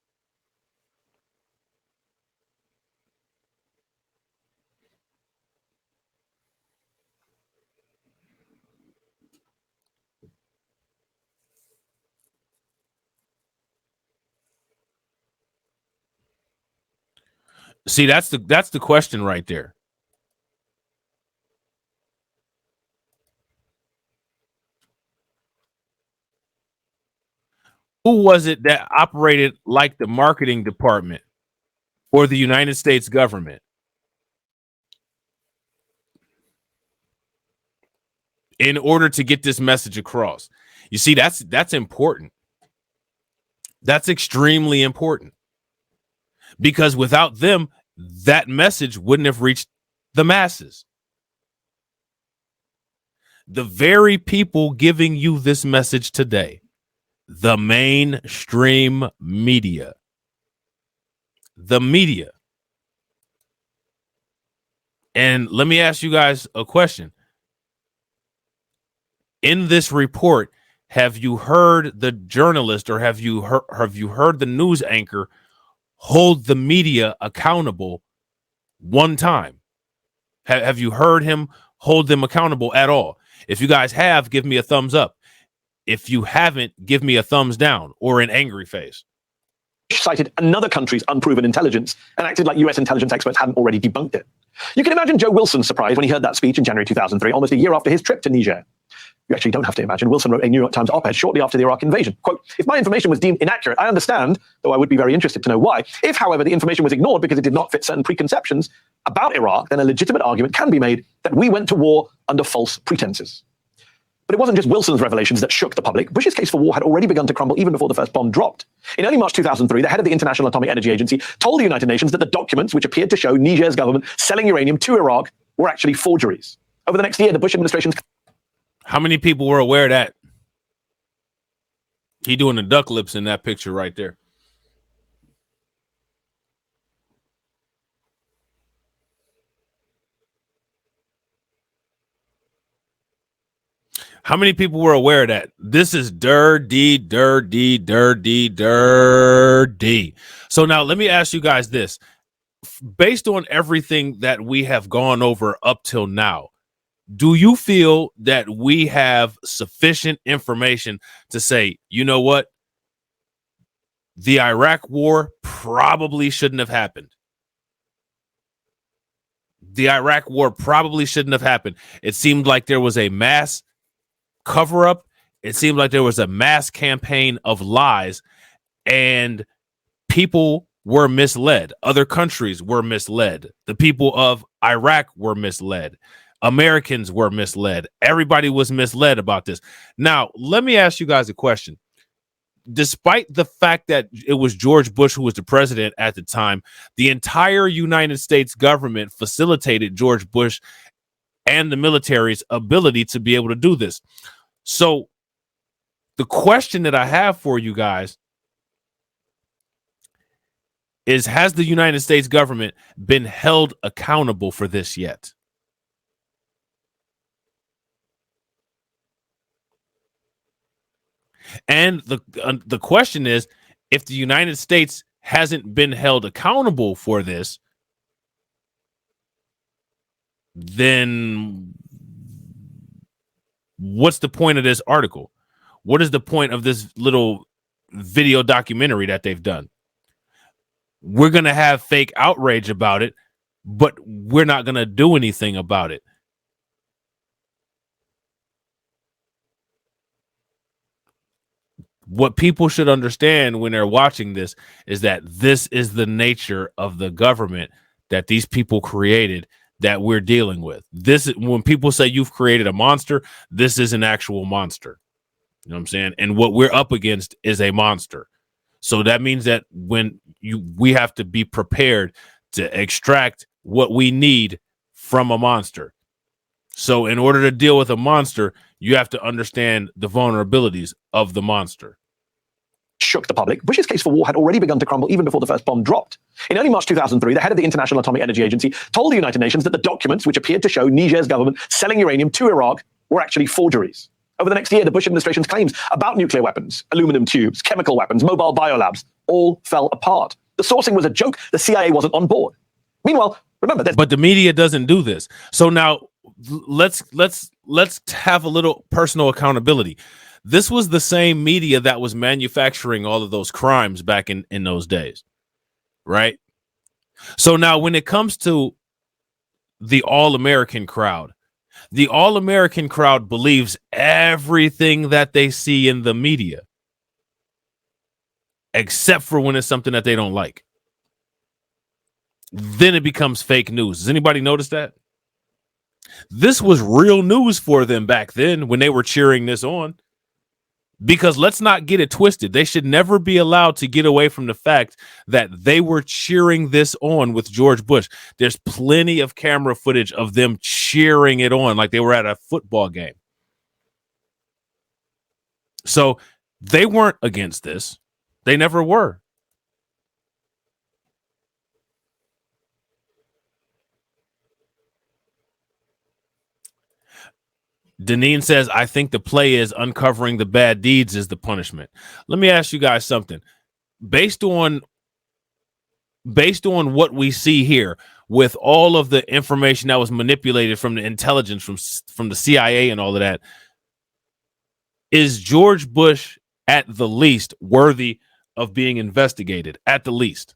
See, that's the question right there. Who was it that operated like the marketing department or the United States government in order to get this message across? You see, that's important. That's extremely important. Because without them, that message wouldn't have reached the masses. The very people giving you this message today, the mainstream media, the media. And let me ask you guys a question. In this report, have you heard the journalist or have you heard the news anchor hold the media accountable one time? Have you heard him hold them accountable at all? If you guys have, give me a thumbs up. If you haven't, give me a thumbs down or an angry face. Cited another country's unproven intelligence and acted like US intelligence experts hadn't already debunked it. You can imagine Joe Wilson's surprise when he heard that speech in January 2003, almost a year after his trip to Niger. You actually don't have to imagine. Wilson wrote a New York Times op-ed shortly after the Iraq invasion. Quote, if my information was deemed inaccurate, I understand, though I would be very interested to know why. If, however, the information was ignored because it did not fit certain preconceptions about Iraq, then a legitimate argument can be made that we went to war under false pretenses. But it wasn't just Wilson's revelations that shook the public. Bush's case for war had already begun to crumble even before the first bomb dropped. In early March 2003, the head of the International Atomic Energy Agency told the United Nations that the documents which appeared to show Niger's government selling uranium to Iraq were actually forgeries. Over the next year, the Bush administration's... How many people were aware of that? He doing the duck lips in that picture right there. How many people were aware of that? This is dirty. So now let me ask you guys this. Based on everything that we have gone over up till now, do you feel that we have sufficient information to say, you know what? The Iraq war probably shouldn't have happened. The Iraq war probably shouldn't have happened. It seemed like there was a mass cover up. It seemed like there was a mass campaign of lies and people were misled. Other countries were misled. The people of Iraq were misled. Americans were misled. Everybody was misled about this. Now, let me ask you guys a question. Despite the fact that it was George Bush who was the president at the time, the entire United States government facilitated George Bush and the military's ability to be able to do this. So the question that I have for you guys is, has the United States government been held accountable for this yet? And the question is, if the United States hasn't been held accountable for this, then what's the point of this article? What is the point of this little video documentary that they've done. We're going to have fake outrage about it, but we're not going to do anything about it. What people should understand when they're watching this is that this is the nature of the government that these people created that we're dealing with. This is when people say you've created a monster, this is an actual monster. You know what I'm saying? And what we're up against is a monster. So that means that we have to be prepared to extract what we need from a monster. So in order to deal with a monster, you have to understand the vulnerabilities of the monster. Shook the public. Bush's case for war had already begun to crumble even before the first bomb dropped. In early March 2003, the head of the International Atomic Energy Agency told the United Nations that the documents which appeared to show Niger's government selling uranium to Iraq were actually forgeries. Over the next year, the Bush administration's claims about nuclear weapons, aluminum tubes, chemical weapons, mobile biolabs, all fell apart. The sourcing was a joke. The CIA wasn't on board. Meanwhile, remember, but the media doesn't do this. So now let's have a little personal accountability. This was the same media that was manufacturing all of those crimes back in those days, right? So now when it comes to the all-American crowd, the all-American crowd believes everything that they see in the media, except for when it's something that they don't like. Then it becomes fake news. Does anybody notice that? This was real news for them back then when they were cheering this on. Because let's not get it twisted. They should never be allowed to get away from the fact that they were cheering this on with George Bush. There's plenty of camera footage of them cheering it on like they were at a football game. So they weren't against this. They never were. Deneen says, I think the play is uncovering the bad deeds is the punishment. Let me ask you guys something. Based on what we see here, with all of the information that was manipulated from the intelligence, from the CIA and all of that, is George Bush at the least worthy of being investigated? At the least.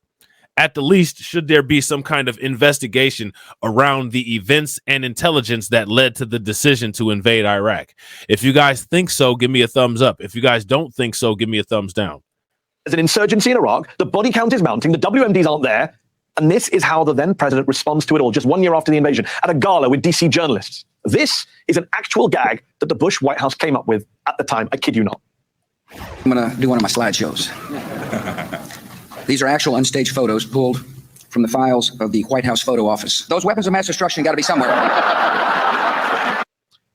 At the least, should there be some kind of investigation around the events and intelligence that led to the decision to invade Iraq? If you guys think so, give me a thumbs up. If you guys don't think so, give me a thumbs down. There's an insurgency in Iraq. The body count is mounting. The WMDs aren't there. And this is how the then president responds to it all, just 1 year after the invasion, at a gala with DC journalists. This is an actual gag that the Bush White House came up with at the time. I kid you not. I'm going to do one of my slideshows. These are actual unstaged photos pulled from the files of the White House photo office. Those weapons of mass destruction got to be somewhere.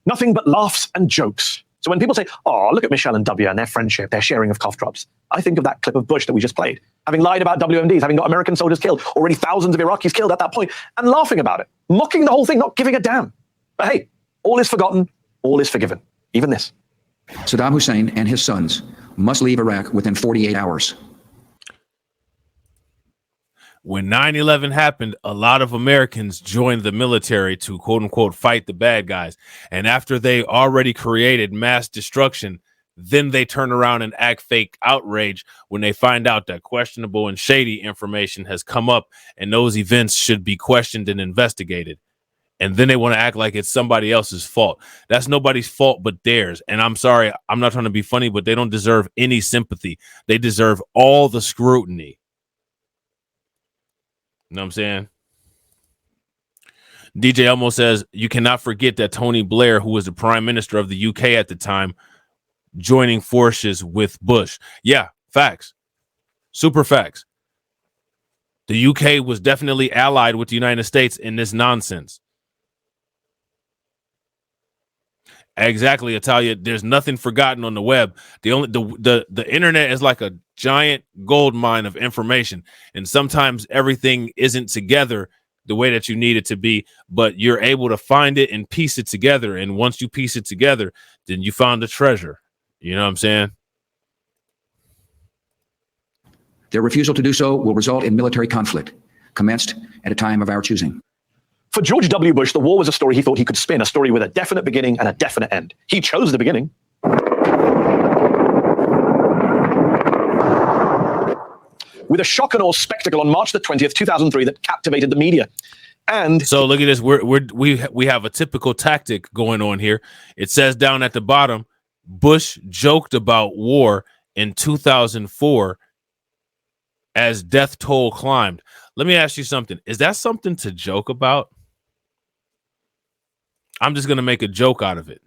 Nothing but laughs and jokes. So when people say, oh, look at Michelle and W and their friendship, their sharing of cough drops, I think of that clip of Bush that we just played, having lied about WMDs, having got American soldiers killed, already thousands of Iraqis killed at that point, and laughing about it, mocking the whole thing, not giving a damn. But hey, all is forgotten, all is forgiven, even this. Saddam Hussein and his sons must leave Iraq within 48 hours. When 9/11 happened, a lot of Americans joined the military to quote unquote fight the bad guys. And after they already created mass destruction, then they turn around and act fake outrage when they find out that questionable and shady information has come up and those events should be questioned and investigated. And then they want to act like it's somebody else's fault. That's nobody's fault but theirs. And I'm sorry, I'm not trying to be funny, but they don't deserve any sympathy. They deserve all the scrutiny. You know what I'm saying? DJ Elmo says, you cannot forget that Tony Blair, who was the prime minister of the UK at the time, joining forces with Bush. Yeah, facts. Super facts. The UK was definitely allied with the United States in this nonsense. Exactly, Italia. There's nothing forgotten on the web. The internet is like a giant gold mine of information, and sometimes everything isn't together the way that you need it to be, but you're able to find it and piece it together. And once you piece it together, then you found the treasure. You know what I'm saying? Their refusal to do so will result in military conflict, commenced at a time of our choosing. For George W. Bush, the war was a story he thought he could spin, a story with a definite beginning and a definite end. He chose the beginning. with a shock and awe spectacle on March the 20th, 2003 that captivated the media. And so look at this. We have a typical tactic going on here. It says down at the bottom, Bush joked about war in 2004 as death toll climbed. Let me ask you something. Is that something to joke about? I'm just going to make a joke out of it.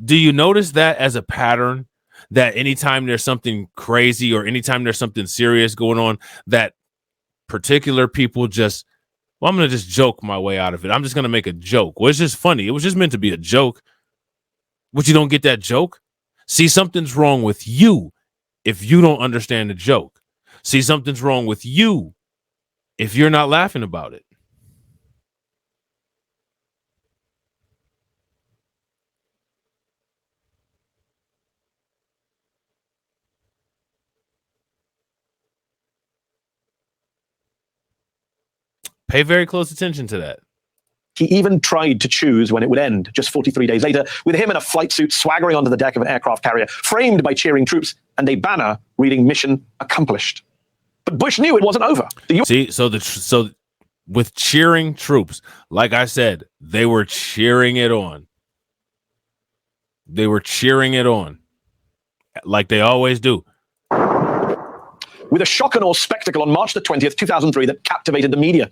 Do you notice that as a pattern, that anytime there's something crazy or anytime there's something serious going on, that particular people just, well, I'm going to just joke my way out of it. I'm just going to make a joke. Well, it's just funny. It was just meant to be a joke. But you don't get that joke? See, something's wrong with you if you don't understand the joke. See, something's wrong with you if you're not laughing about it. Pay very close attention to that. he even tried to choose when it would end, just 43 days later, with him in a flight suit swaggering onto the deck of an aircraft carrier, framed by cheering troops and a banner reading "Mission Accomplished." But Bush knew it wasn't over. So with cheering troops, like I said, they were cheering it on. They were cheering it on, like they always do. With a shock and awe spectacle on March the 20th, 2003 that captivated the media.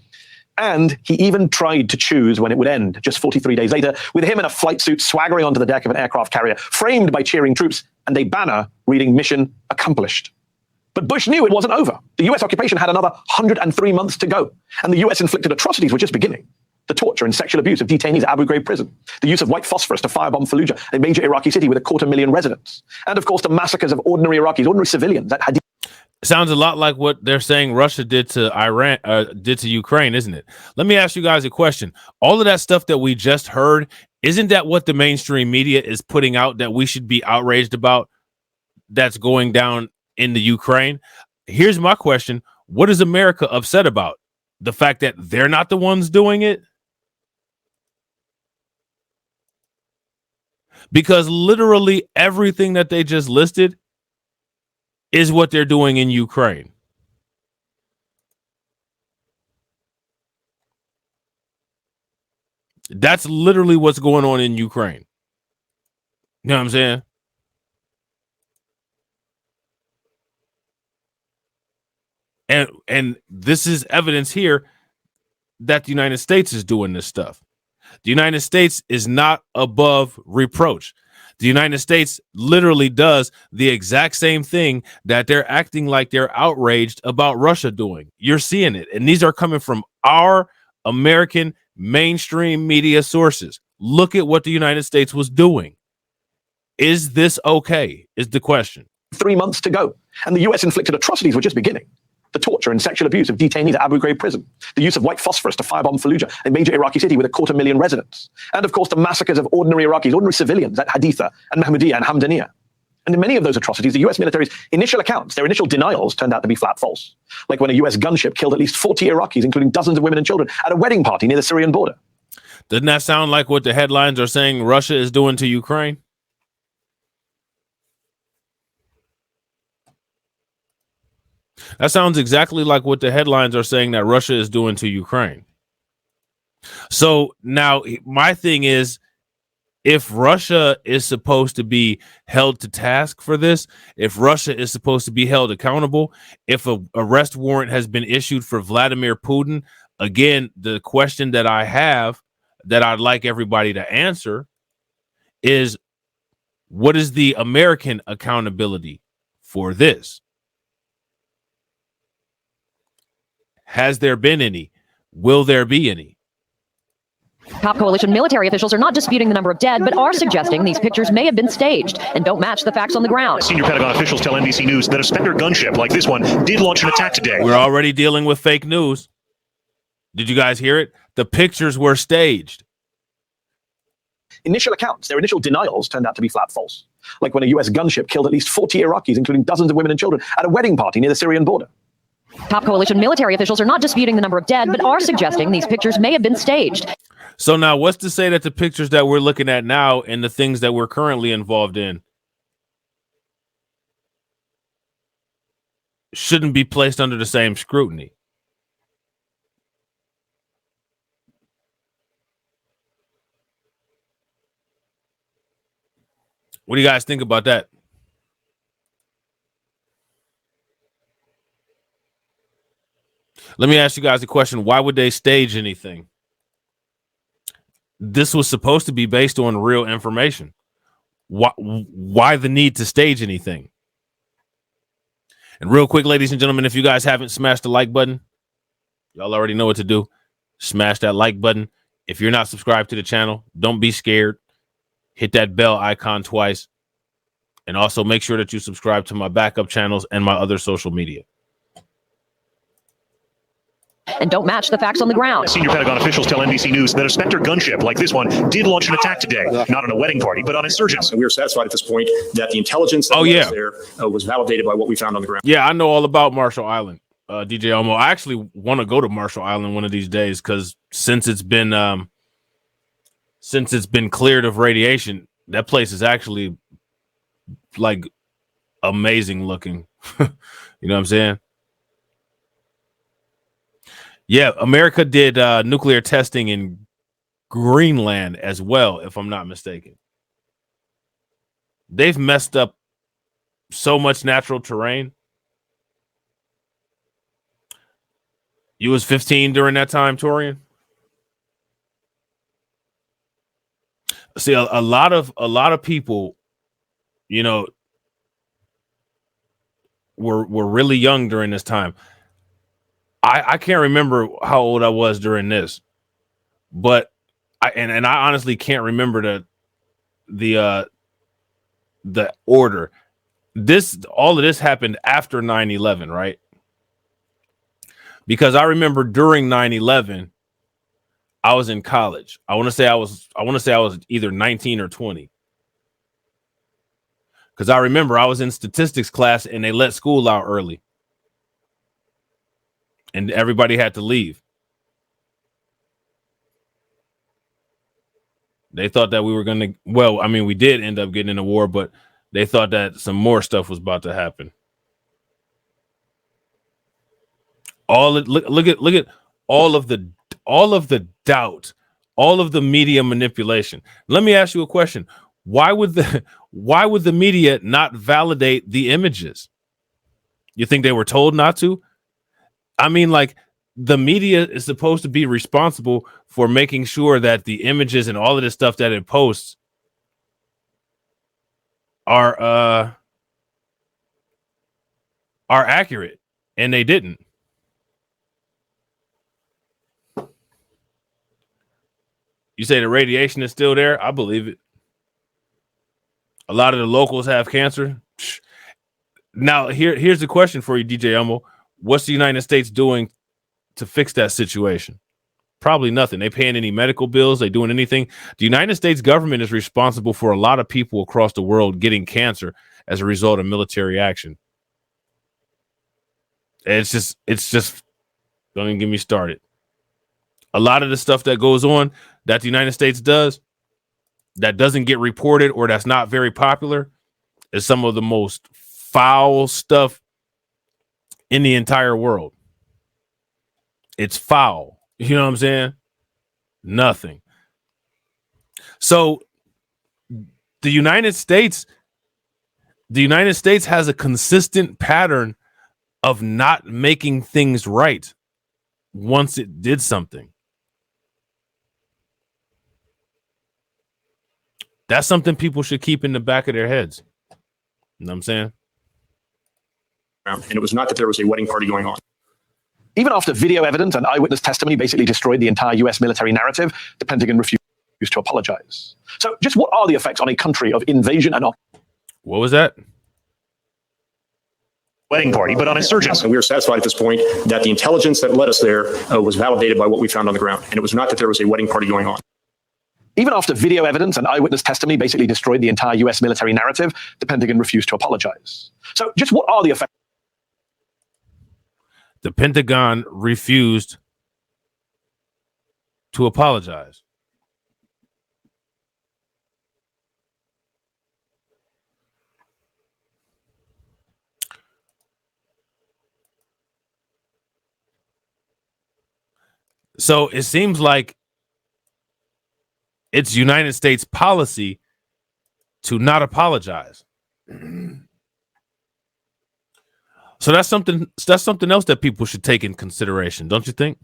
And he even tried to choose when it would end, just 43 days later, with him in a flight suit swaggering onto the deck of an aircraft carrier, framed by cheering troops and a banner reading "Mission Accomplished." But Bush knew it wasn't over. The US occupation had another 103 months to go, and the US inflicted atrocities were just beginning. The torture and sexual abuse of detainees at Abu Ghraib prison, the use of white phosphorus to firebomb Fallujah, a major Iraqi city with 250,000 residents, and of course the massacres of ordinary Iraqis, ordinary civilians at Hadith. Sounds a lot like what they're saying Russia did to Iran, did to Ukraine, isn't it? Let me ask you guys a question. All of that stuff that we just heard, isn't that what the mainstream media is putting out that we should be outraged about that's going down in the Ukraine? Here's my question. What is America upset about? The fact that they're not the ones doing it? Because literally everything that they just listed is what they're doing in Ukraine. That's literally what's going on in Ukraine. You know what I'm saying? And this is evidence here that the United States is doing this stuff. The United States is not above reproach. The United States literally does the exact same thing that they're acting like they're outraged about Russia doing. You're seeing it. And these are coming from our American mainstream media sources. Look at what the United States was doing. Is this okay? Is the question. 3 months to go, and the US inflicted atrocities were just beginning. The torture and sexual abuse of detainees at Abu Ghraib prison, the use of white phosphorus to firebomb Fallujah, a major Iraqi city with 250,000 residents, and of course the massacres of ordinary Iraqis, ordinary civilians at Haditha and Mahmudiyah and Hamdaniya. And in many of those atrocities, the US military's initial accounts, their initial denials, turned out to be flat false. Like when a US gunship killed at least 40 Iraqis, including dozens of women and children, at a wedding party near the Syrian border. Doesn't that sound like what the headlines are saying Russia is doing to Ukraine? That sounds exactly like what the headlines are saying that Russia is doing to Ukraine. So now my thing is, if Russia is supposed to be held to task for this, if Russia is supposed to be held accountable, if an arrest warrant has been issued for Vladimir Putin, again, the question that I have that I'd like everybody to answer is, what is the American accountability for this? Has there been any? Will there be any? Top coalition military officials are not disputing the number of dead, but are suggesting these pictures may have been staged and don't match the facts on the ground. Senior Pentagon officials tell NBC News that a Spectre gunship like this one did launch an attack today. We're already dealing with fake news. Did you guys hear it? The pictures were staged. Initial accounts, their initial denials, turned out to be flat false. Like when a US gunship killed at least 40 Iraqis, including dozens of women and children, at a wedding party near the Syrian border. Top coalition military officials are not disputing the number of dead, but are suggesting these pictures may have been staged. So now what's to say that the pictures that we're looking at now and the things that we're currently involved in shouldn't be placed under the same scrutiny. What do you guys think about that? Let me ask you guys a question. Why would they stage anything? This was supposed to be based on real information. Why the need to stage anything? And real quick, ladies and gentlemen, if you guys haven't smashed the like button, y'all already know what to do. Smash that like button. If you're not subscribed to the channel, don't be scared. Hit that bell icon twice. And also make sure that you subscribe to my backup channels and my other social media. And don't match the facts on the ground. Senior Pentagon officials tell NBC News that a Spectre gunship like this one did launch an attack today, not on a wedding party, but on insurgents. And we are satisfied at this point that the intelligence that was there was validated by what we found on the ground. Yeah, I know all about Marshall Island, DJ Elmo. I actually want to go to Marshall Island one of these days because since it's been cleared of radiation, that place is actually like amazing looking. You know what I'm saying? Yeah, America did nuclear testing in Greenland as well, if I'm not mistaken. They've messed up so much natural terrain. You was 15 during that time, Torian? See, a lot of people, you know, were really young during this time. I can't remember how old I was during this, but I honestly can't remember the order. All of this happened after 9/11, right? Because I remember during 9/11, I was in college. I want to say I was either 19 or 20. Because I remember I was in statistics class and they let school out early. And everybody had to leave. They thought that we were going to, well, I mean, we did end up getting in a war, but they thought that some more stuff was about to happen. Look at all of the doubt, all of the media manipulation. Let me ask you a question. Why would the media not validate the images? You think they were told not to? I mean, like, the media is supposed to be responsible for making sure that the images and all of this stuff that it posts are accurate, and they didn't. You say the radiation is still there? I believe it. A lot of the locals have cancer. Now, here's the question for you, DJ Elmo. What's the United States doing to fix that situation? Probably nothing. They paying any medical bills? They doing anything? The United States government is responsible for a lot of people across the world getting cancer as a result of military action. It's just don't even get me started. A lot of the stuff that goes on that the United States does that doesn't get reported or that's not very popular is some of the most foul stuff in the entire world. It's foul. You know what I'm saying? Nothing. So the United States has a consistent pattern of not making things right once it did something. That's something people should keep in the back of their heads. You know what I'm saying? And it was not that there was a wedding party going on. Even after video evidence and eyewitness testimony basically destroyed the entire US military narrative, the Pentagon refused to apologize. So just what are the effects on a country of invasion and... What was that? Wedding party, but on insurgents. And we are satisfied at this point that the intelligence that led us there was validated by what we found on the ground. And it was not that there was a wedding party going on. Even after video evidence and eyewitness testimony basically destroyed the entire US military narrative, the Pentagon refused to apologize. So just what are the effects? The Pentagon refused to apologize. So it seems like it's United States policy to not apologize. So that's something else that people should take in consideration, don't you think?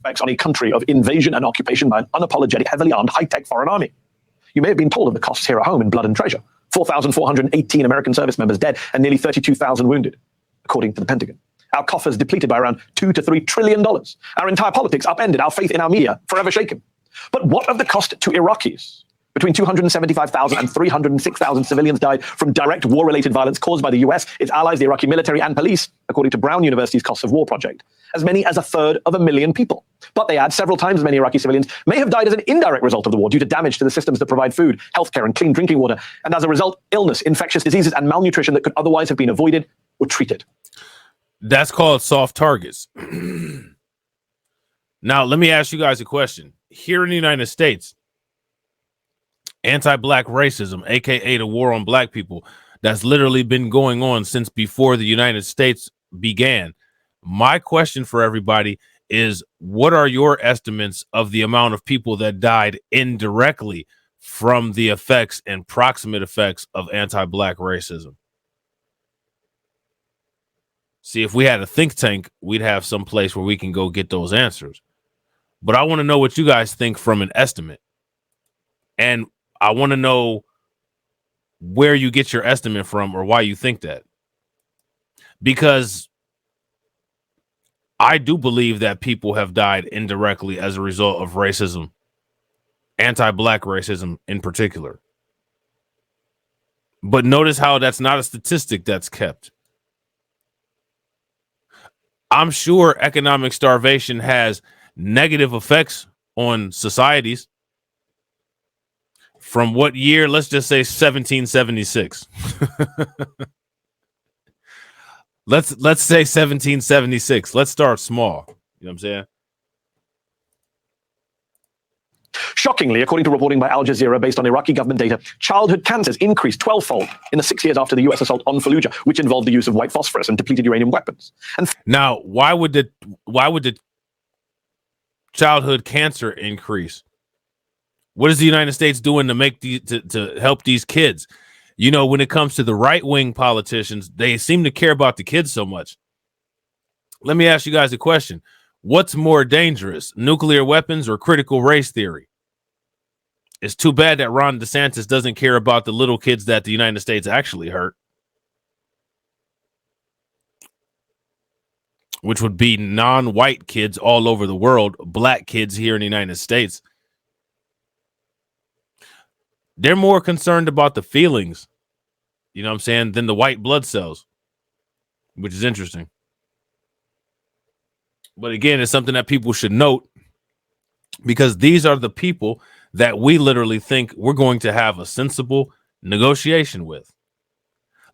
On a country of invasion and occupation by an unapologetic, heavily armed, high-tech foreign army. You may have been told of the costs here at home in blood and treasure. 4,418 American service members dead and nearly 32,000 wounded, according to the Pentagon. Our coffers depleted by around $2 to $3 trillion. Our entire politics upended, our faith in our media forever shaken. But what of the cost to Iraqis? Between 275,000 and 306,000 civilians died from direct war-related violence caused by the US, its allies, the Iraqi military and police, according to Brown University's Costs of War project. As many as 1/3 people. But they add several times as many Iraqi civilians may have died as an indirect result of the war due to damage to the systems that provide food, healthcare, and clean drinking water. And as a result, illness, infectious diseases, and malnutrition that could otherwise have been avoided or treated. That's called soft targets. Now, let me ask you guys a question. Here in the United States, anti-black racism, aka the war on black people, that's literally been going on since before the United States began. My question for everybody is, what are your estimates of the amount of people that died indirectly from the effects and proximate effects of anti-black racism? See, if we had a think tank, we'd have some place where we can go get those answers. But I want to know what you guys think from an estimate. And I want to know where you get your estimate from or why you think that. Because I do believe that people have died indirectly as a result of racism, anti-black racism in particular. But notice how that's not a statistic that's kept. I'm sure economic starvation has negative effects on societies. From what year? Let's just say 1776. Let's say 1776. Let's start small. You know what I'm saying? Shockingly, according to reporting by Al Jazeera based on Iraqi government data, childhood cancers increased 12-fold in the 6 years after the US assault on Fallujah, which involved the use of white phosphorus and depleted uranium weapons. And now, why would the childhood cancer increase? What is the United States doing to make to help these kids? You know, when it comes to the right-wing politicians, they seem to care about the kids so much. Let me ask you guys a question. What's more dangerous, nuclear weapons or critical race theory? It's too bad that Ron DeSantis doesn't care about the little kids that the United States actually hurt, which would be non-white kids all over the world, black kids here in the United States. They're more concerned about the feelings, you know what I'm saying, than the white blood cells, which is interesting. But again, it's something that people should note, because these are the people that we literally think we're going to have a sensible negotiation with.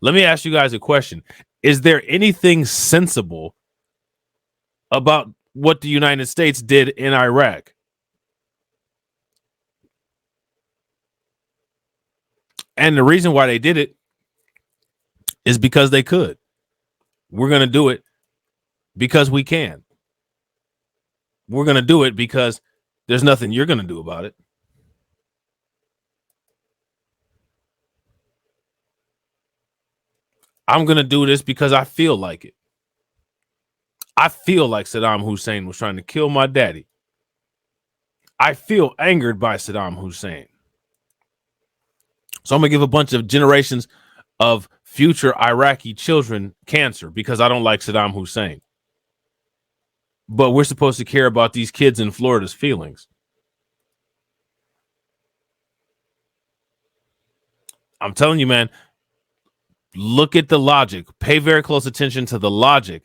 Let me ask you guys a question. Is there anything sensible about what the United States did in Iraq? And the reason why they did it is because they could. We're going to do it because we can. We're going to do it because there's nothing you're going to do about it. I'm going to do this because I feel like it. I feel like Saddam Hussein was trying to kill my daddy. I feel angered by Saddam Hussein. So I'm going to give a bunch of generations of future Iraqi children cancer because I don't like Saddam Hussein. But we're supposed to care about these kids in Florida's feelings. I'm telling you, man, look at the logic. Pay very close attention to the logic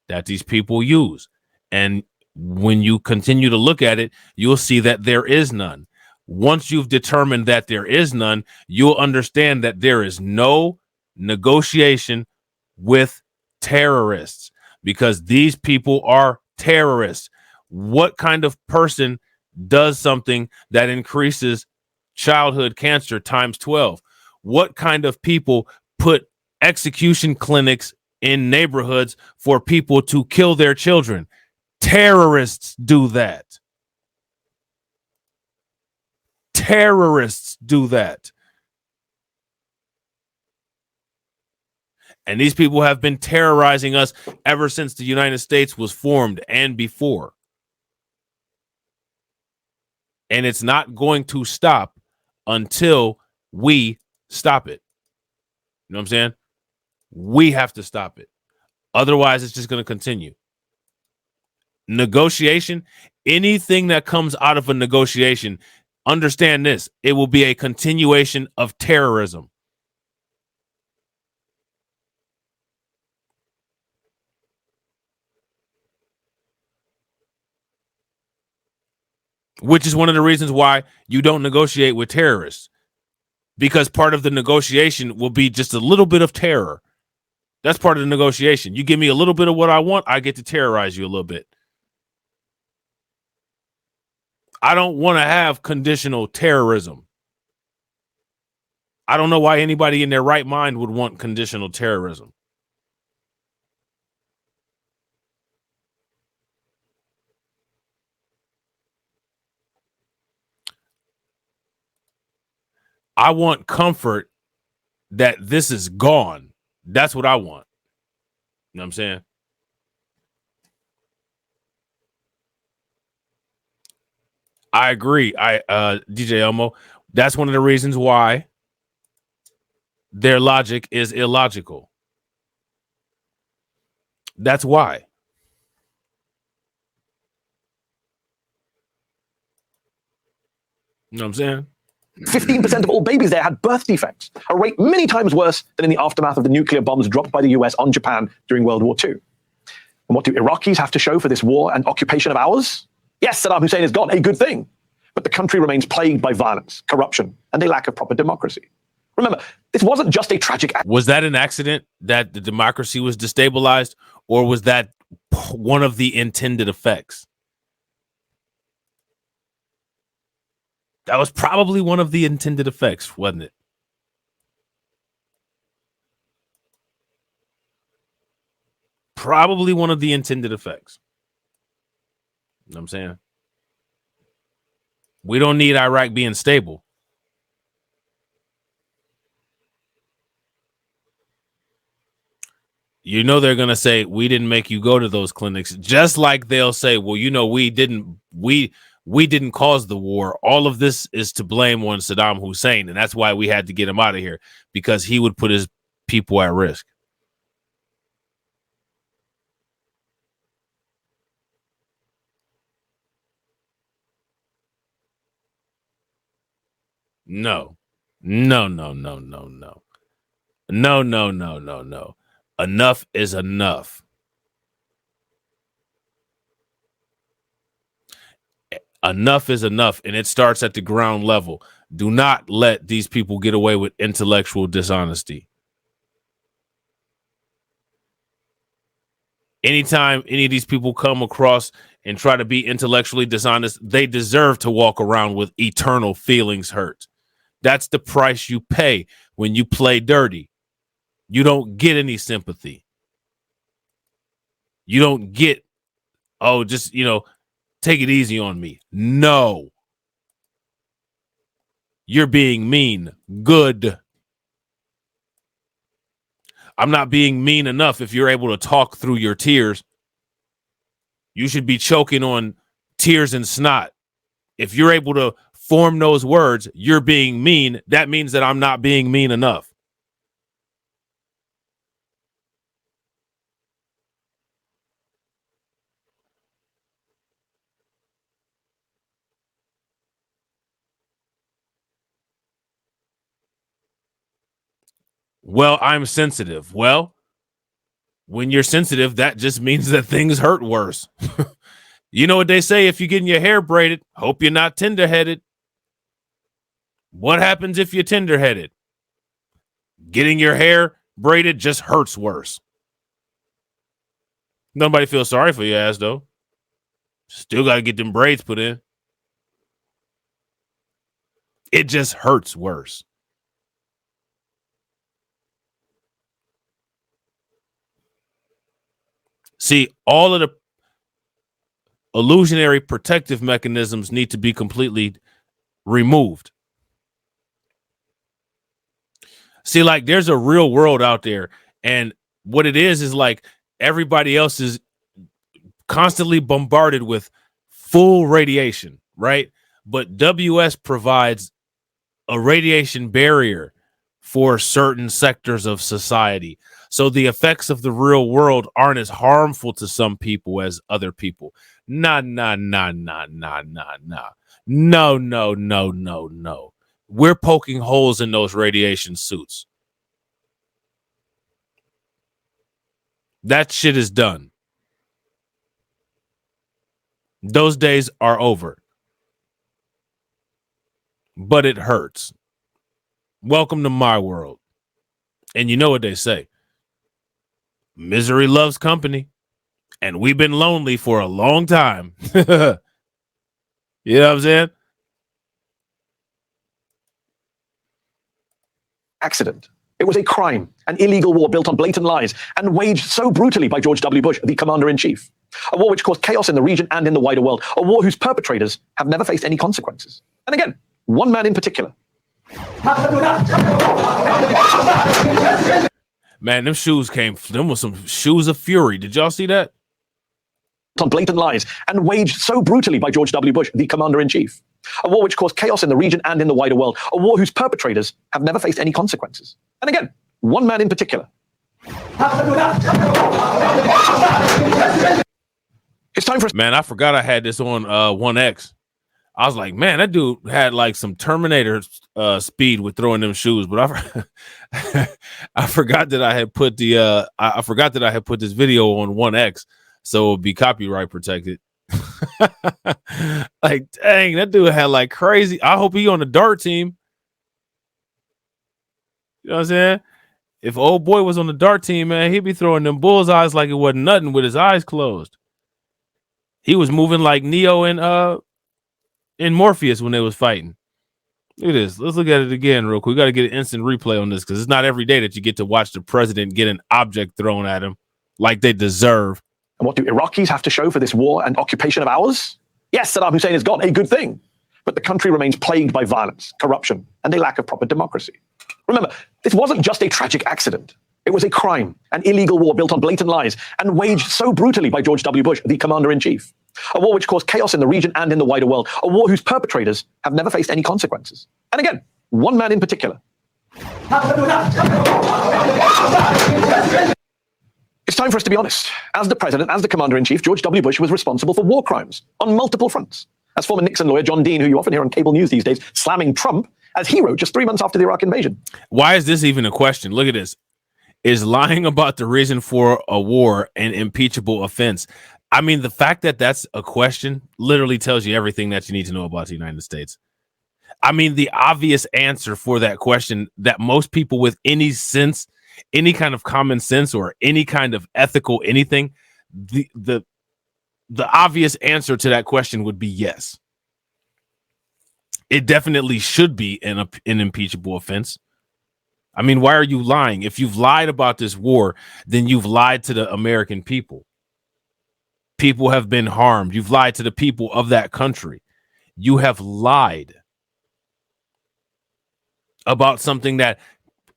that these people use. And when you continue to look at it, you'll see that there is none. Once you've determined that there is none, you'll understand that there is no negotiation with terrorists, because these people are terrorists. What kind of person does something that increases childhood cancer times 12? What kind of people put execution clinics in neighborhoods for people to kill their children. Terrorists do that. Terrorists do that. And these people have been terrorizing us ever since the United States was formed and before. And it's not going to stop until we stop it. You know what I'm saying? We have to stop it. Otherwise, it's just going to continue. Negotiation, anything that comes out of a negotiation, understand this, it will be a continuation of terrorism. Which is one of the reasons why you don't negotiate with terrorists. Because part of the negotiation will be just a little bit of terror. That's part of the negotiation. You give me a little bit of what I want, I get to terrorize you a little bit. I don't want to have conditional terrorism. I don't know why anybody in their right mind would want conditional terrorism. I want comfort that this is gone. That's what I want. You know what I'm saying? I agree. DJ Elmo, that's one of the reasons why their logic is illogical. That's why. You know what I'm saying? 15% of all babies there had birth defects, a rate many times worse than in the aftermath of the nuclear bombs dropped by the US on Japan during World War II. And what do Iraqis have to show for this war and occupation of ours? Yes, Saddam Hussein is gone, a good thing. But the country remains plagued by violence, corruption, and a lack of proper democracy. Remember, this wasn't just a tragic act. Was that an accident that the democracy was destabilized, or was that one of the intended effects? That was probably one of the intended effects, wasn't it? Probably one of the intended effects. You know what I'm saying? We don't need Iraq being stable. You know they're going to say, we didn't make you go to those clinics. Just like they'll say, well, you know, we didn't cause the war. All of this is to blame on Saddam Hussein. And that's why we had to get him out of here, because he would put his people at risk. No. No. Enough is enough. Enough is enough, and it starts at the ground level. Do not let these people get away with intellectual dishonesty. Anytime any of these people come across and try to be intellectually dishonest, they deserve to walk around with eternal feelings hurt. That's the price you pay when you play dirty. You don't get any sympathy. You don't get, oh, just, you know, take it easy on me. No. You're being mean. Good. I'm not being mean enough if you're able to talk through your tears. You should be choking on tears and snot. If you're able to form those words, you're being mean. That means that I'm not being mean enough. Well, I'm sensitive. Well, when you're sensitive, that just means that things hurt worse. You know what they say, if you're getting your hair braided, hope you're not tender-headed. What happens if you're tender-headed? Getting your hair braided just hurts worse. Nobody feels sorry for your ass, though. Still got to get them braids put in. It just hurts worse. See, all of the illusionary protective mechanisms need to be completely removed. See, like there's a real world out there, and what it is like everybody else is constantly bombarded with full radiation, right? But WS provides a radiation barrier for certain sectors of society. So the effects of the real world aren't as harmful to some people as other people. Nah. No. We're poking holes in those radiation suits. That shit is done. Those days are over. But it hurts. Welcome to my world. And you know what they say. Misery loves company. And we've been lonely for a long time. You know what I'm saying? Accident. It was a crime, an illegal war built on blatant lies and waged so brutally by George W. Bush, the commander-in-chief. A war which caused chaos in the region and in the wider world. A war whose perpetrators have never faced any consequences. And again, one man in particular. Man, them shoes them was some shoes of fury. Did y'all see that? On blatant lies and waged so brutally by George W. Bush, the commander-in-chief. A war which caused chaos in the region and in the wider world. A war whose perpetrators have never faced any consequences. And again, one man in particular. It's time for... Man, I forgot I had this on 1X. I was like, man, that dude had like some Terminator speed with throwing them shoes, but I forgot that I had put the I forgot that I had put this video on 1X, so it would be copyright protected. Like, dang, that dude had like crazy. I hope he on the dart team. You know what I'm saying? If old boy was on the dart team, man, he'd be throwing them bullseyes like it wasn't nothing with his eyes closed. He was moving like Neo and Morpheus when they was fighting. Look at this. Let's look at it again real quick. We got to get an instant replay on this because it's not every day that you get to watch the president get an object thrown at him like they deserve. And what do Iraqis have to show for this war and occupation of ours? Yes, Saddam Hussein has got a good thing, but the country remains plagued by violence, corruption, and a lack of proper democracy. Remember, this wasn't just a tragic accident. It was a crime, an illegal war built on blatant lies and waged so brutally by George W. Bush, the commander-in-chief. A war which caused chaos in the region and in the wider world. A war whose perpetrators have never faced any consequences. And again, one man in particular. It's time for us to be honest. As the president, as the commander-in-chief, George W. Bush was responsible for war crimes on multiple fronts. As former Nixon lawyer John Dean, who you often hear on cable news these days, slamming Trump as hero just 3 months after the Iraq invasion. Why is this even a question? Look at this. Is lying about the reason for a war an impeachable offense? I mean, the fact that that's a question literally tells you everything that you need to know about the United States. I mean, the obvious answer for that question that most people with any sense, any kind of common sense or any kind of ethical anything, the obvious answer to that question would be yes. It definitely should be an impeachable offense. I mean, why are you lying? If you've lied about this war, then you've lied to the American people. People have been harmed. You've lied to the people of that country. You have lied about something that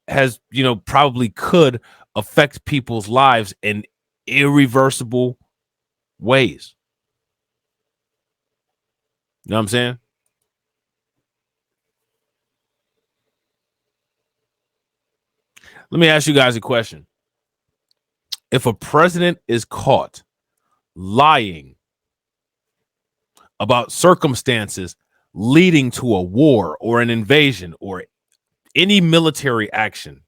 has, probably could affect people's lives in irreversible ways. You know what I'm saying? Let me ask you guys a question. If a president is caught lying about circumstances leading to a war or an invasion or any military action,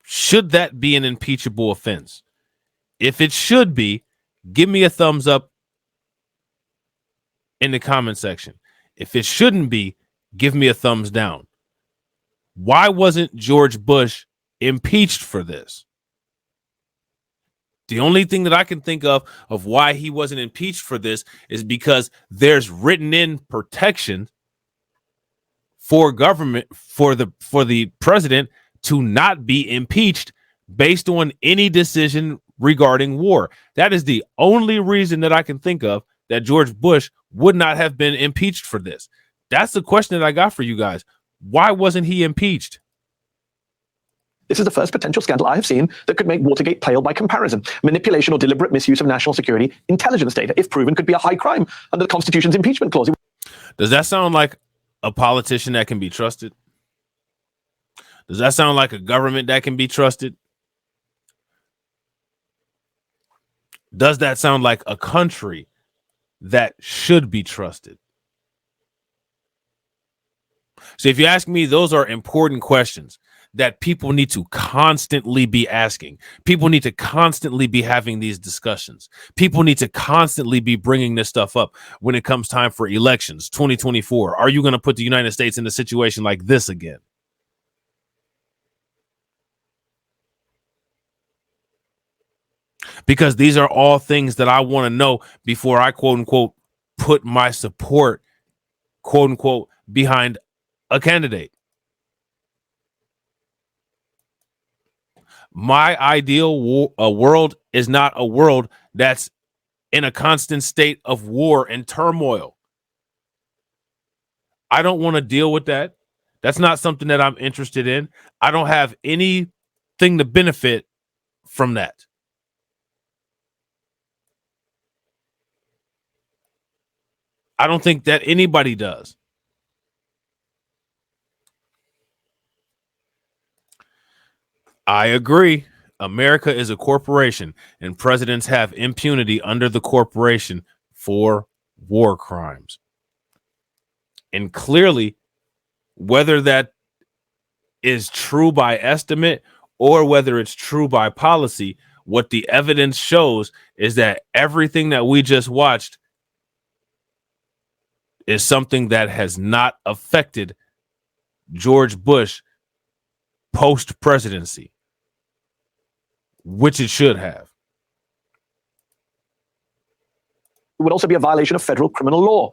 should that be an impeachable offense? If it should be, give me a thumbs up in the comment section. If it shouldn't be, give me a thumbs down. Why wasn't George Bush impeached for this? The only thing that I can think of why he wasn't impeached for this is because there's written in protection for government, for the president to not be impeached based on any decision regarding war. That is the only reason that I can think of that George Bush would not have been impeached for this. That's the question that I got for you guys. Why wasn't he impeached? This is the first potential scandal I have seen that could make Watergate pale by comparison. Manipulation or deliberate misuse of national security intelligence data, if proven, could be a high crime under the Constitution's impeachment clause. Does that sound like a politician that can be trusted? Does that sound like a government that can be trusted? Does that sound like a country that should be trusted? So if you ask me, those are important questions that people need to constantly be asking. People need to constantly be having these discussions. People need to constantly be bringing this stuff up when it comes time for elections. 2024. Are you going to put the United States in a situation like this again? Because these are all things that I want to know before I, quote unquote, put my support, quote unquote, behind a candidate. My ideal world is not a world that's in a constant state of war and turmoil. I don't want to deal with that. That's not something that I'm interested in. I don't have anything to benefit from that. I don't think that anybody does. I agree. America is a corporation, and presidents have impunity under the corporation for war crimes. And clearly, whether that is true by estimate or whether it's true by policy, what the evidence shows is that everything that we just watched is something that has not affected George Bush post-presidency, which it should have. It would also be a violation of federal criminal law.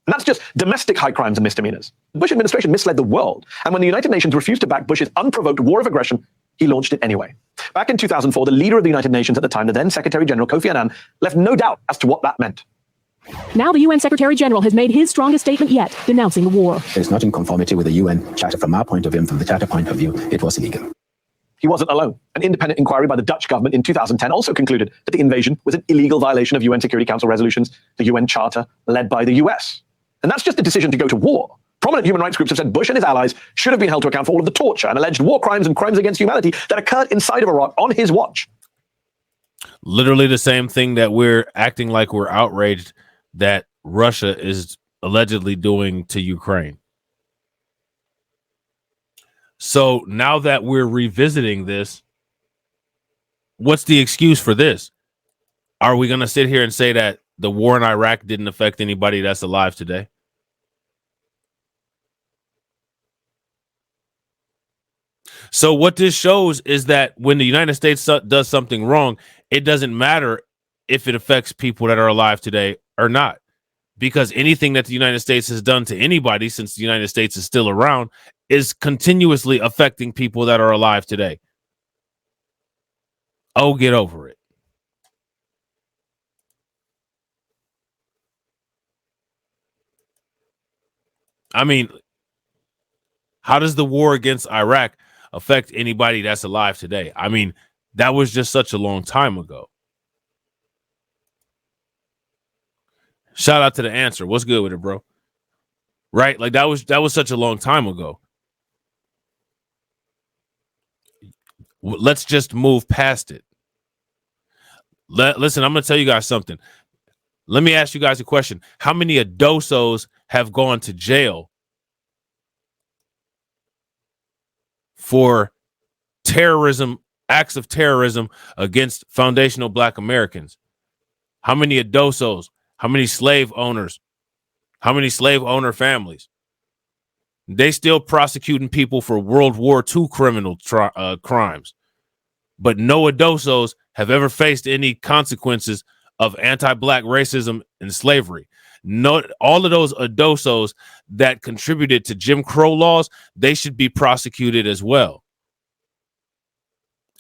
And that's just domestic high crimes and misdemeanors. The Bush administration misled the world. And when the United Nations refused to back Bush's unprovoked war of aggression, he launched it anyway. Back in 2004, the leader of the United Nations at the time, the then Secretary General Kofi Annan, left no doubt as to what that meant. Now the UN Secretary General has made his strongest statement yet, denouncing the war. It's not in conformity with the UN Charter. From our point of view and from the Charter point of view, it was illegal. He wasn't alone. An independent inquiry by the Dutch government in 2010 also concluded that the invasion was an illegal violation of UN Security Council resolutions, the UN Charter, led by the US. And that's just a decision to go to war. Prominent human rights groups have said Bush and his allies should have been held to account for all of the torture and alleged war crimes and crimes against humanity that occurred inside of Iraq on his watch. Literally the same thing that we're acting like we're outraged that Russia is allegedly doing to Ukraine. So now that we're revisiting this, what's the excuse for this? Are we going to sit here and say that the war in Iraq didn't affect anybody that's alive today? So what this shows is that when the United States does something wrong, it doesn't matter if it affects people that are alive today or not. Because anything that the United States has done to anybody since the United States is still around is continuously affecting people that are alive today. Oh, get over it. I mean, how does the war against Iraq affect anybody that's alive today? I mean, that was just such a long time ago. Shout out to the answer. What's good with it, bro? Right? Like that was such a long time ago. Let's just move past it. Listen, I'm going to tell you guys something. Let me ask you guys a question. How many adosos have gone to jail for terrorism, acts of terrorism against foundational Black Americans? How many adosos? How many slave owners? How many slave owner families? They still prosecuting people for World War II criminal crimes. But no adosos have ever faced any consequences of anti-Black racism and slavery. No, all of those adosos that contributed to Jim Crow laws, they should be prosecuted as well.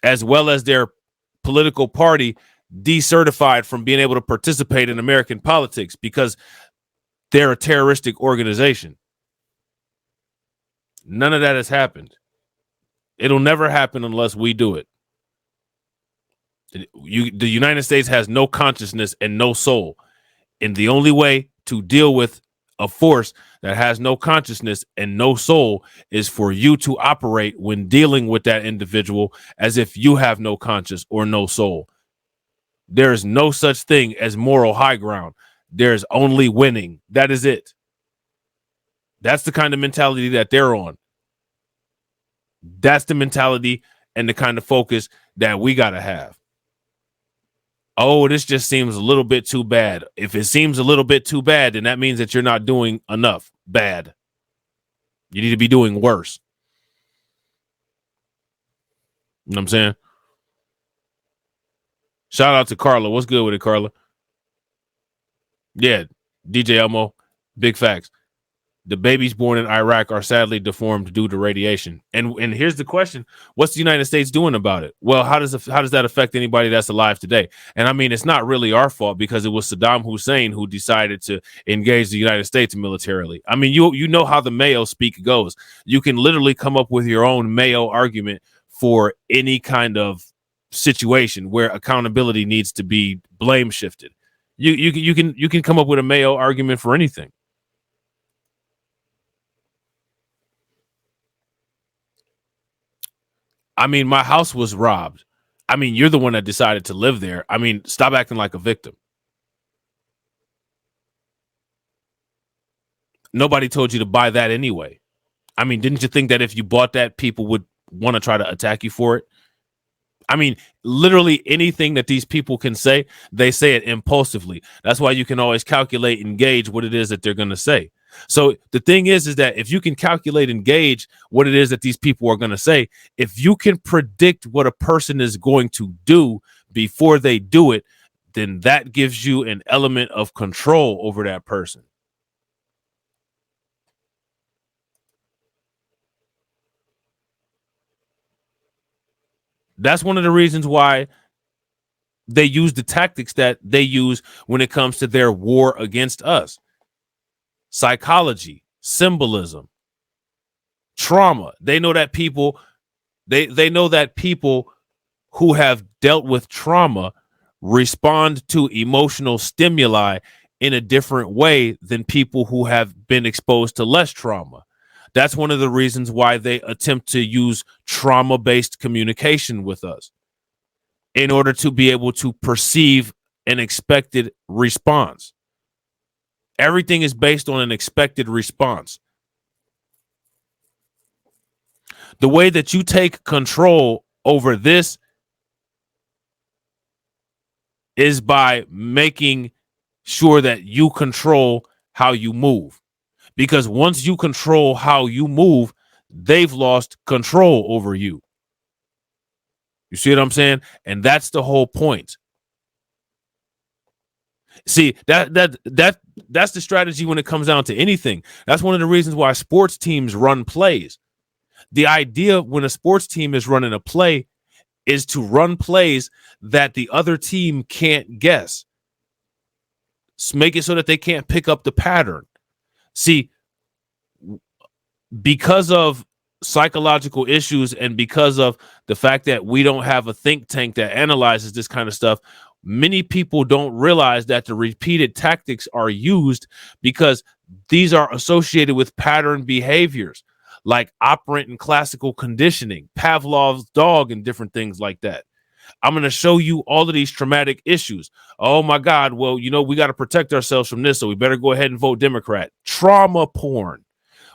as well as their political party, decertified from being able to participate in American politics because they're a terroristic organization. None of that has happened. It'll never happen unless we do it. The United States has no consciousness and no soul. And the only way to deal with a force that has no consciousness and no soul is for you to operate when dealing with that individual as if you have no conscience or no soul. There is no such thing as moral high ground. There's only winning. That is it. That's the kind of mentality that they're on. That's the mentality and the kind of focus that we got to have. Oh, this just seems a little bit too bad. If it seems a little bit too bad, then that means that you're not doing enough bad. You need to be doing worse. You know what I'm saying? Shout out to Carla. What's good with it, Carla? Yeah, DJ Elmo, big facts. The babies born in Iraq are sadly deformed due to radiation. And here's the question: what's the United States doing about it? Well, how does that affect anybody that's alive today? And I mean, it's not really our fault because it was Saddam Hussein who decided to engage the United States militarily. I mean, you know how the Mayo speak goes. You can literally come up with your own Mayo argument for any kind of situation where accountability needs to be blame shifted. You can come up with a Mayo argument for anything. I mean, my house was robbed. I mean, you're the one that decided to live there. I mean, stop acting like a victim. Nobody told you to buy that anyway. I mean, didn't you think that if you bought that, people would want to try to attack you for it? I mean, literally anything that these people can say, they say it impulsively. That's why you can always calculate and gauge what it is that they're going to say. So the thing is that if you can calculate and gauge what it is that these people are going to say, if you can predict what a person is going to do before they do it, then that gives you an element of control over that person. That's one of the reasons why they use the tactics that they use when it comes to their war against us. Psychology, symbolism, trauma. They know that people, they know that people who have dealt with trauma respond to emotional stimuli in a different way than people who have been exposed to less trauma. That's one of the reasons why they attempt to use trauma-based communication with us in order to be able to perceive an expected response. Everything is based on an expected response. The way that you take control over this is by making sure that you control how you move. Because once you control how you move, they've lost control over you. You see what I'm saying? And that's the whole point. See, that's the strategy when it comes down to anything. That's one of the reasons why sports teams run plays. The idea when a sports team is running a play is to run plays that the other team can't guess. Make it so that they can't pick up the pattern. See, because of psychological issues and because of the fact that we don't have a think tank that analyzes this kind of stuff, many people don't realize that the repeated tactics are used because these are associated with pattern behaviors like operant and classical conditioning, Pavlov's dog, and different things like that. I'm going to show you all of these traumatic issues. Oh my God. Well, you know, we got to protect ourselves from this, so we better go ahead and vote Democrat. Trauma porn.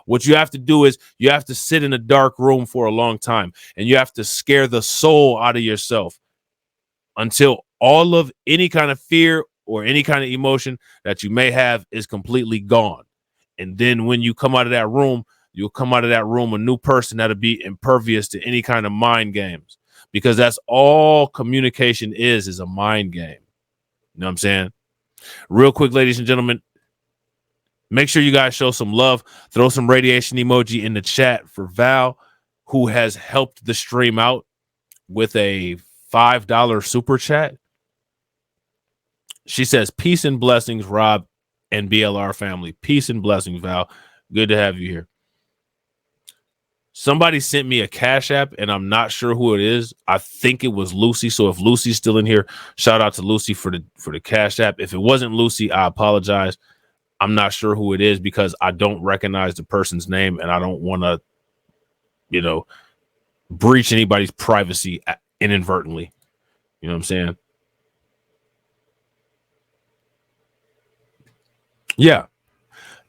What you have to do is you have to sit in a dark room for a long time and you have to scare the soul out of yourself until all of any kind of fear or any kind of emotion that you may have is completely gone. And then when you come out of that room, you'll come out of that room a new person that'll be impervious to any kind of mind games, because that's all communication is a mind game. You know what I'm saying? Real quick, ladies and gentlemen, make sure you guys show some love. Throw some radiation emoji in the chat for Val, who has helped the stream out. with a $5 super chat. She says, peace and blessings, Rob and BLR family. Peace and blessings, Val. Good to have you here. Somebody sent me a Cash App, and I'm not sure who it is. I think it was Lucy. So if Lucy's still in here, shout out to Lucy for the Cash App. If it wasn't Lucy, I apologize. I'm not sure who it is because I don't recognize the person's name, and I don't want to, breach anybody's privacy inadvertently. You know what I'm saying? Yeah.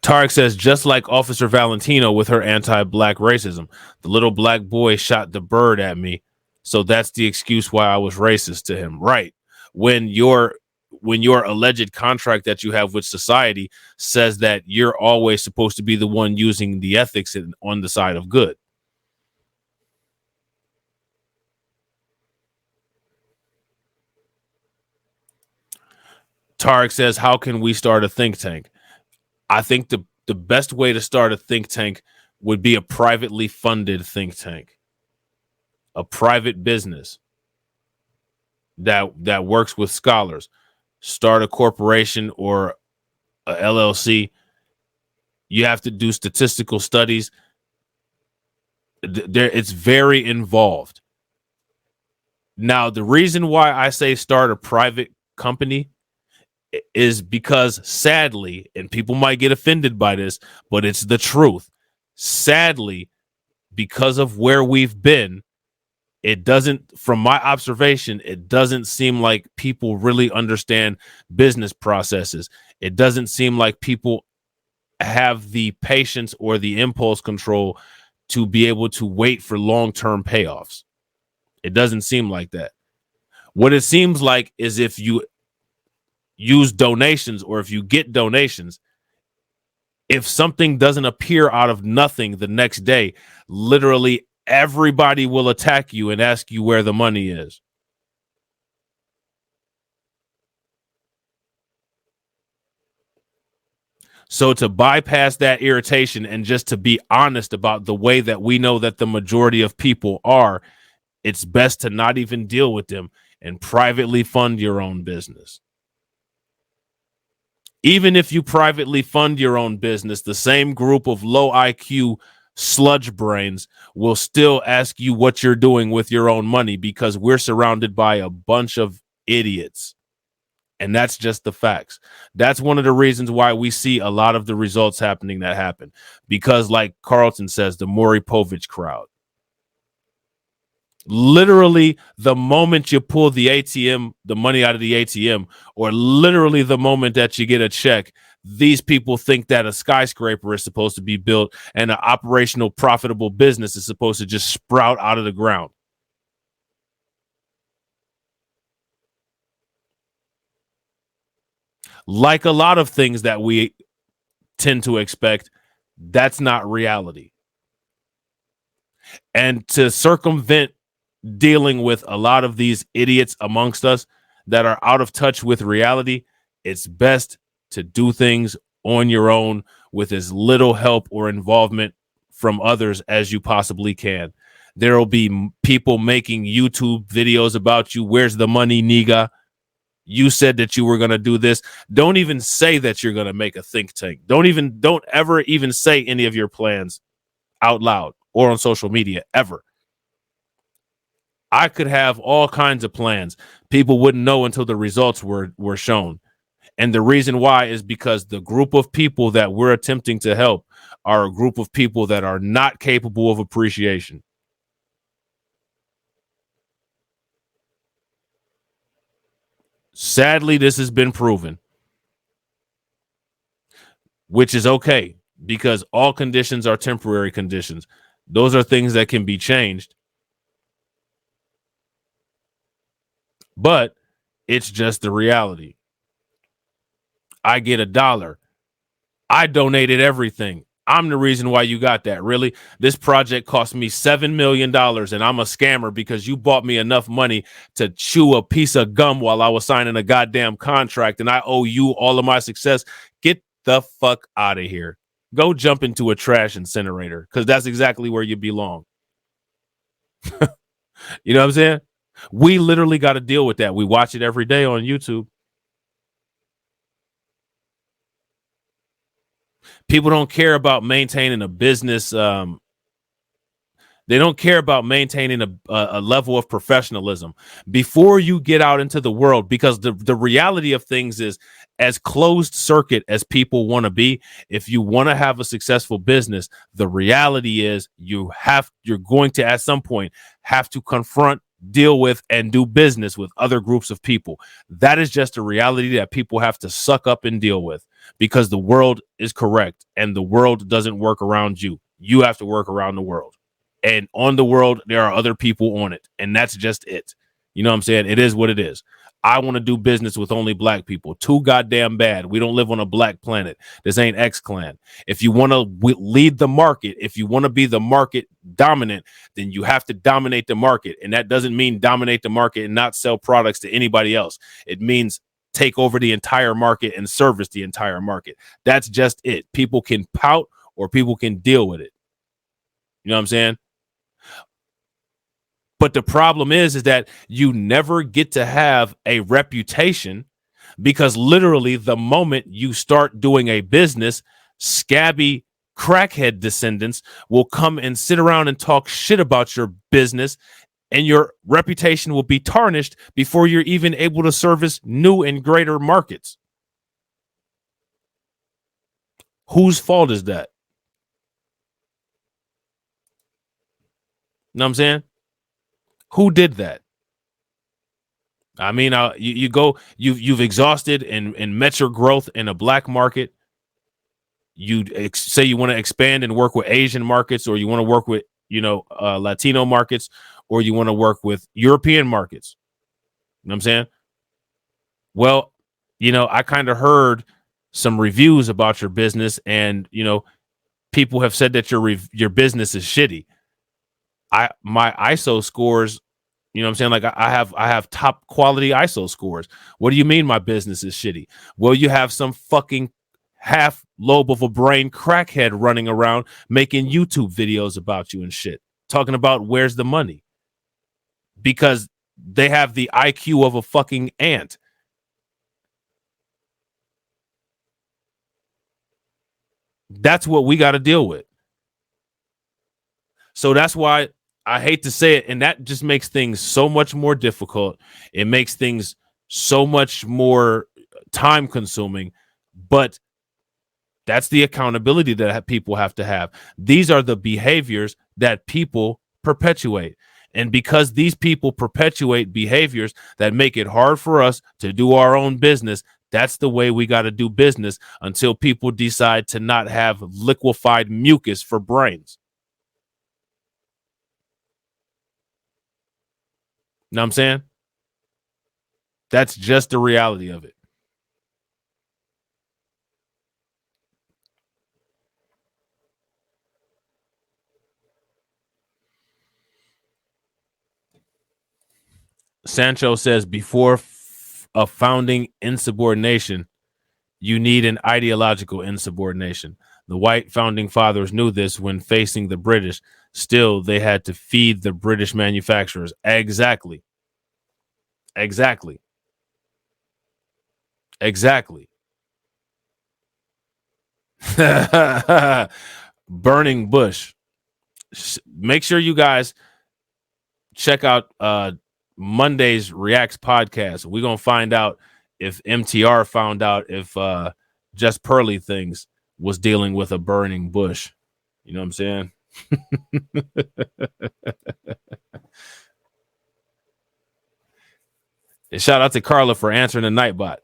Tarek says, just like Officer Valentino with her anti-black racism, the little black boy shot the bird at me. So that's the excuse why I was racist to him. Right. When your alleged contract that you have with society says that you're always supposed to be the one using the ethics on the side of good. Tarek says, how can we start a think tank? I think the best way to start a think tank would be a privately funded think tank, a private business that works with scholars. Start a corporation or a LLC. You have to do statistical studies. It's very involved. Now, the reason why I say start a private company is because, sadly, and people might get offended by this, but it's the truth. Sadly, because of where we've been, it doesn't, from my observation, it doesn't seem like people really understand business processes. It doesn't seem like people have the patience or the impulse control to be able to wait for long-term payoffs. It doesn't seem like that. What it seems like is if you use donations or if you get donations, if something doesn't appear out of nothing the next day, literally everybody will attack you and ask you where the money is. So to bypass that irritation and just to be honest about the way that we know that the majority of people are, it's best to not even deal with them and privately fund your own business. Even if you privately fund your own business, the same group of low IQ sludge brains will still ask you what you're doing with your own money because we're surrounded by a bunch of idiots. And that's just the facts. That's one of the reasons why we see a lot of the results happening that happen. Because like Carlton says, the Maury Povich crowd. Literally, the moment you pull the ATM, the money out of the ATM, or literally the moment that you get a check, these people think that a skyscraper is supposed to be built and an operational, profitable business is supposed to just sprout out of the ground. Like a lot of things that we tend to expect, that's not reality. And to circumvent dealing with a lot of these idiots amongst us that are out of touch with reality, it's best to do things on your own with as little help or involvement from others as you possibly can. There will be people making YouTube videos about you. Where's the money, nigga? You said that you were going to do this. Don't even say that you're going to make a think tank. Don't ever even say any of your plans out loud or on social media ever. I could have all kinds of plans. People wouldn't know until the results were shown. And the reason why is because the group of people that we're attempting to help are a group of people that are not capable of appreciation. Sadly, this has been proven, which is okay because all conditions are temporary conditions. Those are things that can be changed. But it's just the reality. I get $1. I donated everything. I'm the reason why you got that. Really? This project cost me $7 million and I'm a scammer because you bought me enough money to chew a piece of gum while I was signing a goddamn contract and I owe you all of my success. Get the fuck out of here. Go jump into a trash incinerator because that's exactly where you belong. You know what I'm saying? We literally got to deal with that. We watch it every day on YouTube. People don't care about maintaining a business. They don't care about maintaining a level of professionalism before you get out into the world, because the reality of things is, as closed circuit as people want to be, if you want to have a successful business, the reality is you're going to at some point have to confront, deal with, and do business with other groups of people. That is just a reality that people have to suck up and deal with, because the world is correct and the world doesn't work around you. You have to work around the world. And on the world, there are other people on it. And that's just it. You know what I'm saying? It is what it is. I want to do business with only black people. Too goddamn bad. We don't live on a black planet. This ain't X Clan. If you want to lead the market, if you want to be the market dominant, then you have to dominate the market. And that doesn't mean dominate the market and not sell products to anybody else. It means take over the entire market and service the entire market. That's just it. People can pout or people can deal with it. You know what I'm saying? But the problem is that you never get to have a reputation, because literally the moment you start doing a business, scabby crackhead descendants will come and sit around and talk shit about your business, and your reputation will be tarnished before you're even able to service new and greater markets. Whose fault is that? You know what I'm saying? Who did that? I mean, you've exhausted and met your growth in a black market. You say you want to expand and work with Asian markets, or you want to work with, Latino markets, or you want to work with European markets. You know what I'm saying? Well, I kind of heard some reviews about your business, and, people have said that your business is shitty. My ISO scores, you know what I'm saying? Like I have top quality ISO scores. What do you mean my business is shitty? Well, you have some fucking half lobe of a brain crackhead running around making YouTube videos about you and shit, talking about where's the money, because they have the IQ of a fucking ant. That's what we got to deal with. So that's why I hate to say it, and that just makes things so much more difficult. It makes things so much more time consuming, but that's the accountability that people have to have. These are the behaviors that people perpetuate. And because these people perpetuate behaviors that make it hard for us to do our own business, that's the way we got to do business until people decide to not have liquefied mucus for brains. Know what I'm saying? That's just the reality of it. Sancho says, before a founding insubordination, you need an ideological insubordination. The white founding fathers knew this when facing the British. Still, they had to feed the British manufacturers. Exactly. Burning bush. Make sure you guys check out Monday's Reacts podcast. We're going to find out if MTR found out if Just Pearly Things was dealing with a burning bush. You know what I'm saying? And shout out to Carla for answering the Nightbot.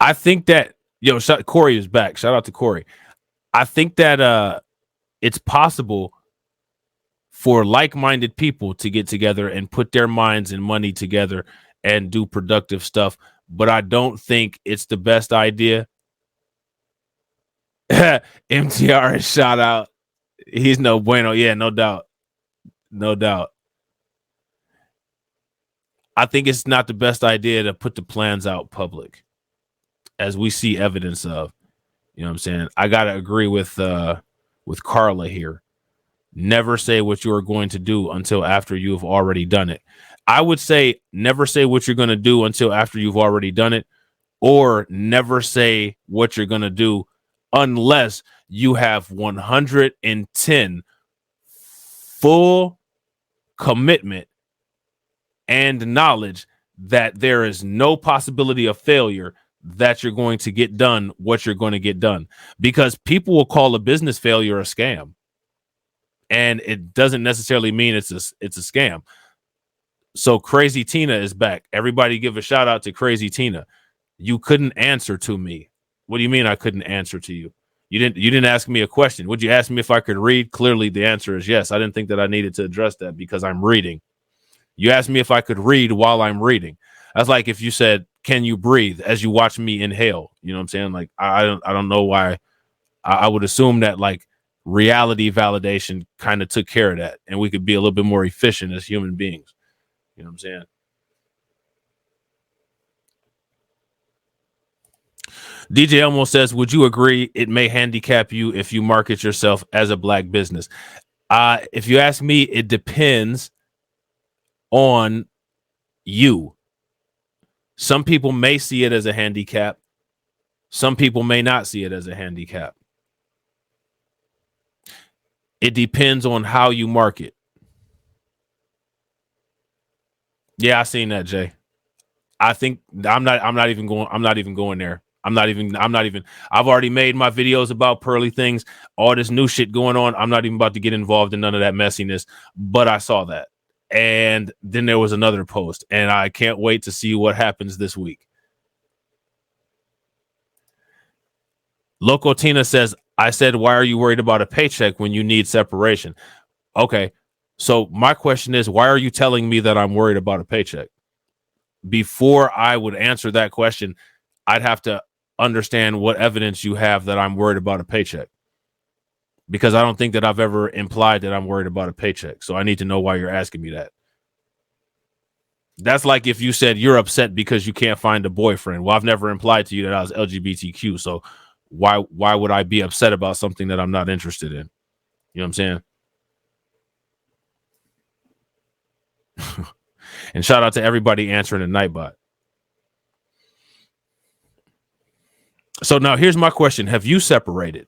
I think that, Corey is back. Shout out to Corey. I think that it's possible for like-minded people to get together and put their minds and money together and do productive stuff, but I don't think it's the best idea. MTR is shot out. He's no bueno. Yeah, no doubt. I think it's not the best idea to put the plans out public, as we see evidence of. You know what I'm saying? I gotta agree with Carla here. Never say what you are going to do until after you have already done it. I would say never say what you're going to do until after you've already done it, or never say what you're going to do unless you have 110 full commitment and knowledge that there is no possibility of failure, that you're going to get done what you're going to get done. Because people will call a business failure a scam. And it doesn't necessarily mean it's a scam. So Crazy Tina is back. Everybody give a shout out to Crazy Tina. You couldn't answer to me. What do you mean I couldn't answer to you? You didn't ask me a question. Would you ask me if I could read? Clearly the answer is yes. I didn't think that I needed to address that because I'm reading. You asked me if I could read while I'm reading. That's like if you said, can you breathe as you watch me inhale? You know what I'm saying? Like I don't know why. I would assume that like reality validation kind of took care of that, and we could be a little bit more efficient as human beings. You know what I'm saying? DJ Elmo says, would you agree it may handicap you if you market yourself as a black business? If you ask me, it depends on you. Some people may see it as a handicap. Some people may not see it as a handicap. It depends on how you market. Yeah, I seen that, Jay. I think I'm not even going there. I've already made my videos about pearly things, all this new shit going on. I'm not even about to get involved in none of that messiness, but I saw that. And then there was another post, and I can't wait to see what happens this week. Loco Tina says, I said, why are you worried about a paycheck when you need separation? Okay. So my question is, why are you telling me that I'm worried about a paycheck? Before I would answer that question, I'd have to understand what evidence you have that I'm worried about a paycheck. Because I don't think that I've ever implied that I'm worried about a paycheck. So I need to know why you're asking me that. That's like if you said you're upset because you can't find a boyfriend. Well, I've never implied to you that I was LGBTQ. So why would I be upset about something that I'm not interested in? You know what I'm saying? And shout out to everybody answering the Nightbot. So now here's my question. Have you separated?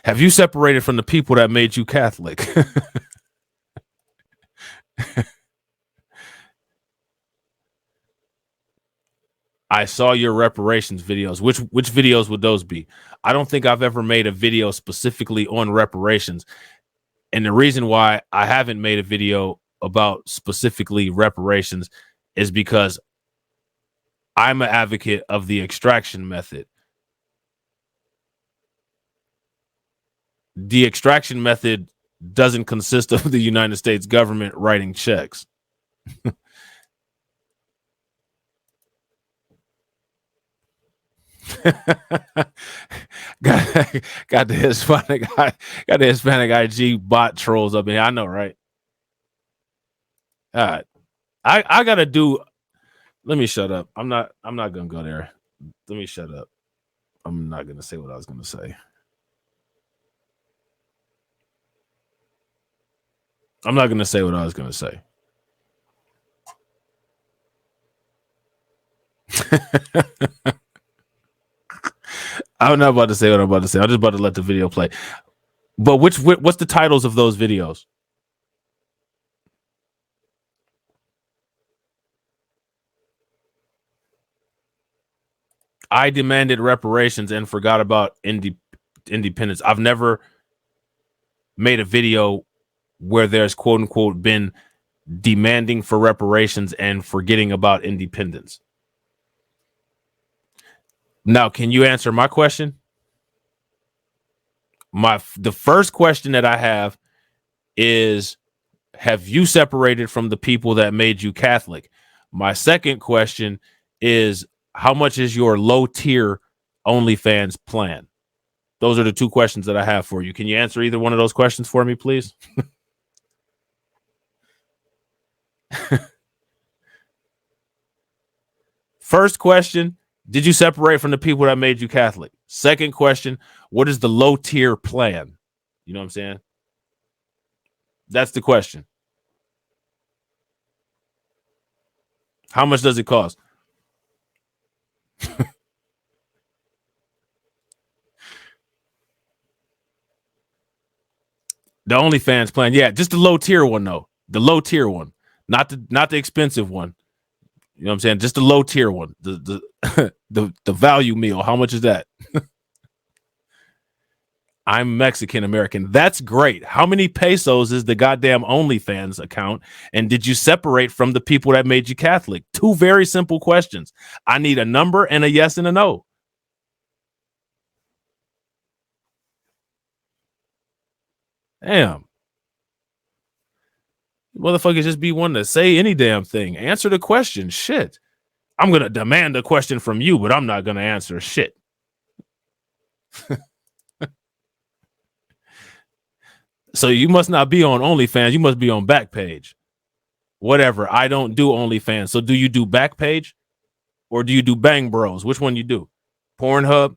Have you separated from the people that made you Catholic? I saw your reparations videos. Which videos would those be? I don't think I've ever made a video specifically on reparations. And the reason why I haven't made a video about specifically reparations is because I'm an advocate of the extraction method. The extraction method doesn't consist of the United States government writing checks. got the Hispanic IG bot trolls up in here. I know, right? All right. I gotta do. Let me shut up. I'm not gonna go there. Let me shut up. I'm not gonna say what I was gonna say. I'm not gonna say what I was gonna say. I'm not about to say what I'm about to say. I'm just about to let the video play. But what's the titles of those videos? I demanded reparations and forgot about independence. I've never made a video where there's quote unquote been demanding for reparations and forgetting about independence. Now, can you answer my question? The first question that I have is, have you separated from the people that made you Catholic? My second question is, how much is your low tier OnlyFans plan? Those are the two questions that I have for you. Can you answer either one of those questions for me, please? First question, did you separate from the people that made you Catholic? Second question, what is the low tier plan? You know what I'm saying? That's the question. How much does it cost? The OnlyFans plan. Yeah, just the low tier one, though. The low tier one. Not the expensive one. You know what I'm saying? Just the low tier one. The the value meal. How much is that? I'm Mexican American. That's great. How many pesos is the goddamn OnlyFans account? And did you separate from the people that made you Catholic? Two very simple questions. I need a number and a yes and a no. Damn. Motherfuckers just be wanting to say any damn thing. Answer the question. Shit. I'm going to demand a question from you, but I'm not going to answer shit. So you must not be on OnlyFans. You must be on Backpage. Whatever. I don't do OnlyFans. So do you do Backpage or do you do Bang Bros? Which one you do? Pornhub?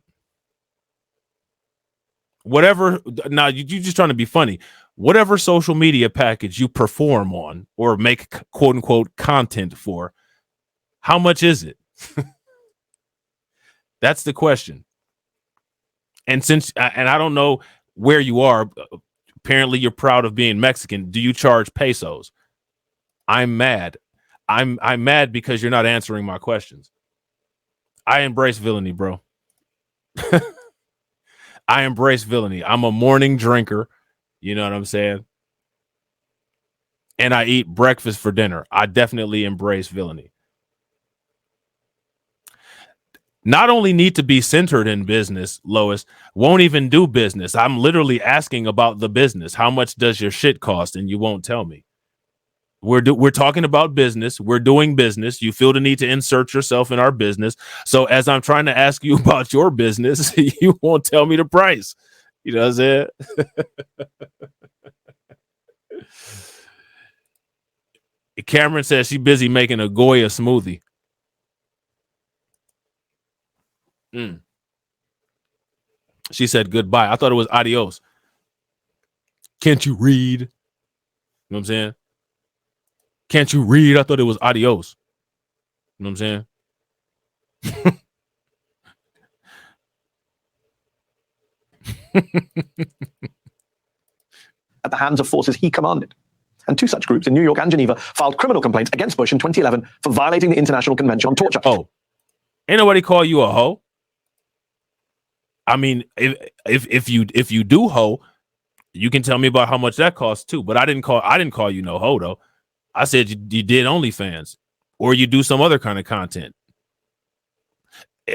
Whatever. Now, you just trying to be funny. Whatever social media package you perform on or make quote unquote content for, how much is it? That's the question. And I don't know where you are. Apparently you're proud of being Mexican. Do you charge pesos? I'm mad. I'm mad because you're not answering my questions. I embrace villainy, bro. I embrace villainy. I'm a morning drinker. You know what I'm saying? And I eat breakfast for dinner. I definitely embrace villainy. Not only need to be centered in business, Lois, won't even do business. I'm literally asking about the business. How much does your shit cost? And you won't tell me. We're talking about business. We're doing business. You feel the need to insert yourself in our business. So as I'm trying to ask you about your business, you won't tell me the price. You know what I'm saying? Cameron says she's busy making a Goya smoothie. She said goodbye. I thought it was adios. Can't you read? You know what I'm saying? Can't you read? I thought it was adios. You know what I'm saying? At the hands of forces he commanded. And two such groups in New York and Geneva filed criminal complaints against Bush in 2011 for violating the International Convention on Torture. Oh, ain't nobody call you a hoe? I mean, if you do hoe, you can tell me about how much that costs too. But I didn't call you no hoe though. I said you did OnlyFans or you do some other kind of content.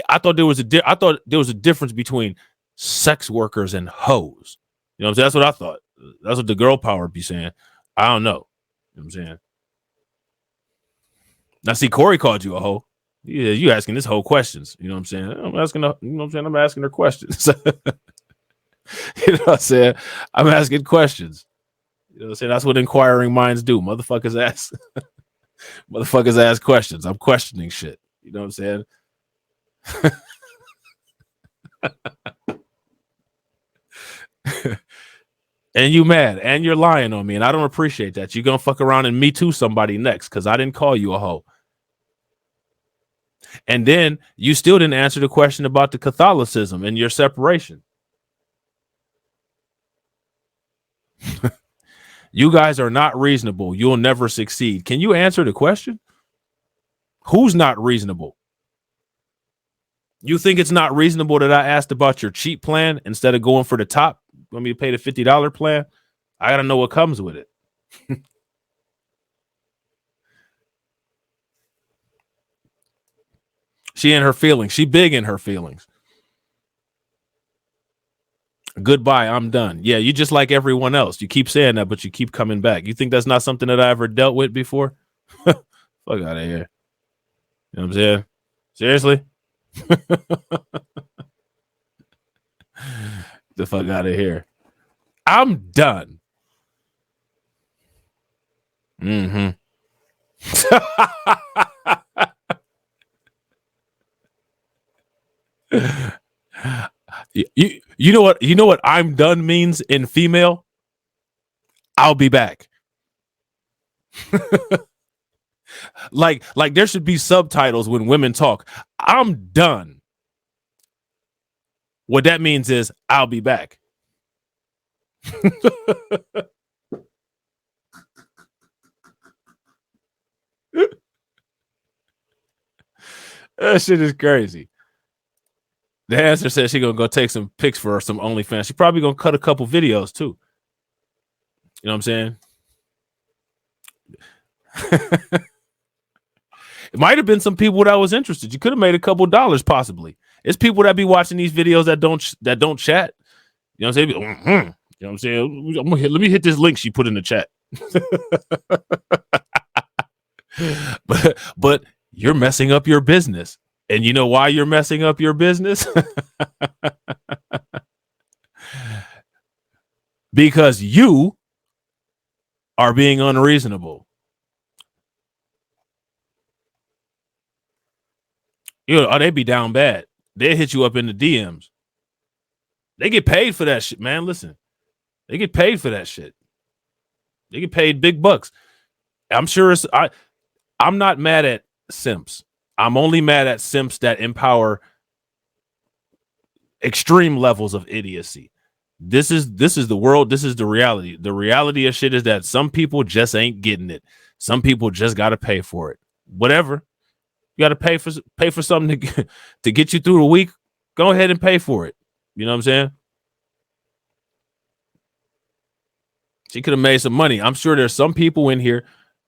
I thought there was a difference between sex workers and hoes. You know what I'm saying? That's what I thought. That's what the girl power be saying. I don't know. You know what I'm saying? Now see, Corey called you a hoe. Yeah, you asking this whole questions. You know what I'm saying? I'm asking her, you know what I'm saying? I'm asking her questions. You know what I'm saying? I'm asking questions. You know what I'm saying? That's what inquiring minds do. Motherfuckers ask. Motherfuckers ask questions. I'm questioning shit. You know what I'm saying? And you mad and you're lying on me, and I don't appreciate that. You're gonna fuck around and me too somebody next because I didn't call you a hoe. And then you still didn't answer the question about the Catholicism and your separation. You guys are not reasonable. You'll never succeed. Can you answer the question? Who's not reasonable? You think it's not reasonable that I asked about your cheap plan instead of going for the top? You want me to pay the $50 plan? I got to know what comes with it. She in her feelings. She big in her feelings. Goodbye. I'm done. Yeah, you just like everyone else. You keep saying that, but you keep coming back. You think that's not something that I ever dealt with before? Fuck out of here. You know what I'm saying? Seriously? The fuck out of here. I'm done. Mm-hmm. You know what I'm done means in female? I'll be back. like there should be subtitles when women talk. I'm done. What that means is I'll be back. That shit is crazy. The answer says she gonna go take some pics for some OnlyFans. She probably gonna cut a couple videos too. You know what I'm saying? It might have been some people that was interested. You could have made a couple dollars possibly. It's people that be watching these videos that don't chat. You know what I'm saying? You know what I'm saying? Let me hit this link she put in the chat. but you're messing up your business. And you know why you're messing up your business? Because you are being unreasonable. You know, they be down bad. They hit you up in the DMs. They get paid for that shit, man. Listen, they get paid for that shit. They get paid big bucks. I'm sure I'm not mad at simps. I'm only mad at simps that empower extreme levels of idiocy. This is the world. This is the reality. The reality of shit is that some people just ain't getting it. Some people just got to pay for it. Whatever. You got to pay for something to get you through the week. Go ahead and pay for it. You know what I'm saying? She could have made some money. I'm sure there's some people in here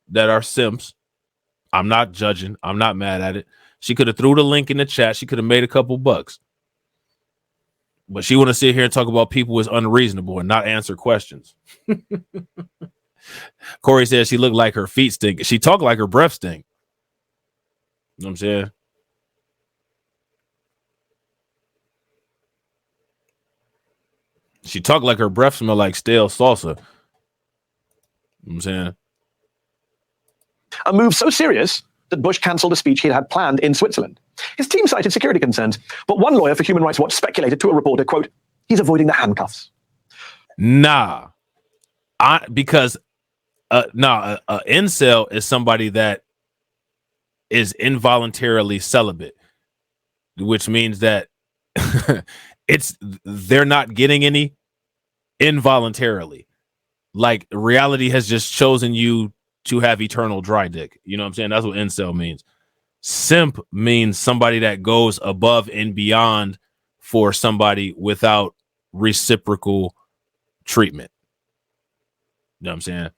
that are simps. I'm not judging. I'm not mad at it. She could have threw the link in the chat. She could have made a couple bucks. But she want to sit here and talk about people as unreasonable and not answer questions. Corey says she looked like her feet stink. She talked like her breath stink. You know what I'm saying? She talked like her breath smelled like stale salsa. You know what I'm saying? A move so serious that Bush cancelled a speech he had planned in Switzerland. His team cited security concerns, but one lawyer for Human Rights Watch speculated to a reporter, quote, he's avoiding the handcuffs. Nah. Because incel is somebody that is involuntarily celibate, which means that they're not getting any involuntarily. Like reality has just chosen you to have eternal dry dick. You know what I'm saying? That's what incel means. Simp means somebody that goes above and beyond for somebody without reciprocal treatment. You know what I'm saying?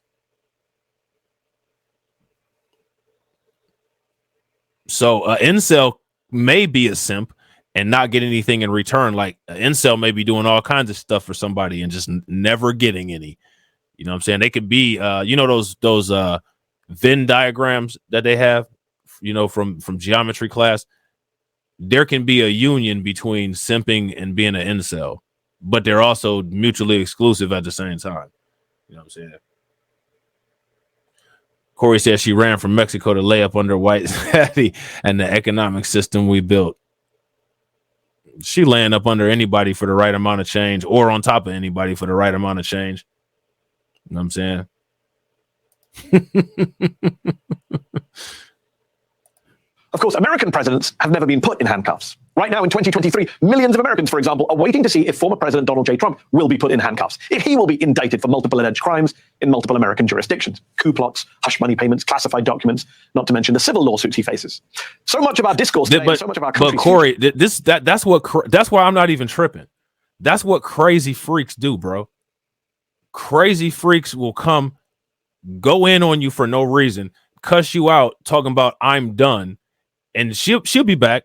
So incel may be a simp and not get anything in return. Like incel may be doing all kinds of stuff for somebody and just never getting any. You know what I'm saying? They could be, you know, those Venn diagrams that they have, you know, from geometry class. There can be a union between simping and being an incel, but they're also mutually exclusive at the same time. You know what I'm saying? Corey says she ran from Mexico to lay up under white daddy and the economic system we built. She laying up under anybody for the right amount of change or on top of anybody for the right amount of change. You know what I'm saying? Of course, American presidents have never been put in handcuffs. Right now in 2023, millions of Americans, for example, are waiting to see if former President Donald J. Trump will be put in handcuffs, if he will be indicted for multiple alleged crimes in multiple American jurisdictions, coup plots, hush money payments, classified documents, not to mention the civil lawsuits he faces. So much of our discourse today, so much of our country. But Corey, that's why I'm not even tripping. That's what crazy freaks do, bro. Crazy freaks will come, go in on you for no reason, cuss you out, talking about I'm done, and she'll be back.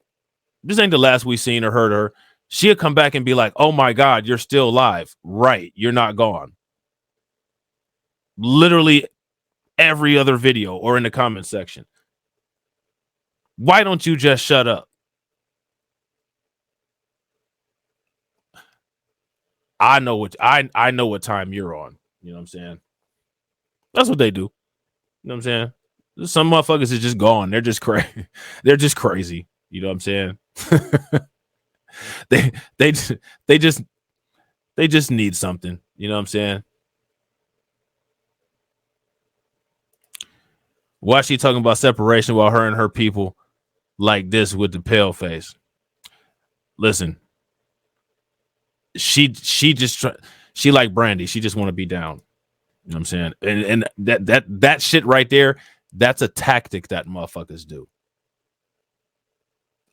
This ain't the last we seen or heard her. She'll come back and be like, oh my God, you're still alive. Right. You're not gone. Literally every other video or in the comment section. Why don't you just shut up? I know what time you're on. You know what I'm saying? That's what they do. You know what I'm saying? Some motherfuckers is just gone. They're just crazy. They're just crazy. You know what I'm saying? they just need something. You know what I'm saying? Why is she talking about separation while her and her people like this with the pale face? Listen, she like Brandy. She just want to be down. You know what I'm saying? And that shit right there, that's a tactic that motherfuckers do.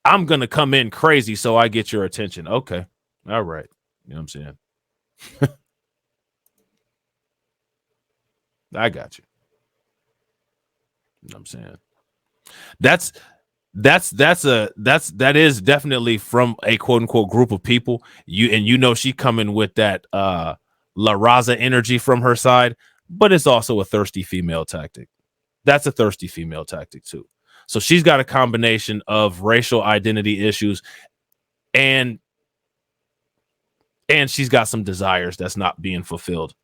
I'm gonna come in crazy so I get your attention. Okay. All right. You know what I'm saying? I got you. You know what I'm saying? That is definitely from a quote unquote group of people. You know she coming with that La Raza energy from her side, but it's also a thirsty female tactic. That's a thirsty female tactic too. So she's got a combination of racial identity issues and she's got some desires that's not being fulfilled.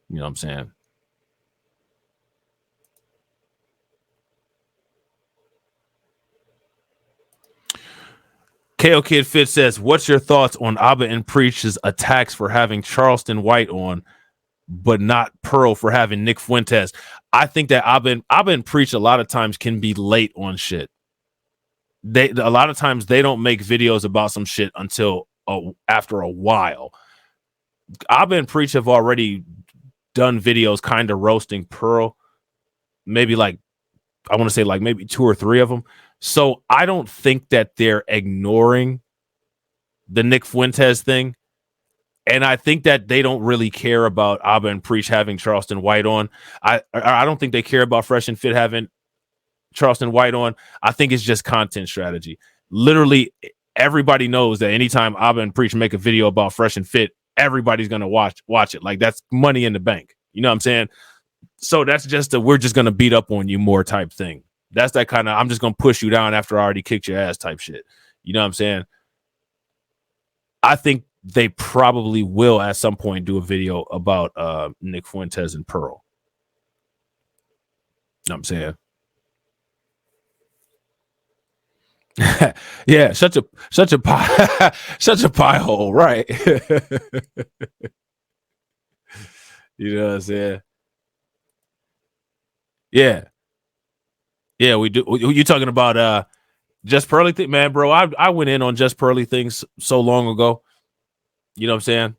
You know what I'm saying? KO Kid Fit says, what's your thoughts on Abba and Preach's attacks for having Charleston White on, but not Pearl for having Nick Fuentes? I think that Abba and Preach a lot of times can be late on shit. A lot of times they don't make videos about some shit until after a while. Abba and Preach have already done videos kind of roasting Pearl. Maybe like, I want to say like maybe 2 or 3 of them. So I don't think that they're ignoring the Nick Fuentes thing. And I think that they don't really care about Abba and Preach having Charleston White on. I don't think they care about Fresh and Fit having Charleston White on. I think it's just content strategy. Literally, everybody knows that anytime Abba and Preach make a video about Fresh and Fit, everybody's going to watch it. Like, that's money in the bank. You know what I'm saying? So that's just we're just going to beat up on you more type thing. That's that kind of, I'm just going to push you down after I already kicked your ass type shit. You know what I'm saying? I think they probably will at some point do a video about Nick Fuentes and Pearl. You know what I'm saying? Yeah, such a pie, such a pie hole, right? You know what I'm saying? Yeah. Yeah, we do. You talking about Just Pearly thing, man, bro? I went in on Just Pearly things so long ago. You know what I'm saying?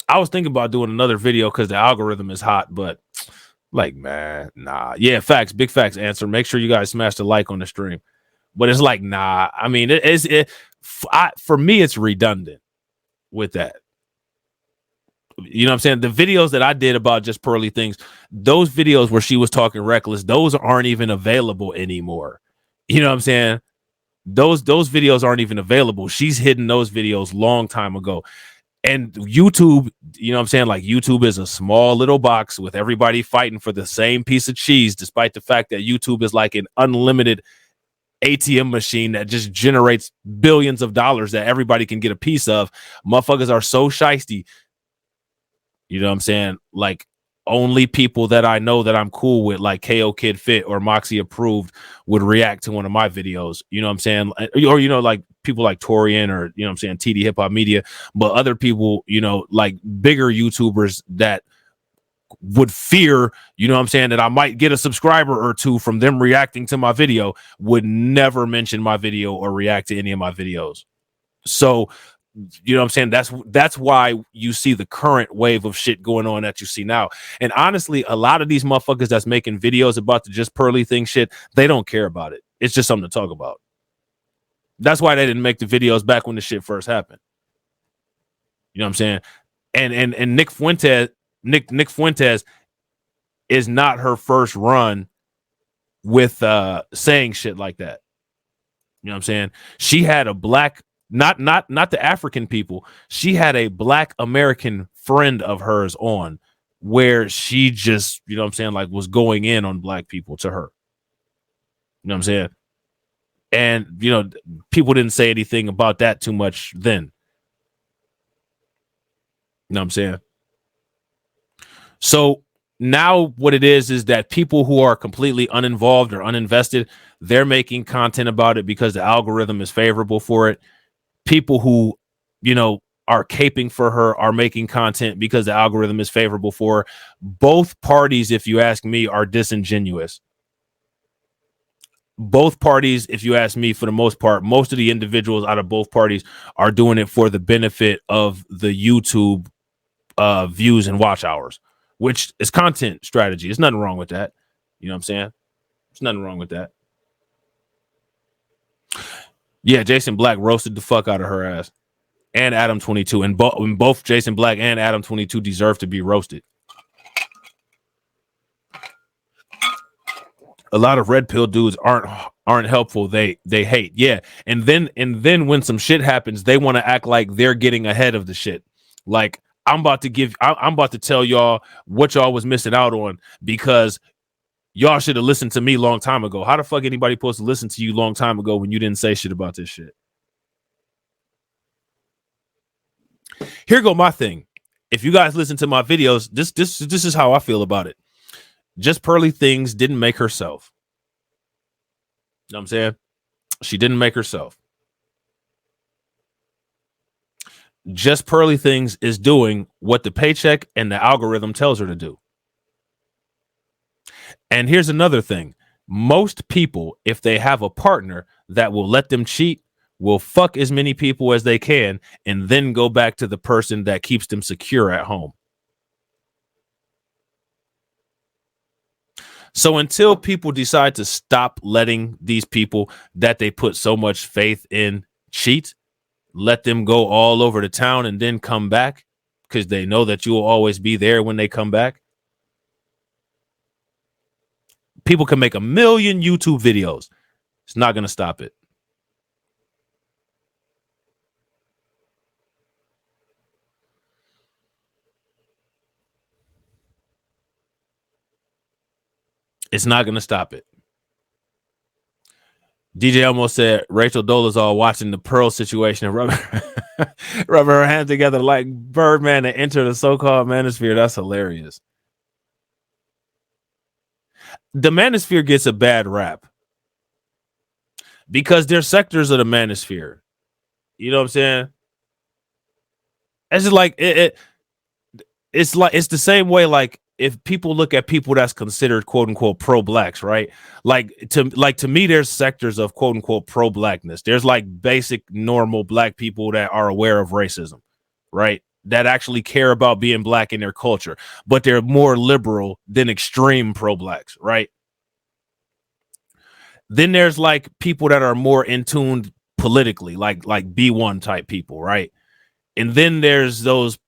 I was thinking about doing another video because the algorithm is hot, but like, man, nah. Yeah, facts, big facts. Answer. Make sure you guys smash the like on the stream. But it's like, nah. I mean, for me, it's redundant with that. You know what I'm saying? The videos that I did about Just Pearly things, those videos where she was talking reckless, those aren't even available anymore. You know what I'm saying? Those videos aren't even available. She's hidden those videos long time ago. And YouTube, you know what I'm saying? Like, YouTube is a small little box with everybody fighting for the same piece of cheese, despite the fact that YouTube is like an unlimited ATM machine that just generates billions of dollars that everybody can get a piece of. Motherfuckers are so shiesty. You know what I'm saying? Like, only people that I know that I'm cool with, like KO Kid Fit or Moxie Approved, would react to one of my videos. You know what I'm saying? Or, you know, like people like Torian or, you know what I'm saying, TD Hip Hop Media. But other people, you know, like bigger YouTubers that would fear, you know what I'm saying, that I might get a subscriber or two from them reacting to my video, would never mention my video or react to any of my videos. So, you know what I'm saying? That's why you see the current wave of shit going on that you see now. And honestly, a lot of these motherfuckers that's making videos about the Just Pearly thing shit, they don't care about it. It's just something to talk about. That's why they didn't make the videos back when the shit first happened. You know what I'm saying? And Nick Fuentes is not her first run with saying shit like that. You know what I'm saying? She had a black, not the African people. She had a black American friend of hers on, where she just, you know what I'm saying, like, was going in on black people to her. You know what I'm saying? And, you know, people didn't say anything about that too much then. You know what I'm saying? So now what it is that people who are completely uninvolved or uninvested, they're making content about it because the algorithm is favorable for it. people who, you know, are caping for her, are making content because the algorithm is favorable for her. Both parties, if you ask me, are disingenuous. Both parties, if you ask me, for the most part, most of the individuals out of both parties are doing it for the benefit of the YouTube views and watch hours, which is content strategy. There's nothing wrong with that. You know what I'm saying? There's nothing wrong with that. Yeah, Jason Black roasted the fuck out of her ass. And Adam 22. And both Jason Black and Adam 22 deserve to be roasted. A lot of red pill dudes aren't helpful. They hate. Yeah. And then when some shit happens, they want to act like they're getting ahead of the shit. Like, I'm about to tell y'all what y'all was missing out on because y'all should have listened to me long time ago. How the fuck anybody supposed to listen to you long time ago when you didn't say shit about this shit? Here go my thing. If you guys listen to my videos, this is how I feel about it. Just Pearly Things didn't make herself. You know what I'm saying? She didn't make herself. Just Pearly Things is doing what the paycheck and the algorithm tells her to do. And here's another thing. Most people, if they have a partner that will let them cheat, will fuck as many people as they can and then go back to the person that keeps them secure at home. So until people decide to stop letting these people that they put so much faith in cheat, let them go all over the town and then come back because they know that you will always be there when they come back. People can make 1 million YouTube videos. It's not going to stop it. It's not going to stop it. DJ almost said Rachel Dolezal watching the Pearl situation and rubbing her hands together like Birdman to enter the so-called manosphere. That's hilarious. The manosphere gets a bad rap because they're sectors of the manosphere. You know what I'm saying? It's just like it's the same way. Like if people look at people that's considered quote unquote pro-blacks, right? Like to me, there's sectors of quote unquote pro-blackness. There's like basic normal black people that are aware of racism, right? That actually care about being black in their culture, but they're more liberal than extreme pro-blacks, right? Then there's like people that are more in tune politically, like B1 type people, right? And then there's those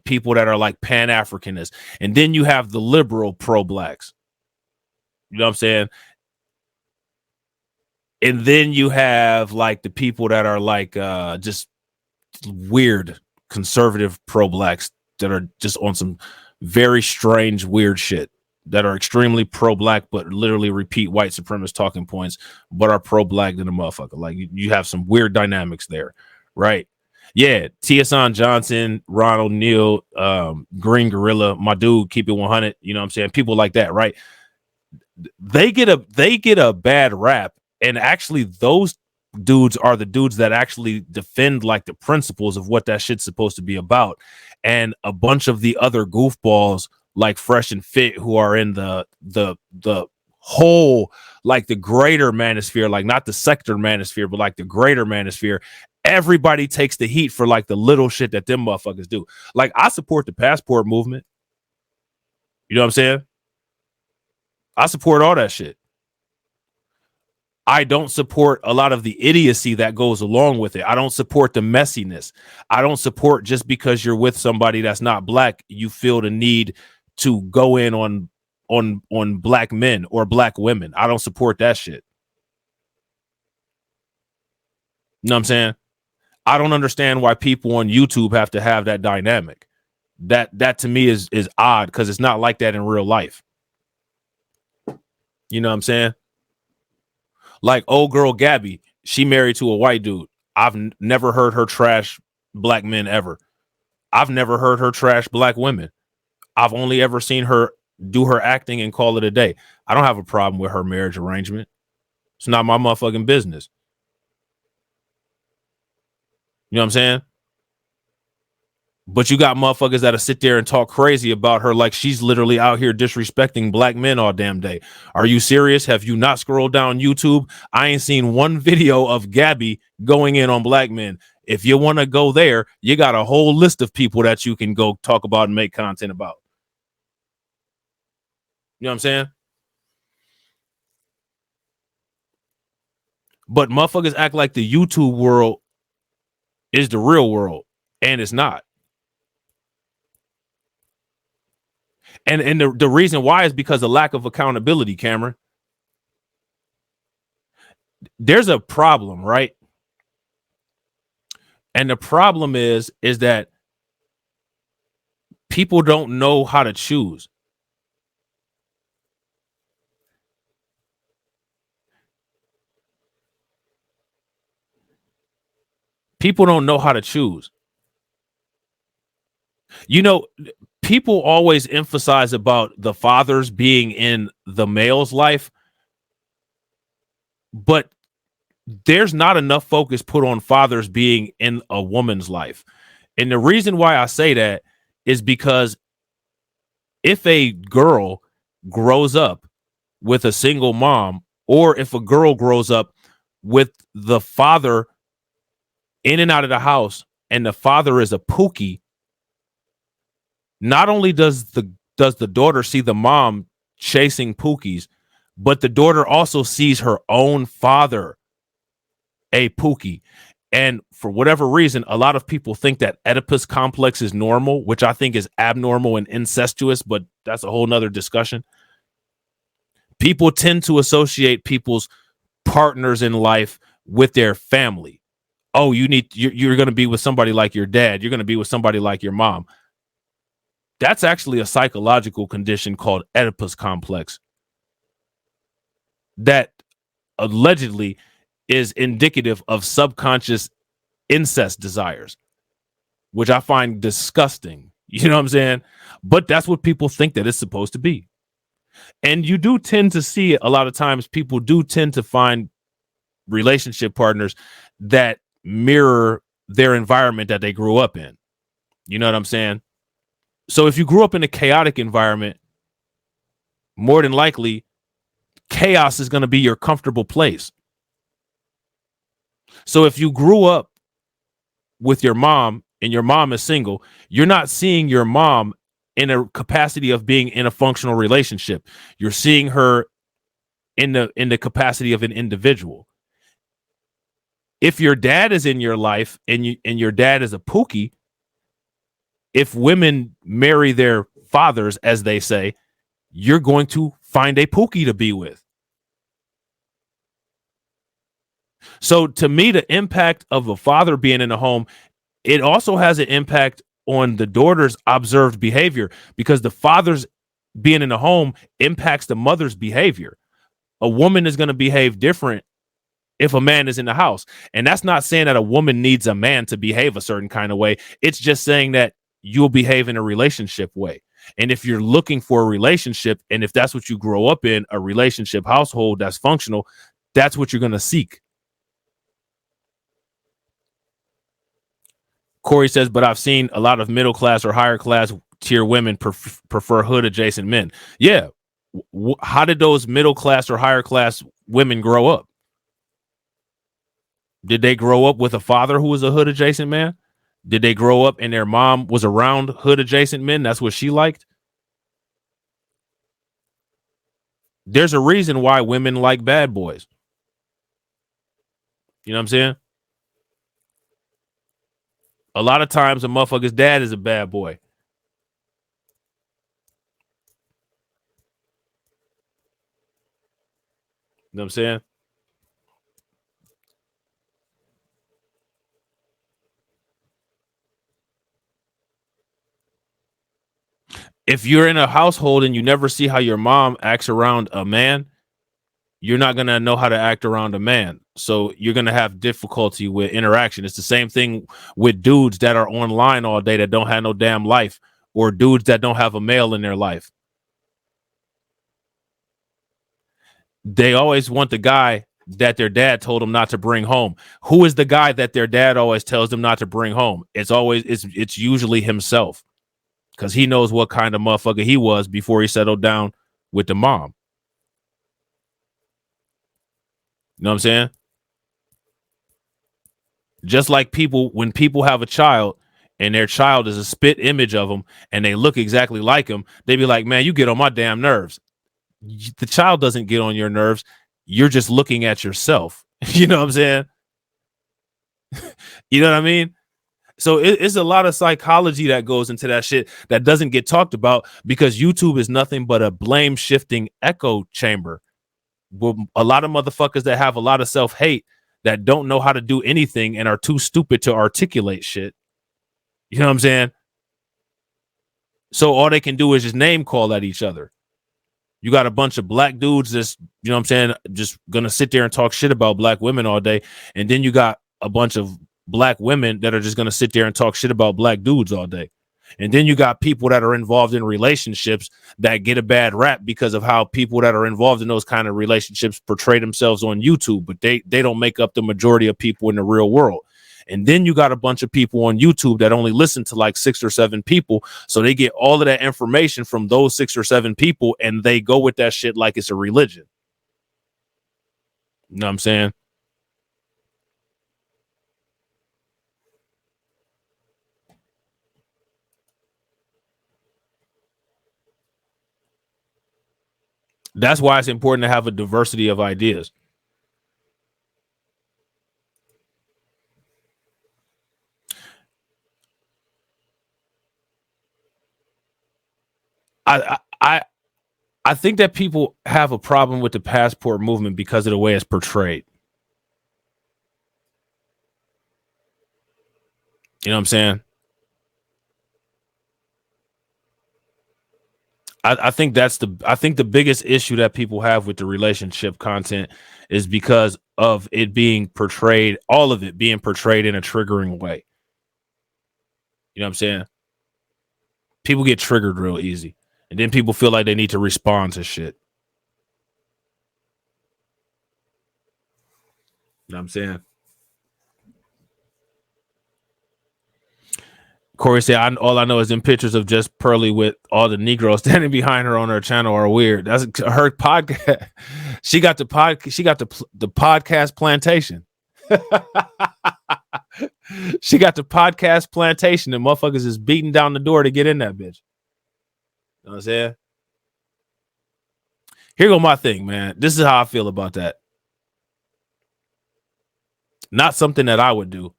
people that are like Pan-Africanists. And then you have the liberal pro-blacks. You know what I'm saying? And then you have like the people that are like just weird conservative pro-blacks that are just on some very strange, weird shit, that are extremely pro-black, but literally repeat white supremacist talking points, but are pro-black than a motherfucker. Like you have some weird dynamics there, right? Yeah, Tieson Johnson, Ronald Neal, Green Gorilla, my dude, Keep It 100. You know what I'm saying? People like that, right? They get a bad rap, and actually, those dudes are the dudes that actually defend like the principles of what that shit's supposed to be about. And a bunch of the other goofballs like Fresh and Fit who are in the whole, like the greater manosphere, like not the sector manosphere, but like the greater manosphere. Everybody takes the heat for like the little shit that them motherfuckers do. Like I support the passport movement. You know what I'm saying? I support all that shit. I don't support a lot of the idiocy that goes along with it. I don't support the messiness. I don't support just because you're with somebody that's not black, you feel the need to go in on black men or black women. I don't support that shit. You know what I'm saying? I don't understand why people on YouTube have to have that dynamic. That to me is odd because it's not like that in real life. You know what I'm saying? Like old girl Gabby, she married to a white dude. I've never heard her trash black men ever. I've never heard her trash black women. I've only ever seen her do her acting and call it a day. I don't have a problem with her marriage arrangement. It's not my motherfucking business. You know what I'm saying? But you got motherfuckers that'll sit there and talk crazy about her like she's literally out here disrespecting black men all damn day. Are you serious? Have you not scrolled down YouTube? I ain't seen one video of Gabby going in on black men. If you want to go there, you got a whole list of people that you can go talk about and make content about. You know what I'm saying? But motherfuckers act like the YouTube world is the real world, and it's not. And the reason why is because of lack of accountability, Cameron. There's a problem, right? And the problem is that people don't know how to choose. People don't know how to choose. You know, people always emphasize about the fathers being in the male's life, but there's not enough focus put on fathers being in a woman's life. And the reason why I say that is because if a girl grows up with a single mom, or if a girl grows up with the father in and out of the house and the father is a pookie, not only does the daughter see the mom chasing pookies, but the daughter also sees her own father a pookie. And for whatever reason, a lot of people think that Oedipus complex is normal, which I think is abnormal and incestuous, but that's a whole nother discussion. People tend to associate people's partners in life with their family. Oh, you're going to be with somebody like your dad. You're going to be with somebody like your mom. That's actually a psychological condition called Oedipus complex that allegedly is indicative of subconscious incest desires, which I find disgusting. You know what I'm saying? But that's what people think that it's supposed to be. And you do tend to see a lot of times people do tend to find relationship partners that mirror their environment that they grew up in. You know what I'm saying? So if you grew up in a chaotic environment, more than likely, chaos is going to be your comfortable place. So if you grew up with your mom and your mom is single, you're not seeing your mom in a capacity of being in a functional relationship. You're seeing her in the capacity of an individual. If your dad is in your life and your dad is a pookie, if women marry their fathers, as they say, you're going to find a pookie to be with. So to me, the impact of a father being in the home, it also has an impact on the daughter's observed behavior, because the father's being in the home impacts the mother's behavior. A woman is going to behave different if a man is in the house. And that's not saying that a woman needs a man to behave a certain kind of way. It's just saying that you'll behave in a relationship way. And if you're looking for a relationship, and if that's what you grow up in, a relationship household that's functional, that's what you're going to seek. Corey says, but I've seen a lot of middle class or higher class tier women prefer hood adjacent men. Yeah. How did those middle class or higher class women grow up? Did they grow up with a father who was a hood adjacent man? Did they grow up and their mom was around hood adjacent men? That's what she liked. There's a reason why women like bad boys. You know what I'm saying? A lot of times a motherfucker's dad is a bad boy. You know what I'm saying? If you're in a household and you never see how your mom acts around a man, you're not going to know how to act around a man. So you're going to have difficulty with interaction. It's the same thing with dudes that are online all day that don't have no damn life, or dudes that don't have a male in their life. They always want the guy that their dad told them not to bring home. Who is the guy that their dad always tells them not to bring home? It's usually himself, because he knows what kind of motherfucker he was before he settled down with the mom. You know what I'm saying? Just like people, when people have a child and their child is a spit image of them and they look exactly like him, they be like, man, you get on my damn nerves. The child doesn't get on your nerves. You're just looking at yourself. You know what I'm saying? You know what I mean? So it's a lot of psychology that goes into that shit that doesn't get talked about, because YouTube is nothing but a blame shifting echo chamber. Well, a lot of motherfuckers that have a lot of self-hate that don't know how to do anything and are too stupid to articulate shit. You know what I'm saying? So all they can do is just name call at each other. You got a bunch of black dudes that's, you know what I'm saying, just gonna sit there and talk shit about black women all day. And then you got a bunch of black women that are just gonna sit there and talk shit about black dudes all day. And then you got people that are involved in relationships that get a bad rap because of how people that are involved in those kind of relationships portray themselves on YouTube, but they don't make up the majority of people in the real world. And then you got a bunch of people on YouTube that only listen to like 6 or 7 people. So they get all of that information from those 6 or 7 people, and they go with that shit like it's a religion. You know what I'm saying? That's why it's important to have a diversity of ideas. I think that people have a problem with the passport movement because of the way it's portrayed. You know what I'm saying? I think the biggest issue that people have with the relationship content is because of it being portrayed, all of it being portrayed in a triggering way. You know what I'm saying? People get triggered real easy, and then people feel like they need to respond to shit. You know what I'm saying? Corey said, all I know is them pictures of just Pearly with all the Negroes standing behind her on her channel are weird. That's her podcast. She got the podcast plantation. She got the podcast plantation, and motherfuckers is beating down the door to get in that bitch. You know what I'm saying? Here go my thing, man. This is how I feel about that. Not something that I would do,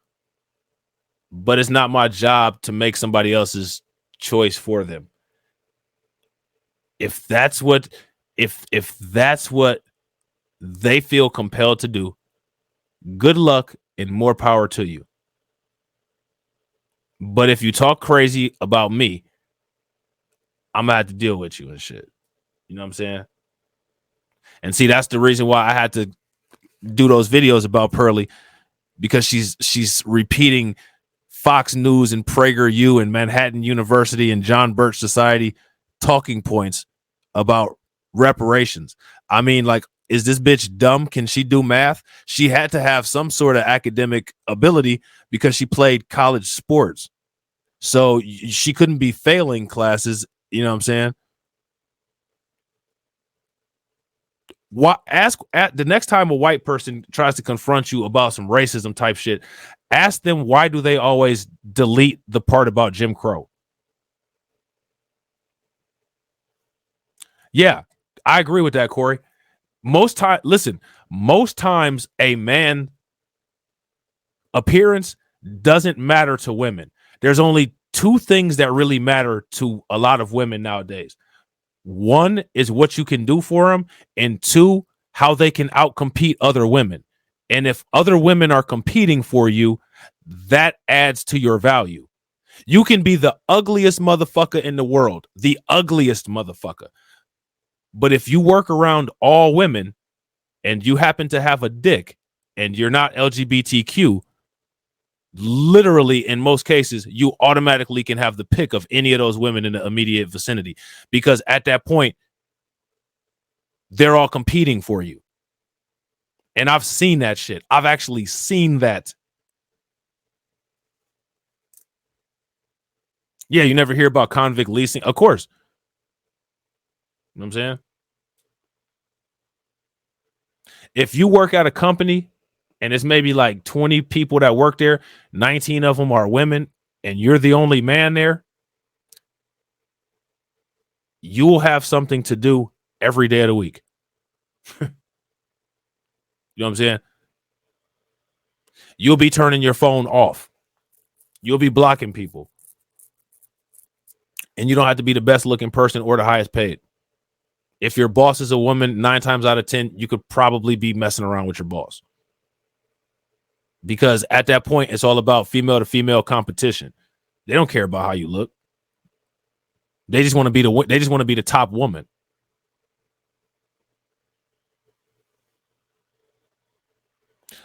but it's not my job to make somebody else's choice for them. If that's what they feel compelled to do, good luck and more power to you. But if you talk crazy about me, I'm gonna have to deal with you and shit. You know what I'm saying? And see, that's the reason why I had to do those videos about Pearly, because she's repeating Fox News and PragerU and Manhattan University and John Birch Society talking points about reparations. I mean, like, is this bitch dumb? Can she do math? She had to have some sort of academic ability because she played college sports. So she couldn't be failing classes. You know what I'm saying? Ask the next time a white person tries to confront you about some racism type shit, ask them, why do they always delete the part about Jim Crow? Yeah, I agree with that, Corey. Most times a man appearance doesn't matter to women. There's only 2 things that really matter to a lot of women nowadays. 1 is what you can do for them, and 2, how they can outcompete other women. And if other women are competing for you, that adds to your value. You can be the ugliest motherfucker in the world, the ugliest motherfucker. But if you work around all women and you happen to have a dick and you're not LGBTQ, literally in most cases, you automatically can have the pick of any of those women in the immediate vicinity, because at that point, they're all competing for you. And I've seen that shit. I've actually seen that. Yeah, you never hear about convict leasing. Of course. You know what I'm saying? If you work at a company and it's maybe like 20 people that work there, 19 of them are women, and you're the only man there, you'll have something to do every day of the week. You know what I'm saying? You'll be turning your phone off. You'll be blocking people. And you don't have to be the best looking person or the highest paid. If your boss is a woman, 9 times out of 10, you could probably be messing around with your boss. Because at that point, it's all about female to female competition. They don't care about how you look. They just want to be the top woman.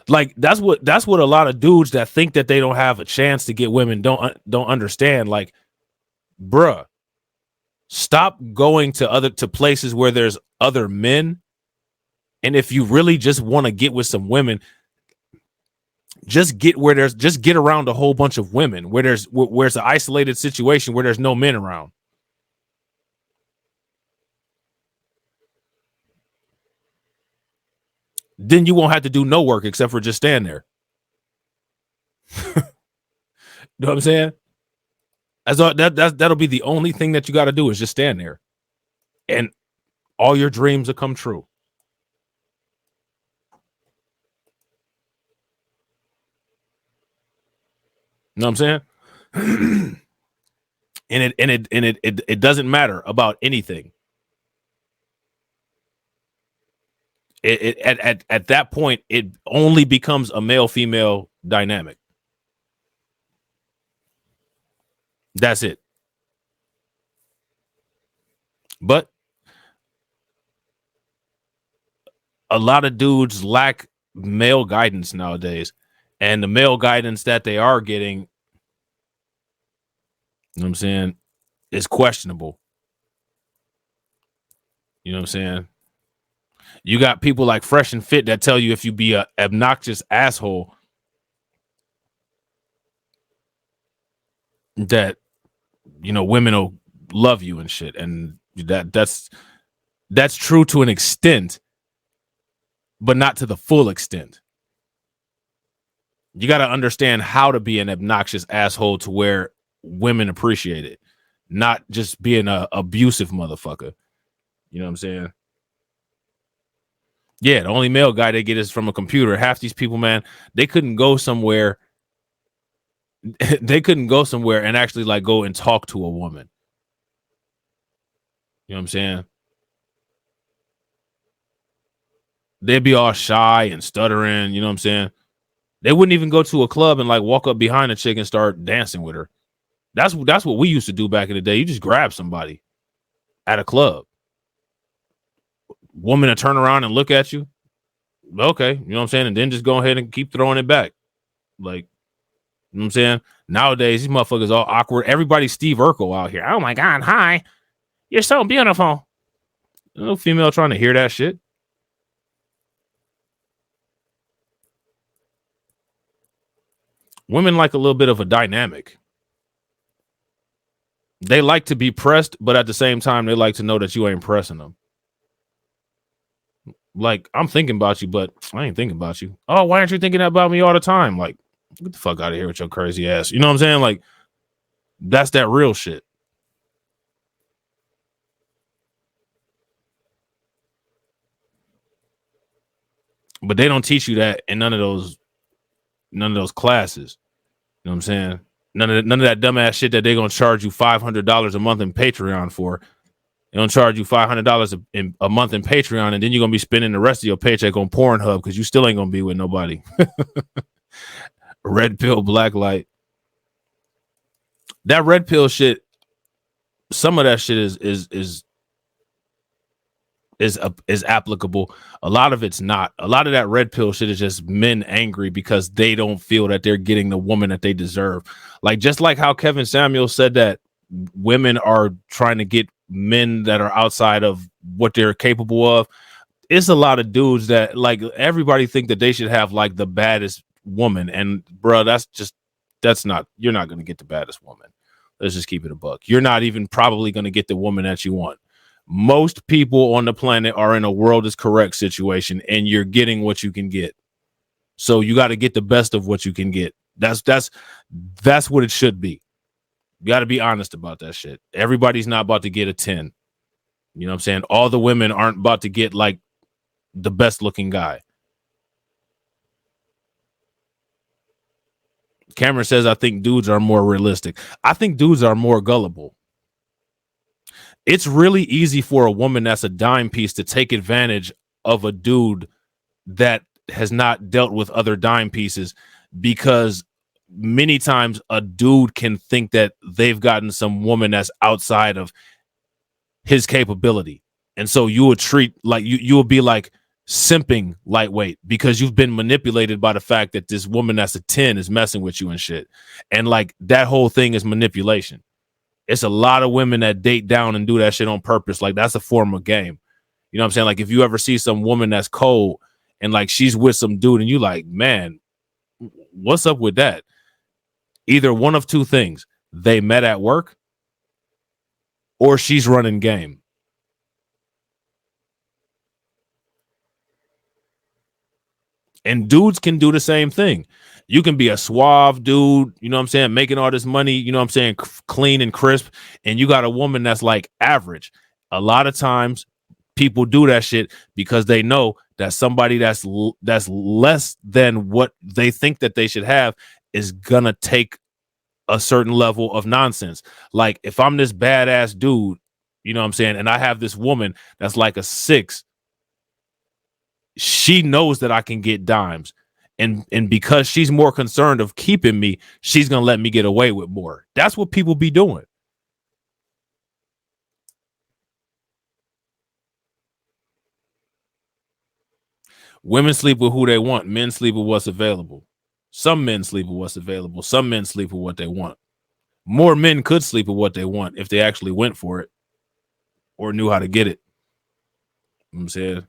Like that's what a lot of dudes that think that they don't have a chance to get women don't understand. Like, bruh, stop going to places where there's other men. And if you really just want to get with some women, just get around a whole bunch of women where it's an isolated situation where there's no men around. Then you won't have to do no work except for just stand there. You know what I'm saying? That'll be the only thing that you got to do is just stand there. And all your dreams will come true. You know what I'm saying? and it doesn't matter about anything. At that point, it only becomes a male-female dynamic. That's it. But a lot of dudes lack male guidance nowadays. And the male guidance that they are getting, you know what I'm saying, is questionable. You know what I'm saying? You got people like Fresh and Fit that tell you if you be an obnoxious asshole, that, you know, women will love you and shit. And that's true to an extent, but not to the full extent. You got to understand how to be an obnoxious asshole to where women appreciate it, not just being a abusive motherfucker. You know what I'm saying? Yeah, the only male guy they get is from a computer. Half these people, man, they couldn't go somewhere. They couldn't go somewhere and actually like go and talk to a woman. You know what I'm saying? They'd be all shy and stuttering. You know what I'm saying? They wouldn't even go to a club and like walk up behind a chick and start dancing with her. That's what we used to do back in the day. You just grab somebody at a club. Woman to turn around and look at you. Okay, you know what I'm saying? And then just go ahead and keep throwing it back. Like, you know what I'm saying? Nowadays, these motherfuckers all awkward. Everybody's Steve Urkel out here. Oh my God, hi. You're so beautiful. No female trying to hear that shit. Women like a little bit of a dynamic. They like to be pressed, but at the same time, they like to know that you ain't pressing them. Like, I'm thinking about you, but I ain't thinking about you. Oh, why aren't you thinking about me all the time? Like, get the fuck out of here with your crazy ass. You know what I'm saying? Like, that's that real shit. But they don't teach you that in none of those classes. You know what I'm saying? None of that dumbass shit that they're gonna charge you $500 a month in Patreon for. They're gonna charge you $500 a month in Patreon, and then you're gonna be spending the rest of your paycheck on Pornhub because you still ain't gonna be with nobody. Red pill, black light. That red pill shit. Some of that shit is applicable. A lot of it's not. A lot of that red pill shit is just men angry because they don't feel that they're getting the woman that they deserve. Like, just like how Kevin Samuels said that women are trying to get men that are outside of what they're capable of. it's a lot of dudes that like everybody think that they should have like the baddest woman, and bro, that's not, you're not going to get the baddest woman. Let's just keep it a buck. You're not even probably going to get the woman that you want. Most people on the planet are in a world is correct situation, and you're getting what you can get. So you got to get the best of what you can get. That's what it should be. You got to be honest about that shit. Everybody's not about to get a 10. You know what I'm saying? All the women aren't about to get like the best looking guy. Cameron says, I think dudes are more realistic. I think dudes are more gullible. It's really easy for a woman that's a dime piece to take advantage of a dude that has not dealt with other dime pieces, because many times a dude can think that they've gotten some woman that's outside of his capability. And so you would treat like you will be like simping lightweight because you've been manipulated by the fact that this woman that's a 10 is messing with you and shit. And like that whole thing is manipulation. It's a lot of women that date down and do that shit on purpose. Like that's a form of game. You know what I'm saying? Like if you ever see some woman that's cold and like she's with some dude and you like, man, what's up with that? Either one of two things. They met at work or she's running game. And dudes can do the same thing. You can be a suave dude, you know what I'm saying, making all this money, you know what I'm saying, clean and crisp, and you got a woman that's like average. A lot of times people do that shit because they know that somebody that's less than what they think that they should have is gonna take a certain level of nonsense. Like if I'm this badass dude, you know what I'm saying, and I have this woman that's like a 6, she knows that I can get dimes. And because she's more concerned of keeping me, she's going to let me get away with more. That's what people be doing. Women sleep with who they want. Men sleep with what's available. Some men sleep with what's available. Some men sleep with what they want. More men could sleep with what they want if they actually went for it or knew how to get it. You know what I'm saying?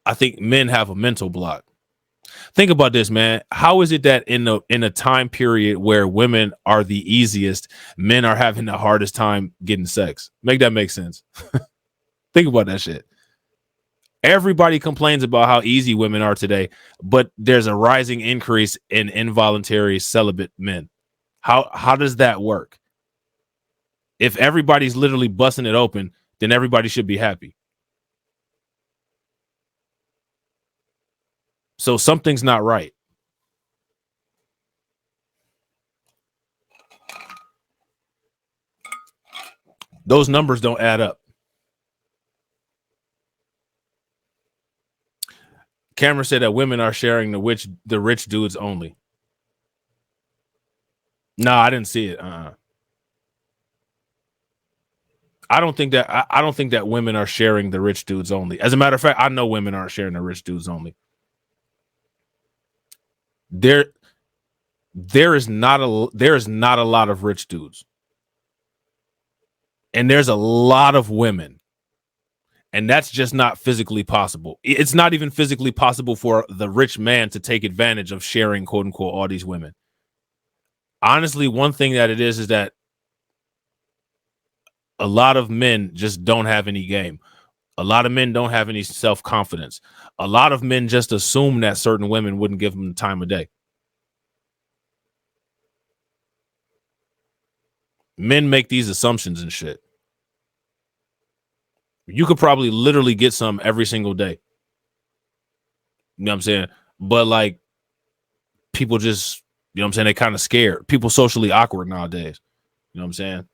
I think men have a mental block. Think about this, man. How is it that in a time period where women are the easiest, men are having the hardest time getting sex? Make that make sense. Think about that shit. Everybody complains about how easy women are today, but there's a rising increase in involuntary celibate men. How does that work? If everybody's literally busting it open, then everybody should be happy. So something's not right. Those numbers don't add up. Cameron said that women are sharing the rich dudes only. No, I didn't see it. I don't think that women are sharing the rich dudes only. As a matter of fact, I know women aren't sharing the rich dudes only. There is not a lot of rich dudes. And there's a lot of women. And that's just not physically possible. It's not even physically possible for the rich man to take advantage of sharing, quote unquote, all these women. Honestly, one thing that it is that a lot of men just don't have any game. A lot of men don't have any self-confidence. A lot of men just assume that certain women wouldn't give them the time of day. Men make these assumptions and shit. You could probably literally get some every single day. You know what I'm saying? But like people just, you know what I'm saying, they kind of scared. People socially awkward nowadays. You know what I'm saying?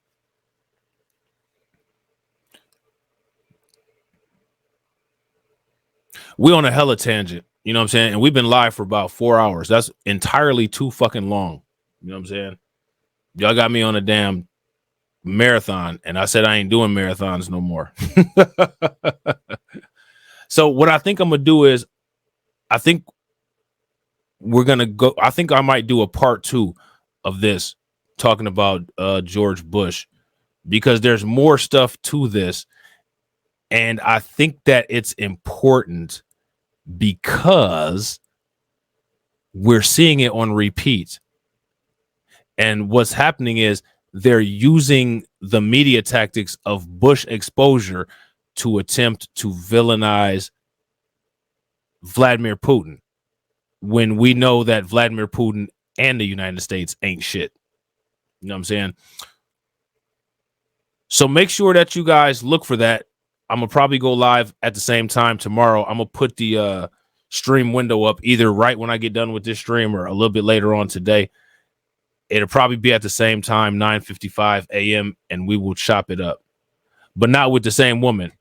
We on a hella tangent, you know what I'm saying? And we've been live for about 4 hours. That's entirely too fucking long. You know what I'm saying? Y'all got me on a damn marathon, and I said I ain't doing marathons no more. So what I think I'm gonna do is I think I might do a part 2 of this talking about George Bush, because there's more stuff to this. And I think that it's important because we're seeing it on repeat. And what's happening is they're using the media tactics of Bush exposure to attempt to villainize Vladimir Putin, when we know that Vladimir Putin and the United States ain't shit. You know what I'm saying? So make sure that you guys look for that. I'm going to probably go live at the same time tomorrow. I'm going to put the stream window up either right when I get done with this stream or a little bit later on today. It'll probably be at the same time, 9:55 a.m., and we will chop it up. But not with the same woman.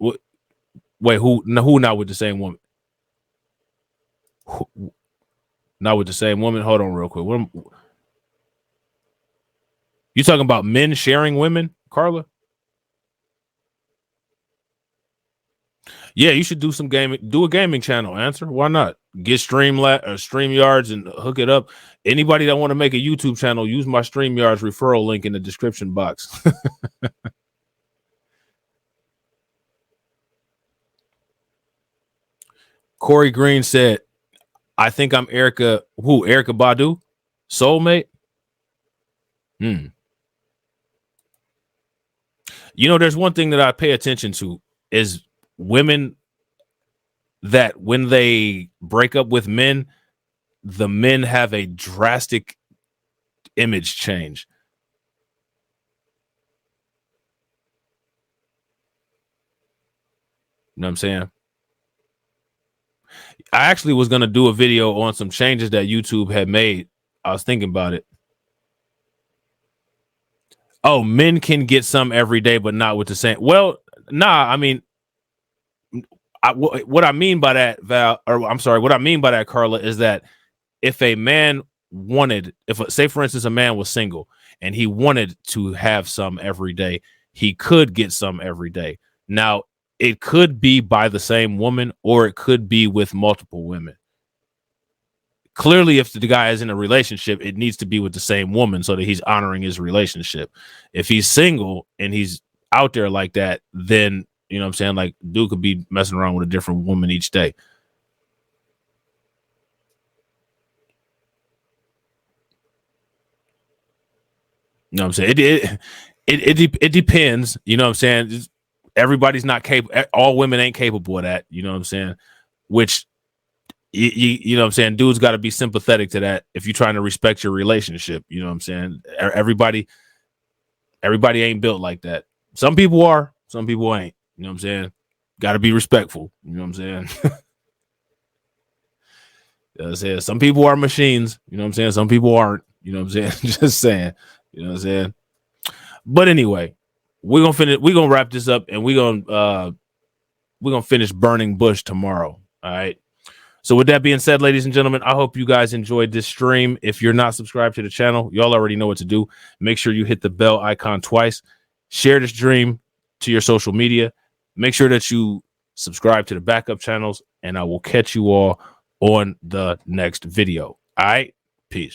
Wait, who not with the same woman? Not with the same woman? Hold on real quick. You talking about men sharing women, Carla? Yeah, you should do some gaming. Do a gaming channel. Answer. Why not? Get StreamYards and hook it up. Anybody that want to make a YouTube channel, use my StreamYards referral link in the description box. Corey Green said, I think I'm Erica. Who? Erica Badu? Soulmate? You know, there's one thing that I pay attention to is women that when they break up with men, the men have a drastic image change. You know what I'm saying? I actually was going to do a video on some changes that YouTube had made. I was thinking about it. Oh, men can get some every day, but not with the same. Well, nah, I mean, what I mean by that, Val, or I'm sorry, what I mean by that, Carla, is that if a man wanted, say for instance, a man was single and he wanted to have some every day, he could get some every day. Now, it could be by the same woman or it could be with multiple women. Clearly, if the guy is in a relationship, it needs to be with the same woman so that he's honoring his relationship. If he's single and he's out there like that, then, you know what I'm saying? Like, dude could be messing around with a different woman each day. You know what I'm saying? It depends. You know what I'm saying? Everybody's not capable. All women ain't capable of that. You know what I'm saying? Which, you know what I'm saying? Dudes got to be sympathetic to that if you're trying to respect your relationship. You know what I'm saying? Everybody ain't built like that. Some people are. Some people ain't. You know what I'm saying? Got to be respectful. You know what I'm saying? You know what I'm saying? Some people are machines. You know what I'm saying? Some people aren't. You know what I'm saying? Just saying. You know what I'm saying? But anyway, we're gonna wrap this up and we're gonna finish burning Bush tomorrow. All right. So with that being said, ladies and gentlemen, I hope you guys enjoyed this stream. If you're not subscribed to the channel, y'all already know what to do. Make sure you hit the bell icon twice. Share the stream to your social media. Make sure that you subscribe to the backup channels, and I will catch you all on the next video. All right. Peace.